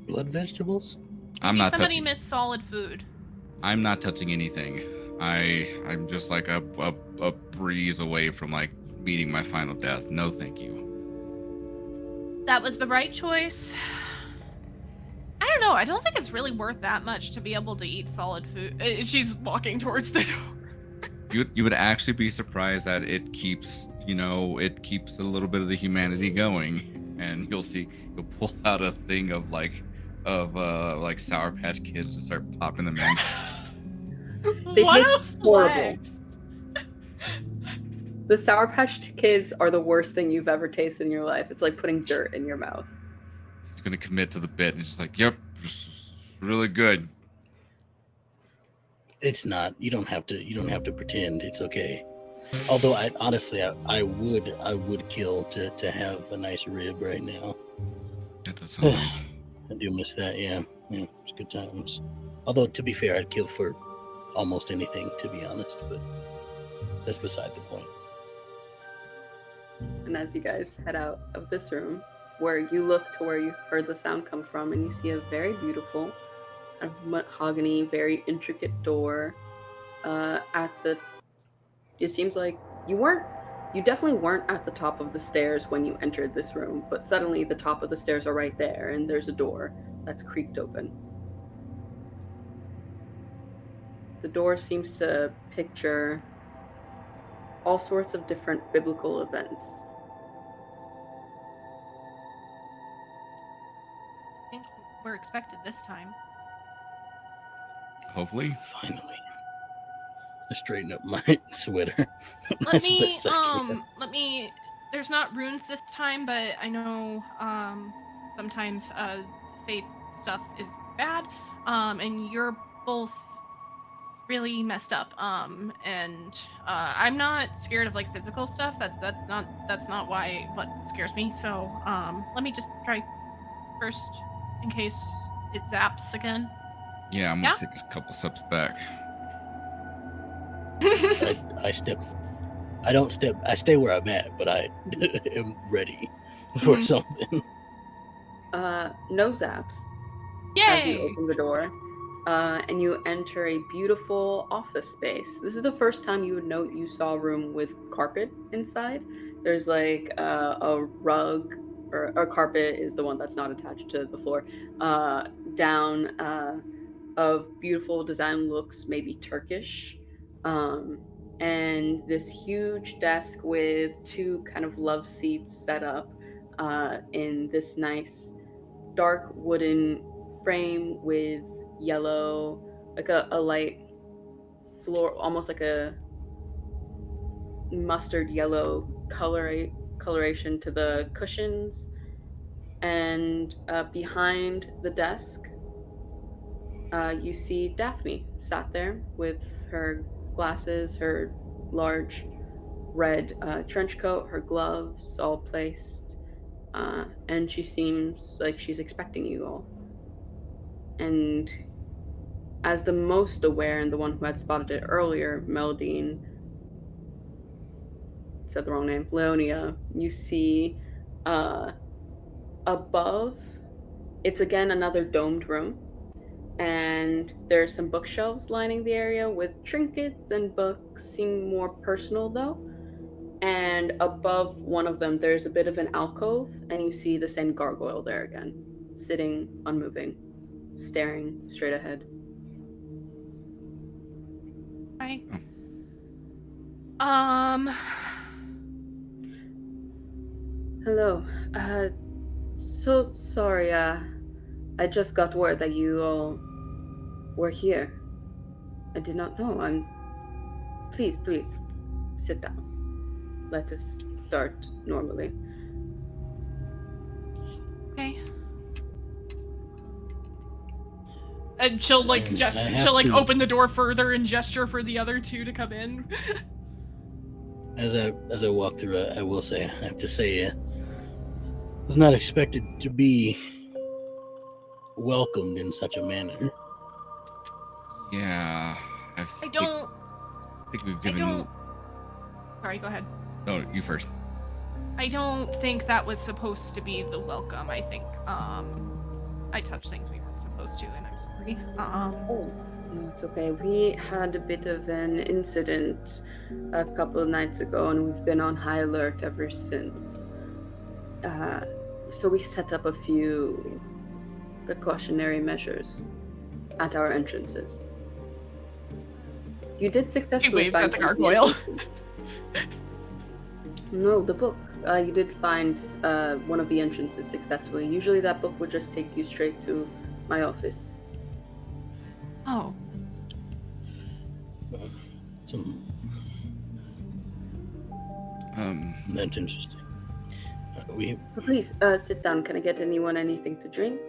Blood vegetables? I'm not somebody touching. missed solid food. I'm not touching anything. I'm just like a breeze away from like meeting my final death. No, thank you. That was the right choice. I don't know. I don't think it's really worth that much to be able to eat solid food. She's walking towards the door. You would actually be surprised that it keeps a little bit of the humanity going, and you'll pull out a thing of Sour Patch Kids to start popping them in. They taste horrible. The Sour Patch Kids are the worst thing you've ever tasted in your life. It's like putting dirt in your mouth. He's gonna commit to the bit, and he's just like, "Yep, it's really good." It's not. You don't have to pretend. It's okay. Although I would kill to have a nice rib right now. That does sound nice. I do miss that. Yeah, it's good times. Although to be fair, I'd kill for almost anything, to be honest. But that's beside the point. And as you guys head out of this room, where you look to where you heard the sound come from, and you see a very beautiful, kind of mahogany, very intricate door. It seems like you definitely weren't at the top of the stairs when you entered this room, but suddenly the top of the stairs are right there, and there's a door that's creaked open. The door seems to picture all sorts of different biblical events. I think we're expected this time. Hopefully. Finally. I straighten up my sweater. Let me there's not runes this time, but I know sometimes faith stuff is bad. And you're both really messed up. And I'm not scared of like physical stuff. That's not what scares me. So let me just try first in case it zaps again. Yeah, I'm gonna take a couple steps back. I step. I don't step. I stay where I'm at, but I am ready for something. No zaps. Yay! As you open the door, and you enter a beautiful office space. This is the first time you would note you saw a room with carpet inside. There's like a rug, or a carpet is the one that's not attached to the floor, down of beautiful design, looks maybe Turkish. And this huge desk with two kind of love seats set up in this nice dark wooden frame with yellow, like a light floor, almost like a mustard yellow coloration to the cushions. And behind the desk, you see Daphne sat there with her glasses, her large red trench coat, her gloves all placed, and she seems like she's expecting you all. And as the most aware and the one who had spotted it earlier, Mélidine, said the wrong name, Leonia, you see above, it's again another domed room, and there's some bookshelves lining the area with trinkets and books, seem more personal though. And above one of them, there's a bit of an alcove, and you see the same gargoyle there again, sitting unmoving, staring straight ahead. Hi. Hello. So sorry, I just got word that you all were here. I did not know. Please, sit down. Let us start normally. Okay. And she'll like She'll open the door further and gesture for the other two to come in. As I walk through, I will say, I have to say, I was not expected to be welcomed in such a manner. Yeah, I think we've given you. Sorry, go ahead. No, you first. I don't think that was supposed to be the welcome. I think I touched things we weren't supposed to, and I'm sorry. Oh, no, it's okay. We had a bit of an incident a couple of nights ago, and we've been on high alert ever since. So we set up a few precautionary measures at our entrances. You did successfully waves find at the gargoyle. No, the book. You did find one of the entrances successfully. Usually that book would just take you straight to my office. Oh. That's interesting. Please, sit down. Can I get anyone anything to drink?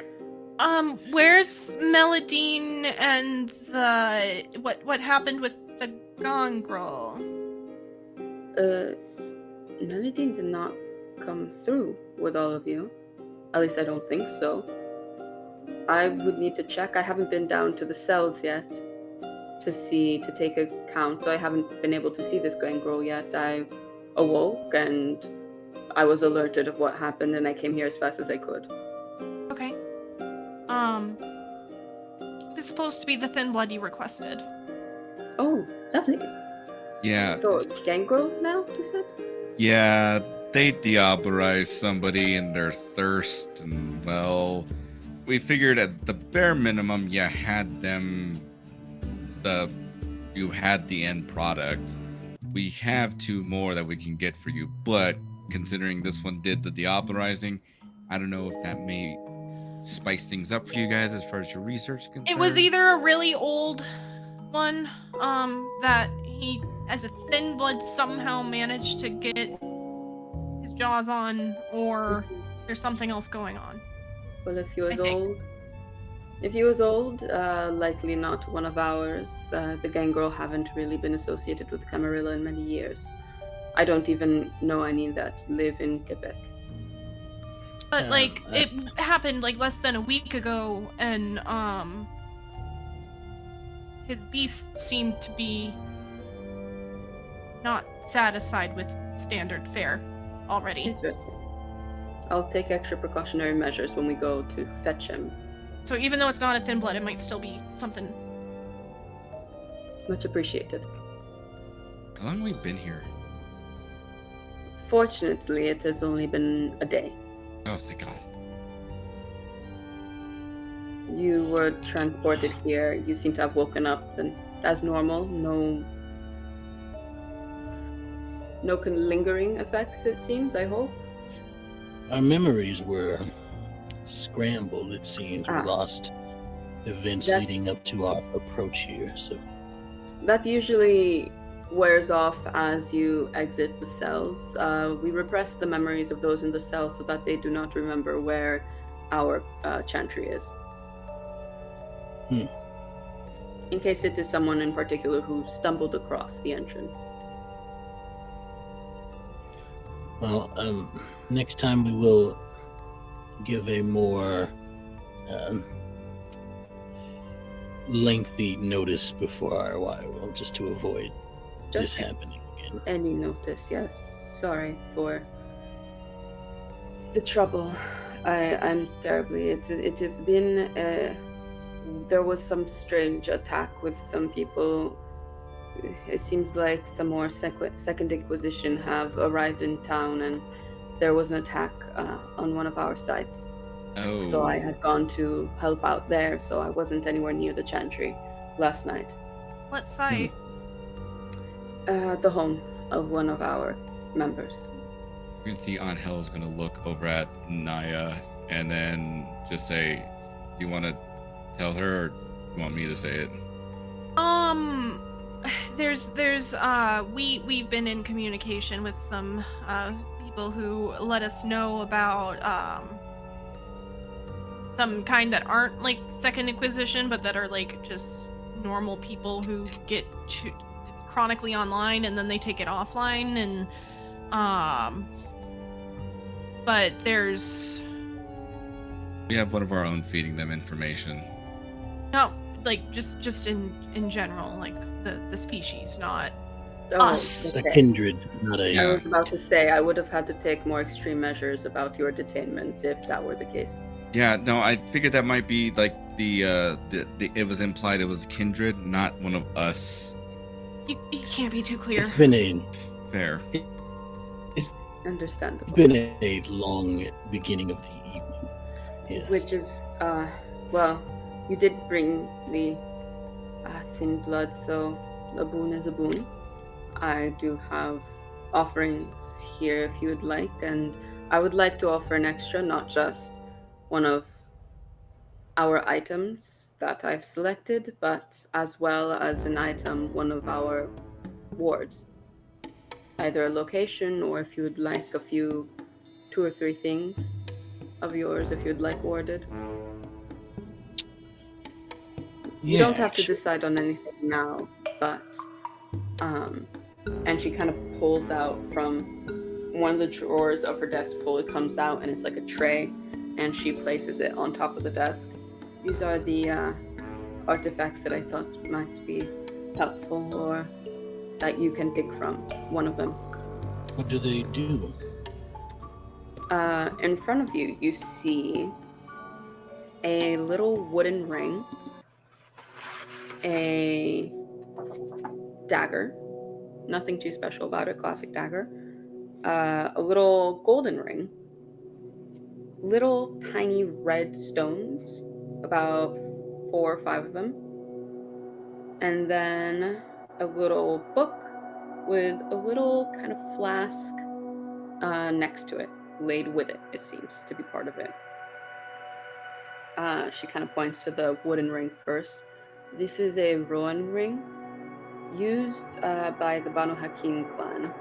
Where's Mélidine and the what happened with the gangrel? Mélidine did not come through with all of you. At least I don't think so. I would need to check. I haven't been down to the cells yet to take a count, so I haven't been able to see this gangrel yet. I awoke and I was alerted of what happened and I came here as fast as I could. Okay. It's supposed to be the thin blood you requested. Oh, lovely. Yeah. So, gangrel now, you said? Yeah, they deodorized somebody in their thirst, and well, we figured at the bare minimum you had the end product. We have 2 more that we can get for you, but considering this one did the deodorizing, I don't know if that may spice things up for you guys as far as your research is concerned. It was either a really old one, that he, as a thin blood, somehow managed to get his jaws on, or there's something else going on. Well, if he was old, likely not one of ours. The gangrel haven't really been associated with Camarilla in many years. I don't even know any that live in Quebec. But it happened like less than a week ago, and his beast seemed to be not satisfied with standard fare already. Interesting. I'll take extra precautionary measures when we go to fetch him. So even though it's not a thin blood, it might still be something. Much appreciated. How long have we been here? Fortunately, it has only been a day. Oh, thank God. You were transported here. You seem to have woken up and as normal. No lingering effects, it seems, I hope. Our memories were scrambled, it seems. We lost events leading up to our approach here, so... That usually wears off as you exit the cells. We repress the memories of those in the cells so that they do not remember where our chantry is. In case it is someone in particular who stumbled across the entrance. Well, next time we will give a more lengthy notice before our arrival, just to avoid this happening again. Any notice, yes. Sorry for the trouble. I'm terribly. It has been. There was some strange attack with some people. It seems like some more Second Inquisition have arrived in town, and there was an attack on one of our sites. Oh. So I had gone to help out there, so I wasn't anywhere near the chantry last night. What site? The home of one of our members. You can see Ángel is going to look over at Naya and then just say, do you want to tell her, or do you want me to say it? We've been in communication with some people who let us know about some kind that aren't like Second Inquisition, but that are like just normal people who get chronically online and then they take it offline, and but we have one of our own feeding them information. No, like just in general, like the species, not Oh, us. A kindred, not a... I was about to say, I would have had to take more extreme measures about your detainment if that were the case. Yeah, no, I figured that might be like the it was implied it was kindred, not one of us. You can't be too clear. It's been Fair. Understandable. a long beginning of the evening. Yes. Which is, well, you did bring the thin blood, so a boon is a boon. I do have offerings here if you would like, and I would like to offer an extra, not just one of our items that I've selected, but as well as an item, one of our wards. Either a location, or if you would like a few, 2 or 3 things of yours, if you'd like warded. You don't have to decide on anything now, but and she kind of pulls out from one of the drawers of her desk, fully comes out, and it's like a tray, and she places it on top of the desk. These are the artifacts that I thought might be helpful, or that you can pick from one of them. What do they do? In front of you, you see a little wooden ring, a dagger, nothing too special about it, classic dagger, a little golden ring, little tiny red stones, about 4 or 5 of them, and then a little book with a little kind of flask next to it, laid with it. It seems to be part of it. She kind of points to the wooden ring first. This is a ruin ring used by the Banu Hakim clan.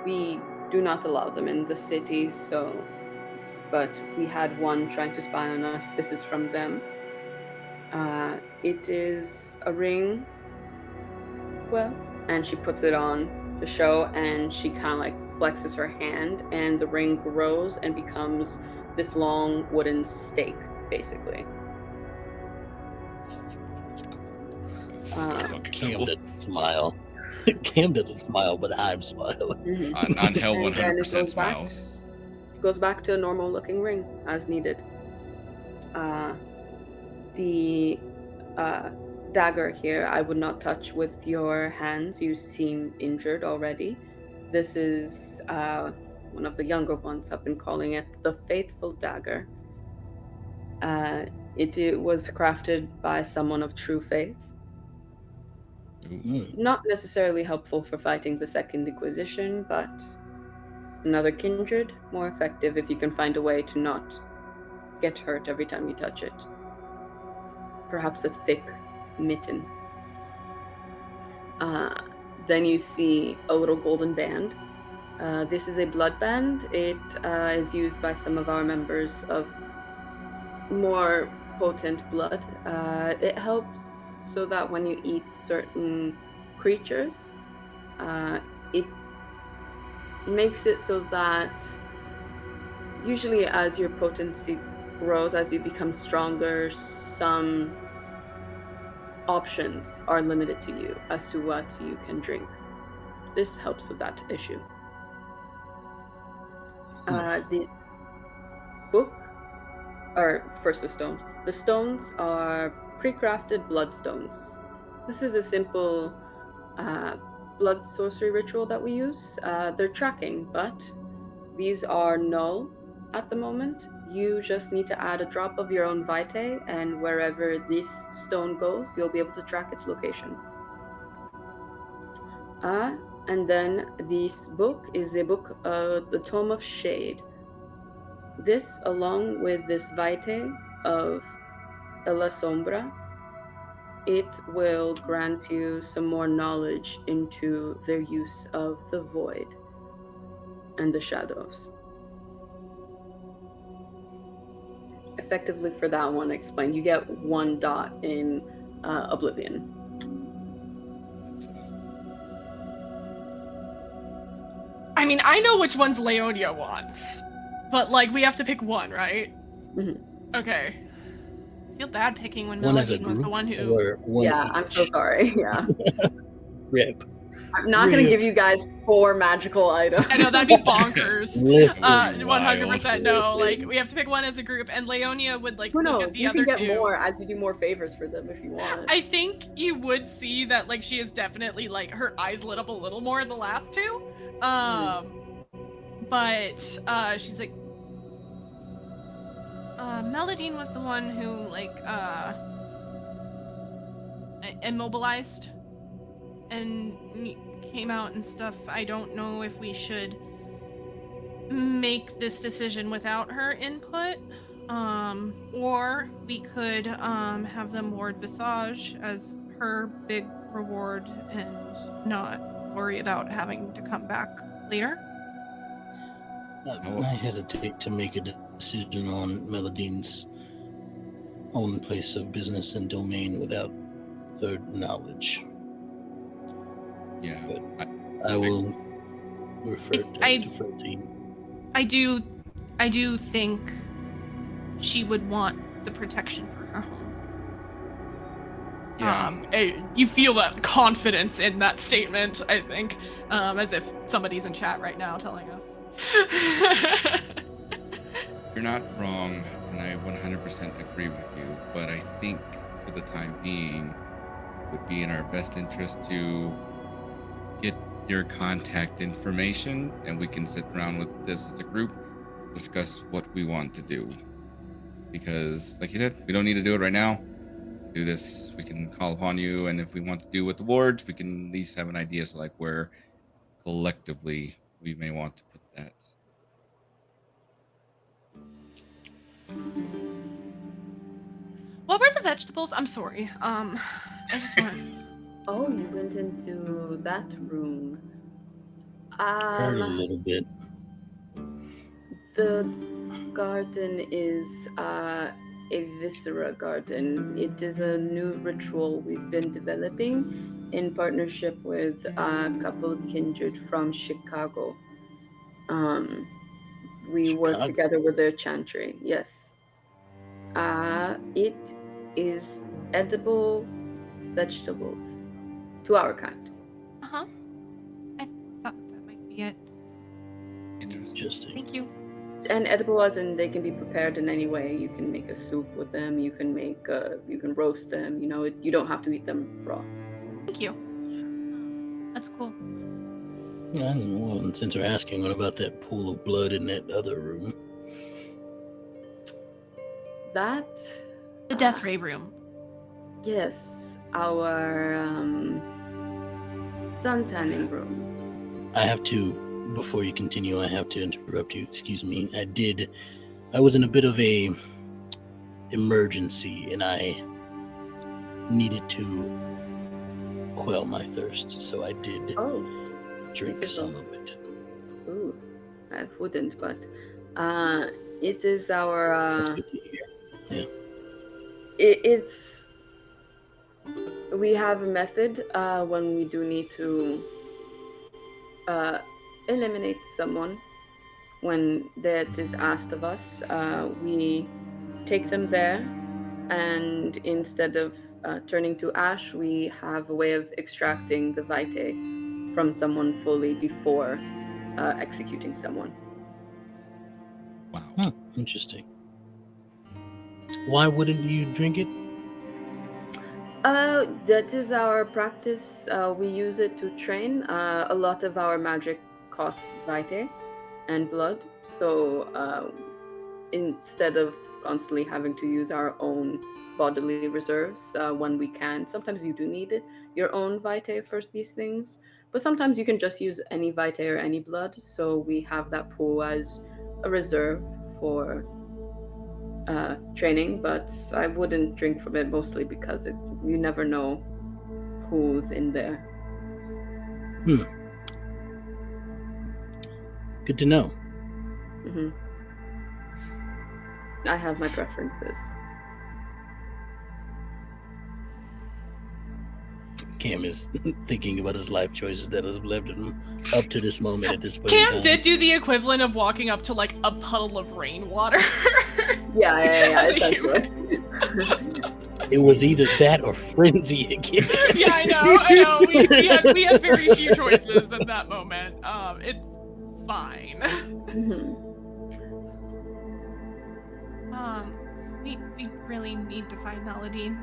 We do not allow them in the city, but we had one trying to spy on us. This is from them. It is a ring, and she puts it on the show, and she kind of like flexes her hand, and the ring grows and becomes this long wooden stake, basically. Cam doesn't smile. Cam doesn't smile, but I'm smiling. Mm-hmm. Ángel And then it 100% smiles. Goes back to a normal looking ring as needed. The dagger here I would not touch with your hands. You seem injured already. This is one of the younger ones have been calling it the Faithful Dagger. It was crafted by someone of true faith. Not necessarily helpful for fighting the Second Inquisition, but another kindred, more effective if you can find a way to not get hurt every time you touch it. Perhaps a thick mitten. Then you see a little golden band. This is a blood band. It is used by some of our members of more potent blood. It helps so that when you eat certain creatures, it makes it so that usually as your potency grows, as you become stronger, some options are limited to you as to what you can drink. This helps with that issue. This book, or first the stones. The stones are pre-crafted bloodstones. This is a simple blood sorcery ritual that we use. They're tracking, but these are null at the moment. You just need to add a drop of your own vitae, and wherever this stone goes, you'll be able to track its location. And then this book is a book, the Tome of Shade. This, along with this vitae of La Sombra, it will grant you some more knowledge into their use of the void and the shadows. Effectively, for that one, explain. You get 1 dot in Oblivion. I mean, I know which ones Leonia wants, but like we have to pick one, right? Mm-hmm. Okay. I feel bad picking when One as a Mélidine was group, the one who. or one Yeah, each? I'm so sorry. Yeah. Rip. I'm not going to give you guys 4 magical items. I know that'd be bonkers. Literally 100% no. wild. Like we have to pick one as a group, and Leonia would like Who look knows? at the You other can get two. more as you do more favors for them if you want. I think you would see that like she is definitely like her eyes lit up a little more in the last two. But she's like Mélidine was the one who like immobilized and came out and stuff. I don't know if we should make this decision without her input, or we could have them ward Visage as her big reward and not worry about having to come back later. I hesitate to make a decision on Mélodine's own place of business and domain without her knowledge. Yeah. But I will defer to you. I do think she would want the protection for her home. Yeah. You feel that confidence in that statement, I think, as if somebody's in chat right now telling us. You're not wrong, and I 100% agree with you, but I think for the time being, it would be in our best interest to get your contact information, and we can sit around with this as a group to discuss what we want to do. Because, like you said, we don't need to do it right now. To do this, we can call upon you, and if we want to do with the wards, we can at least have an idea, so like where collectively we may want to put that. What were the vegetables? I'm sorry. I just want. Oh, you went into that room. Heard a little bit. The garden is a viscera garden. It is a new ritual we've been developing in partnership with a couple kindred from Chicago. We work Chicago? together with their chantry. Yes. It is edible vegetables to our kind. I thought that might be it. Interesting. Thank you. And edible as in they can be prepared in any way. You can make a soup with them. You can make you can roast them. You know, you don't have to eat them raw. Thank you. That's cool. I don't know. And since we're asking, what about that pool of blood in that other room? That The death ray room. yes, our sun tanning room. I have to, before you continue, I have to interrupt you. Excuse me. I was in a bit of a emergency, and I needed to quell my thirst, so I did Oh, drink some of it. ooh, I wouldn't, but it is our. That's good to hear. Yeah. It's we have a method when we do need to eliminate someone when that is asked of us. We take them there, and instead of turning to ash, we have a way of extracting the vitae from someone fully before executing someone. Wow. Huh, interesting. Why wouldn't you drink it? That is our practice. We use it to train. A lot of our magic costs vitae and blood. So instead of constantly having to use our own bodily reserves when we can, sometimes you do need your own vitae for these things. But sometimes you can just use any vitae or any blood. So we have that pool as a reserve for training, but I wouldn't drink from it mostly because you never know who's in there. Good to know. Mm-hmm. I have my preferences. Cam is thinking about his life choices that have led him up to this moment at this point. Cam did do the equivalent of walking up to like a puddle of rainwater. Yeah, As a essentially. It was either that or frenzy again. Yeah, I know. We had very few choices in that moment. It's fine. We really need to find Mélidine.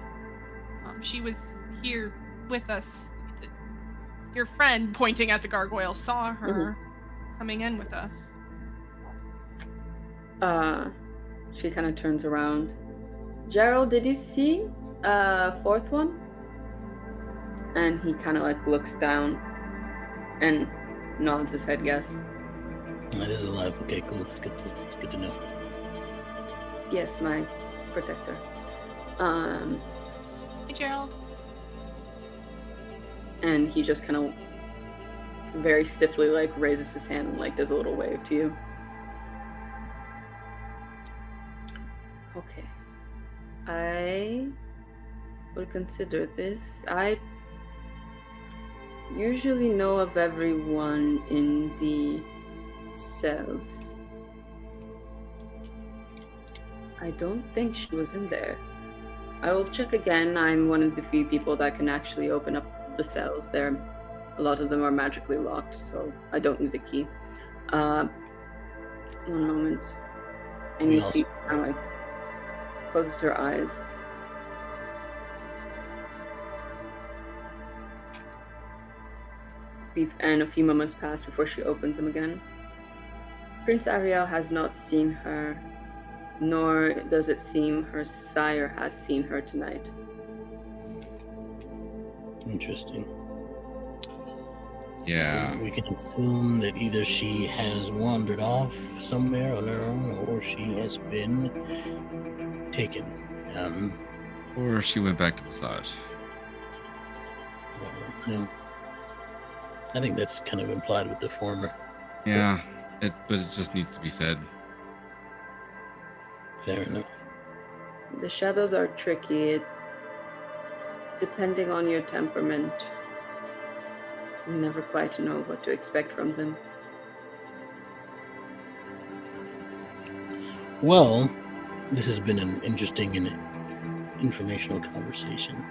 She was here with us. Your friend, pointing at the gargoyle, saw her coming in with us. She kind of turns around. Gerald, did you see fourth one? And he kind of like looks down and nods his head yes. That is alive. Okay, cool. It's good to know. Yes, my protector. Hey, Gerald. And he just kind of very stiffly like raises his hand and like does a little wave to you. Okay. I would consider this. I usually know of everyone in the cells. I don't think she was in there. I will check again. I'm one of the few people that can actually open up the cells. A lot of them are magically locked, so I don't need a key. One moment. And We you also- see her like closes her eyes. And a few moments pass before she opens them again. Prince Ariel has not seen her, nor does it seem her sire has seen her tonight. Interesting. Yeah. We can assume that either she has wandered off somewhere on her own, or she has been taken. Or she went back to massage. Yeah. I think that's kind of implied with the former. Yeah, but it just needs to be said. Fair enough. The shadows are tricky. Depending on your temperament, you never quite know what to expect from them. Well, this has been an interesting and informational conversation.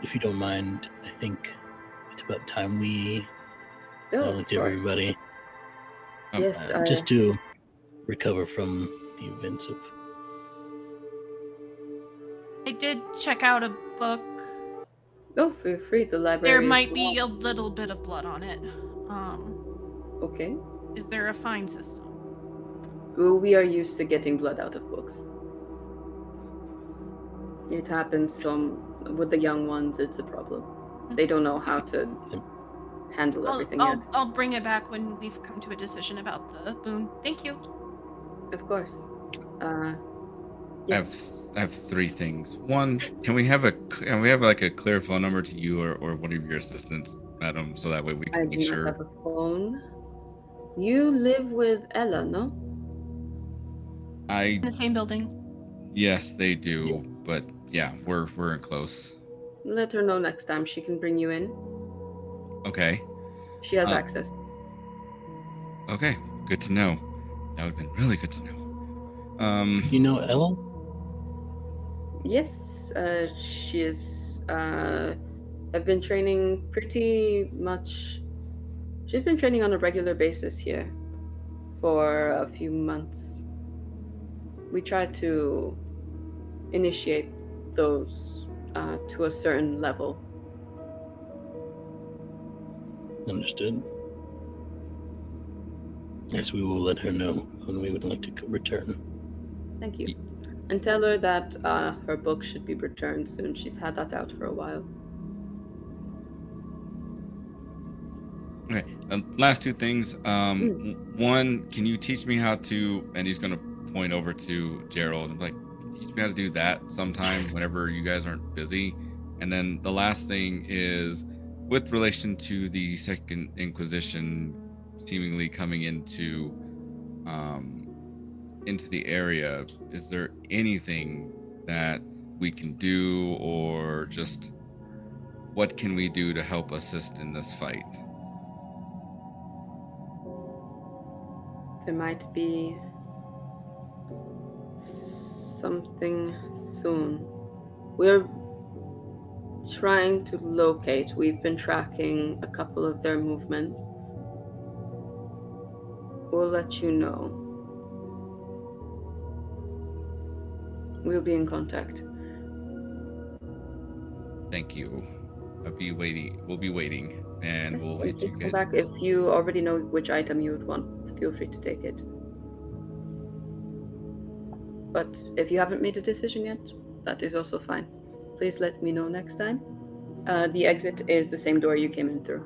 If you don't mind, I think it's about time we acknowledge of course. everybody. Yes, Just to recover from the events of... I did check out a book. Oh, feel free. The library. There is might be full. a little bit of blood on it. Okay. Is there a fine system? Well, we are used to getting blood out of books. It happens with the young ones. It's a problem. They don't know how to handle everything yet. I'll bring it back when we've come to a decision about the boon. Thank you. Of course. Yes. I have three things. One, can we have like a clear phone number to you or one of your assistants, madam, so that way we I can do make not sure. have a phone. You live with Ella, no? In the same building. Yes, they do, but yeah, we're in close. Let her know next time. She can bring you in. Okay. She has access. Okay, good to know. That would have been really good to know. You know Ella? Yes, she is. I've been training pretty much. She's been training on a regular basis here for a few months. We try to initiate those to a certain level. Understood. Yes, we will let her know when we would like to return. Thank you. And tell her that her book should be returned soon. She's had that out for a while. Okay, last two things. One, can you teach me how to, and he's going to point over to Gerald and be like, teach me how to do that sometime whenever you guys aren't busy. And then the last thing is with relation to the Second Inquisition seemingly coming into the area, is there anything that we can do, or just what can we do to help assist in this fight? There might be something soon. We're trying to locate. We've been tracking a couple of their movements. We'll let you know. We'll be in contact. Thank you. I'll be waiting. We'll be waiting, and Yes, we'll and hit you please come guys. back. If you already know which item you would want, feel free to take it. But if you haven't made a decision yet, that is also fine. Please let me know next time. The exit is the same door you came in through.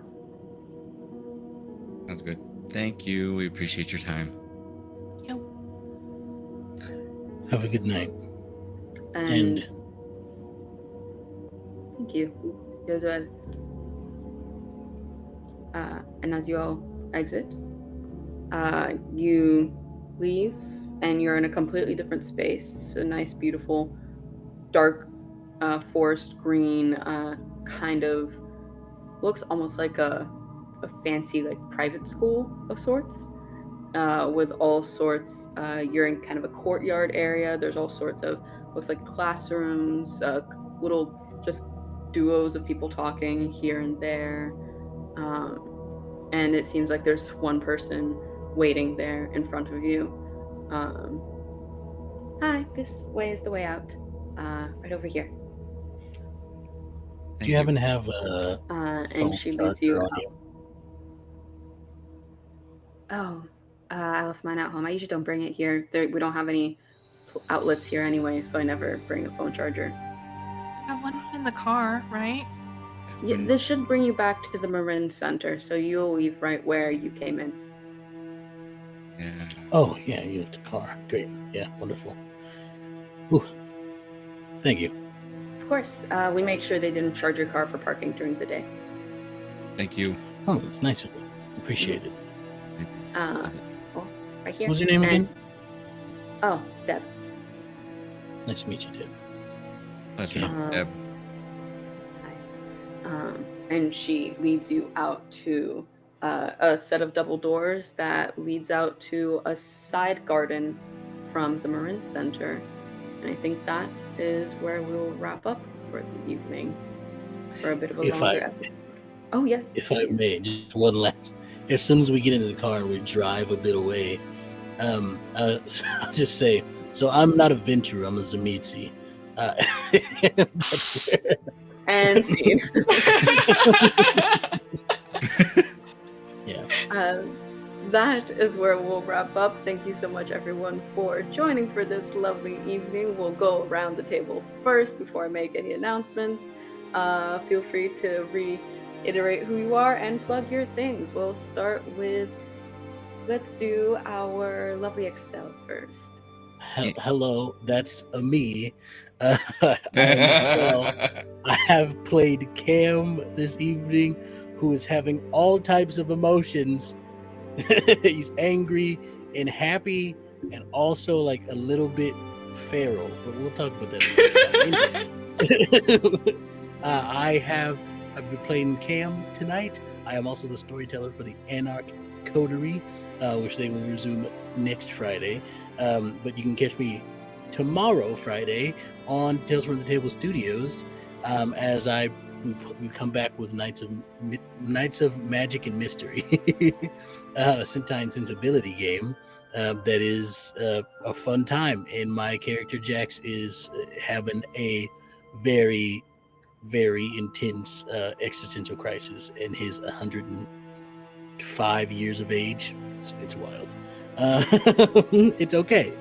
Sounds good. Thank you. We appreciate your time. Have a good night. And thank you. You as well. And as you all exit, you leave and you're in a completely different space. A nice, beautiful, dark forest green, kind of looks almost like a fancy like private school of sorts, with all sorts. You're in kind of a courtyard area. There's all sorts of, looks like classrooms, little just duos of people talking here and there. And it seems like there's one person waiting there in front of you. Hi, this way is the way out. Right over here. Do you happen to have a And phone she leads charger you on out. you? Oh, I left mine at home. I usually don't bring it here. We don't have any outlets here anyway, so I never bring a phone charger. I have one in the car, right? Yeah, this should bring you back to the Marin Center, so you'll leave right where you came in. Yeah. Oh, yeah, you have the car. Great. Yeah, wonderful. Whew. Thank you. Of course, we make sure they didn't charge your car for parking during the day. Thank you. Oh, that's nice of you. Appreciate it. Well, right here. What's your name again? Oh, Deb. Nice to meet you, Deb. Pleasure. Deb. And she leads you out to a set of double doors that leads out to a side garden from the Marin Center. And I think that is where we'll wrap up for the evening for a bit of a longer episode. Oh, yes. If I may, just one last. As soon as we get into the car and we drive a bit away, I'll just say, so I'm not a Ventrue, I'm a Tzimisce. That's where... And scene. Yeah. That is where we'll wrap up. Thank you so much, everyone, for joining for this lovely evening. We'll go around the table first before I make any announcements. Feel free to reiterate who you are and plug your things. We'll start with, let's do our lovely Extell first. Hello, that's me. I am Extell. I have played Cam this evening, who is having all types of emotions. He's angry and happy and also like a little bit feral, but we'll talk about that later. I've been playing Cam tonight. I am also the storyteller for the Anarch Coterie, which they will resume next Friday. But you can catch me tomorrow, Friday, on Tales from the Table Studios, as we come back with Knights of Magic and Mystery, Sentine Sensibility game that is a fun time. And my character Jax is having a very, very intense existential crisis in his 105 years of age. It's wild. It's okay.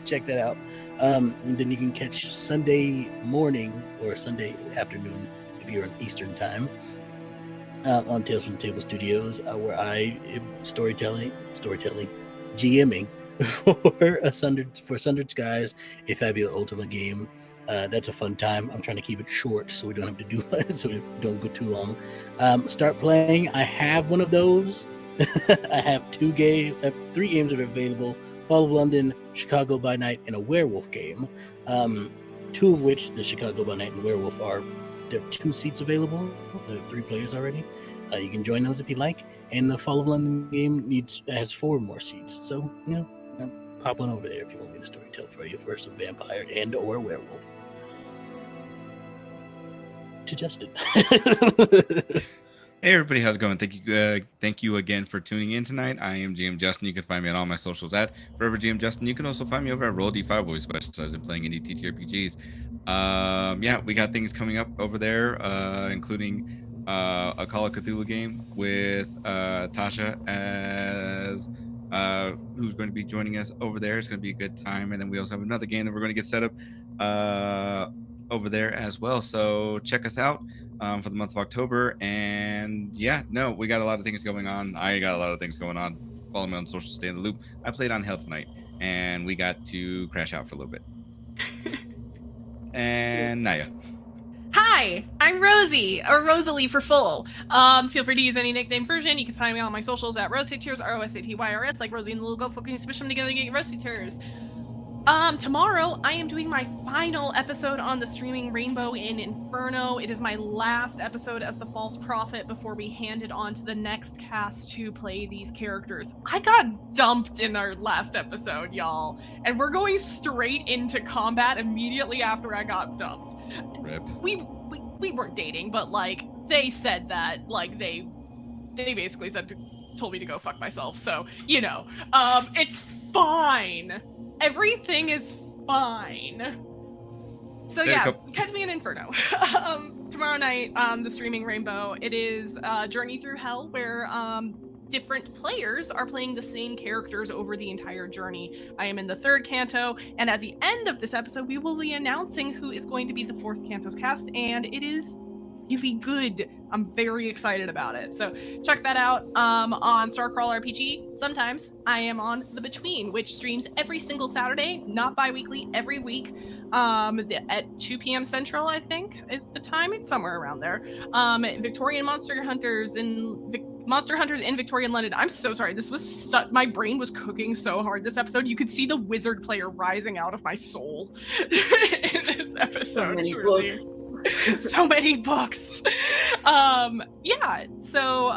Check that out. And then you can catch Sunday morning or Sunday afternoon if you're on Eastern time on Tales from the Table Studios, where I am storytelling, GMing for Sundered Skies, a fabulous Ultima game. That's a fun time. I'm trying to keep it short so we don't have to do so we don't go too long. Start playing. I have one of those. I have 3 games that are available: Fall of London, Chicago by Night, and a werewolf game. 2 of which, the Chicago by Night and werewolf, there are 2 seats available. There are 3 players already. You can join those if you like. And the Fall of London game has 4 more seats. So, pop on over there if you want me to storytell for you for some vampire and or werewolf. To Justin. Hey everybody, how's it going? Thank you again for tuning in tonight. I am GM Justin. You can find me on all my socials at Forever GM Justin. You can also find me over at Rodich, where we specialize in playing indie TTRPGs. We got things coming up over there, including a Call of Cthulhu game with Natasha as who's going to be joining us over there. It's going to be a good time, and then we also have another game that we're going to get set up over there as well. So check us out for the month of October. And we got a lot of things going on. I got a lot of things going on. Follow me on social, stay in the loop. I played on Hell tonight, and we got to crash out for a little bit. And Naya. Hi, I'm Rosie, or Rosalie for full. Feel free to use any nickname version. You can find me on my socials at Rosatyrs, ROSATYRS, like Rosie and the little girl. You smush them together to get Rosatyrs. Tomorrow I am doing my final episode on the streaming Rainbow in Inferno. It is my last episode as the False Prophet before we hand it on to the next cast to play these characters. I got dumped in our last episode, y'all, and we're going straight into combat immediately after I got dumped. Rip. We weren't dating, but like they said that, like they basically said told me to go fuck myself. So, it's fine. Everything is fine. So yeah, catch me in Inferno. Tomorrow night, the Streaming Rainbow. It is Journey Through Hell, where different players are playing the same characters over the entire journey. I am in the 3rd canto, and at the end of this episode, we will be announcing who is going to be the 4th canto's cast, and it is really good. I'm very excited about it. So check that out on Starcrawl RPG. Sometimes I am on The Between, which streams every single Saturday, not bi-weekly, every week. At 2 p.m. Central, I think, is the time. It's somewhere around there. Victorian Monster Hunters in Victorian London. I'm so sorry. This was my brain was cooking so hard this episode. You could see the wizard player rising out of my soul in this episode. So many books. So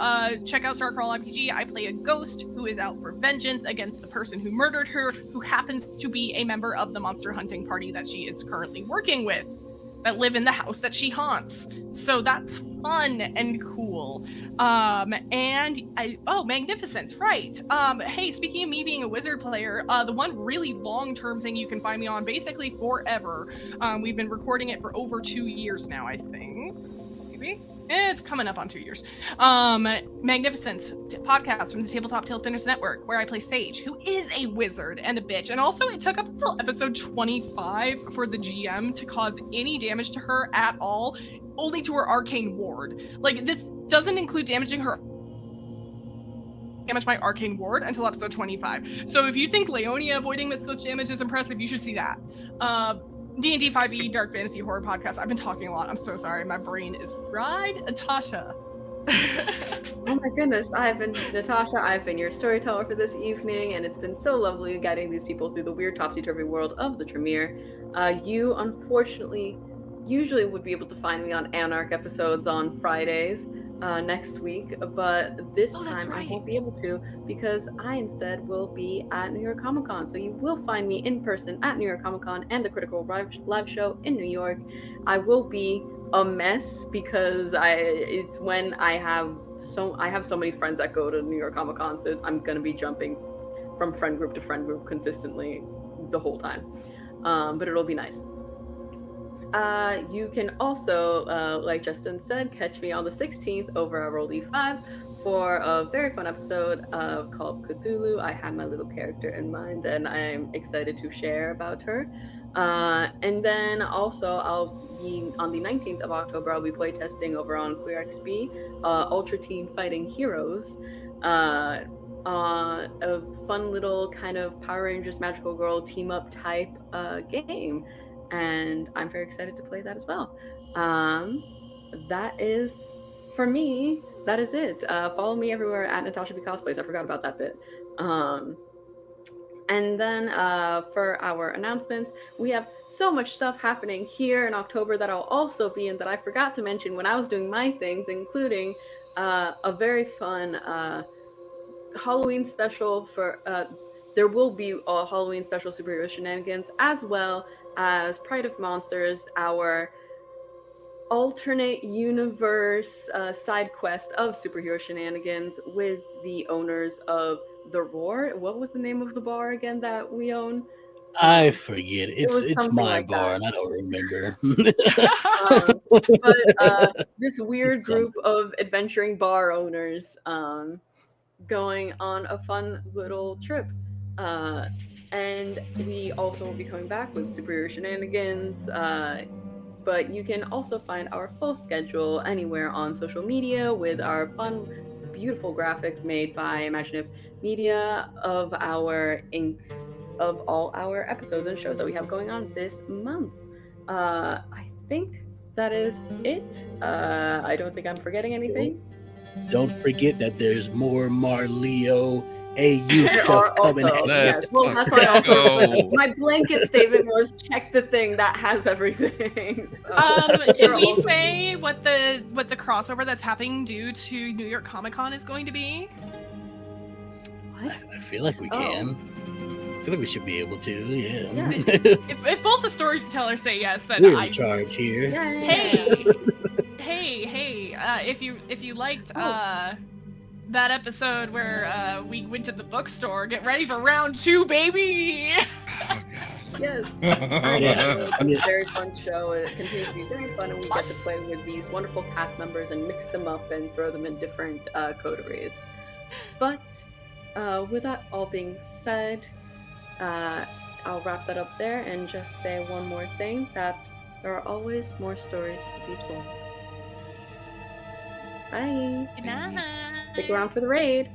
check out Starcrawl RPG. I play a ghost who is out for vengeance against the person who murdered her, who happens to be a member of the monster hunting party that she is currently working with, that live in the house that she haunts. So that's fun and cool. Magnificence, right. Hey, speaking of me being a wizard player, the one really long-term thing you can find me on basically forever. We've been recording it for over 2 years now, I think. Maybe? It's coming up on 2 years. Magnificence podcast from the Tabletop Tailspinners Network, where I play Sage, who is a wizard and a bitch. And also, it took up until episode 25 for the GM to cause any damage to her at all, only to her arcane ward. Like, this doesn't include damage my arcane ward until episode 25. So if you think Leonia avoiding with such damage is impressive, you should see that. D&D 5e Dark Fantasy Horror Podcast. I've been talking a lot. I'm so sorry. My brain is fried. Natasha. Oh my goodness. I've been Natasha. I've been your storyteller for this evening, and it's been so lovely guiding these people through the weird topsy-turvy world of the Tremere. You, unfortunately, usually would be able to find me on Anarch episodes on Fridays next week, but this time I won't be able to because I instead will be at New York Comic Con. So you will find me in person at New York Comic Con and the Critical Live show in New York. I will be a mess because it's when I have so many friends that go to New York Comic Con, so I'm gonna be jumping from friend group to friend group consistently the whole time, but it'll be nice. You can also, like Justin said, catch me on the 16th over at Roll D5 for a very fun episode of Call of Cthulhu. I have my little character in mind, and I'm excited to share about her. And then also, I'll be on the 19th of October. I'll be playtesting over on Queer XP, Ultra Teen Fighting Heroes. A fun little kind of Power Rangers Magical Girl team up type game. And I'm very excited to play that as well. That is, for me, that is it. Follow me everywhere at Natasha B Cosplays. I forgot about that bit. And then for our announcements, we have so much stuff happening here in October that I'll also be in that I forgot to mention when I was doing my things, including a very fun Halloween special for, there will be a Halloween special Superhero Shenanigans, as well as Pride of Monsters, our alternate universe side quest of Superhero Shenanigans with the owners of The Roar. What was the name of the bar again that we own? I forget. It's my like bar, that. and I don't remember. But this weird group of adventuring bar owners going on a fun little trip. And we also will be coming back with Superhero Shenanigans, but you can also find our full schedule anywhere on social media with our fun, beautiful graphic made by Imaginative Media of all our episodes and shows that we have going on this month. I think that is it. I don't think I'm forgetting anything. Don't forget that there's more Marleo AU stuff coming at you. Yes. Well, that's why I also my blanket statement was check the thing that has everything. So, can we say what the crossover that's happening due to New York Comic Con is going to be? I feel like we can. I feel like we should be able to. Yeah. If both the storytellers say yes, then we're in charge here. Hey. If you liked that episode where we went to the bookstore. Get ready for round 2, baby! Oh, God. Yes. Yeah. It's a very fun show. It continues to be very fun, and we get to play with these wonderful cast members and mix them up and throw them in different coteries. But with that all being said, I'll wrap that up there and just say one more thing, that there are always more stories to be told. Bye. Good night. Stick around for the raid.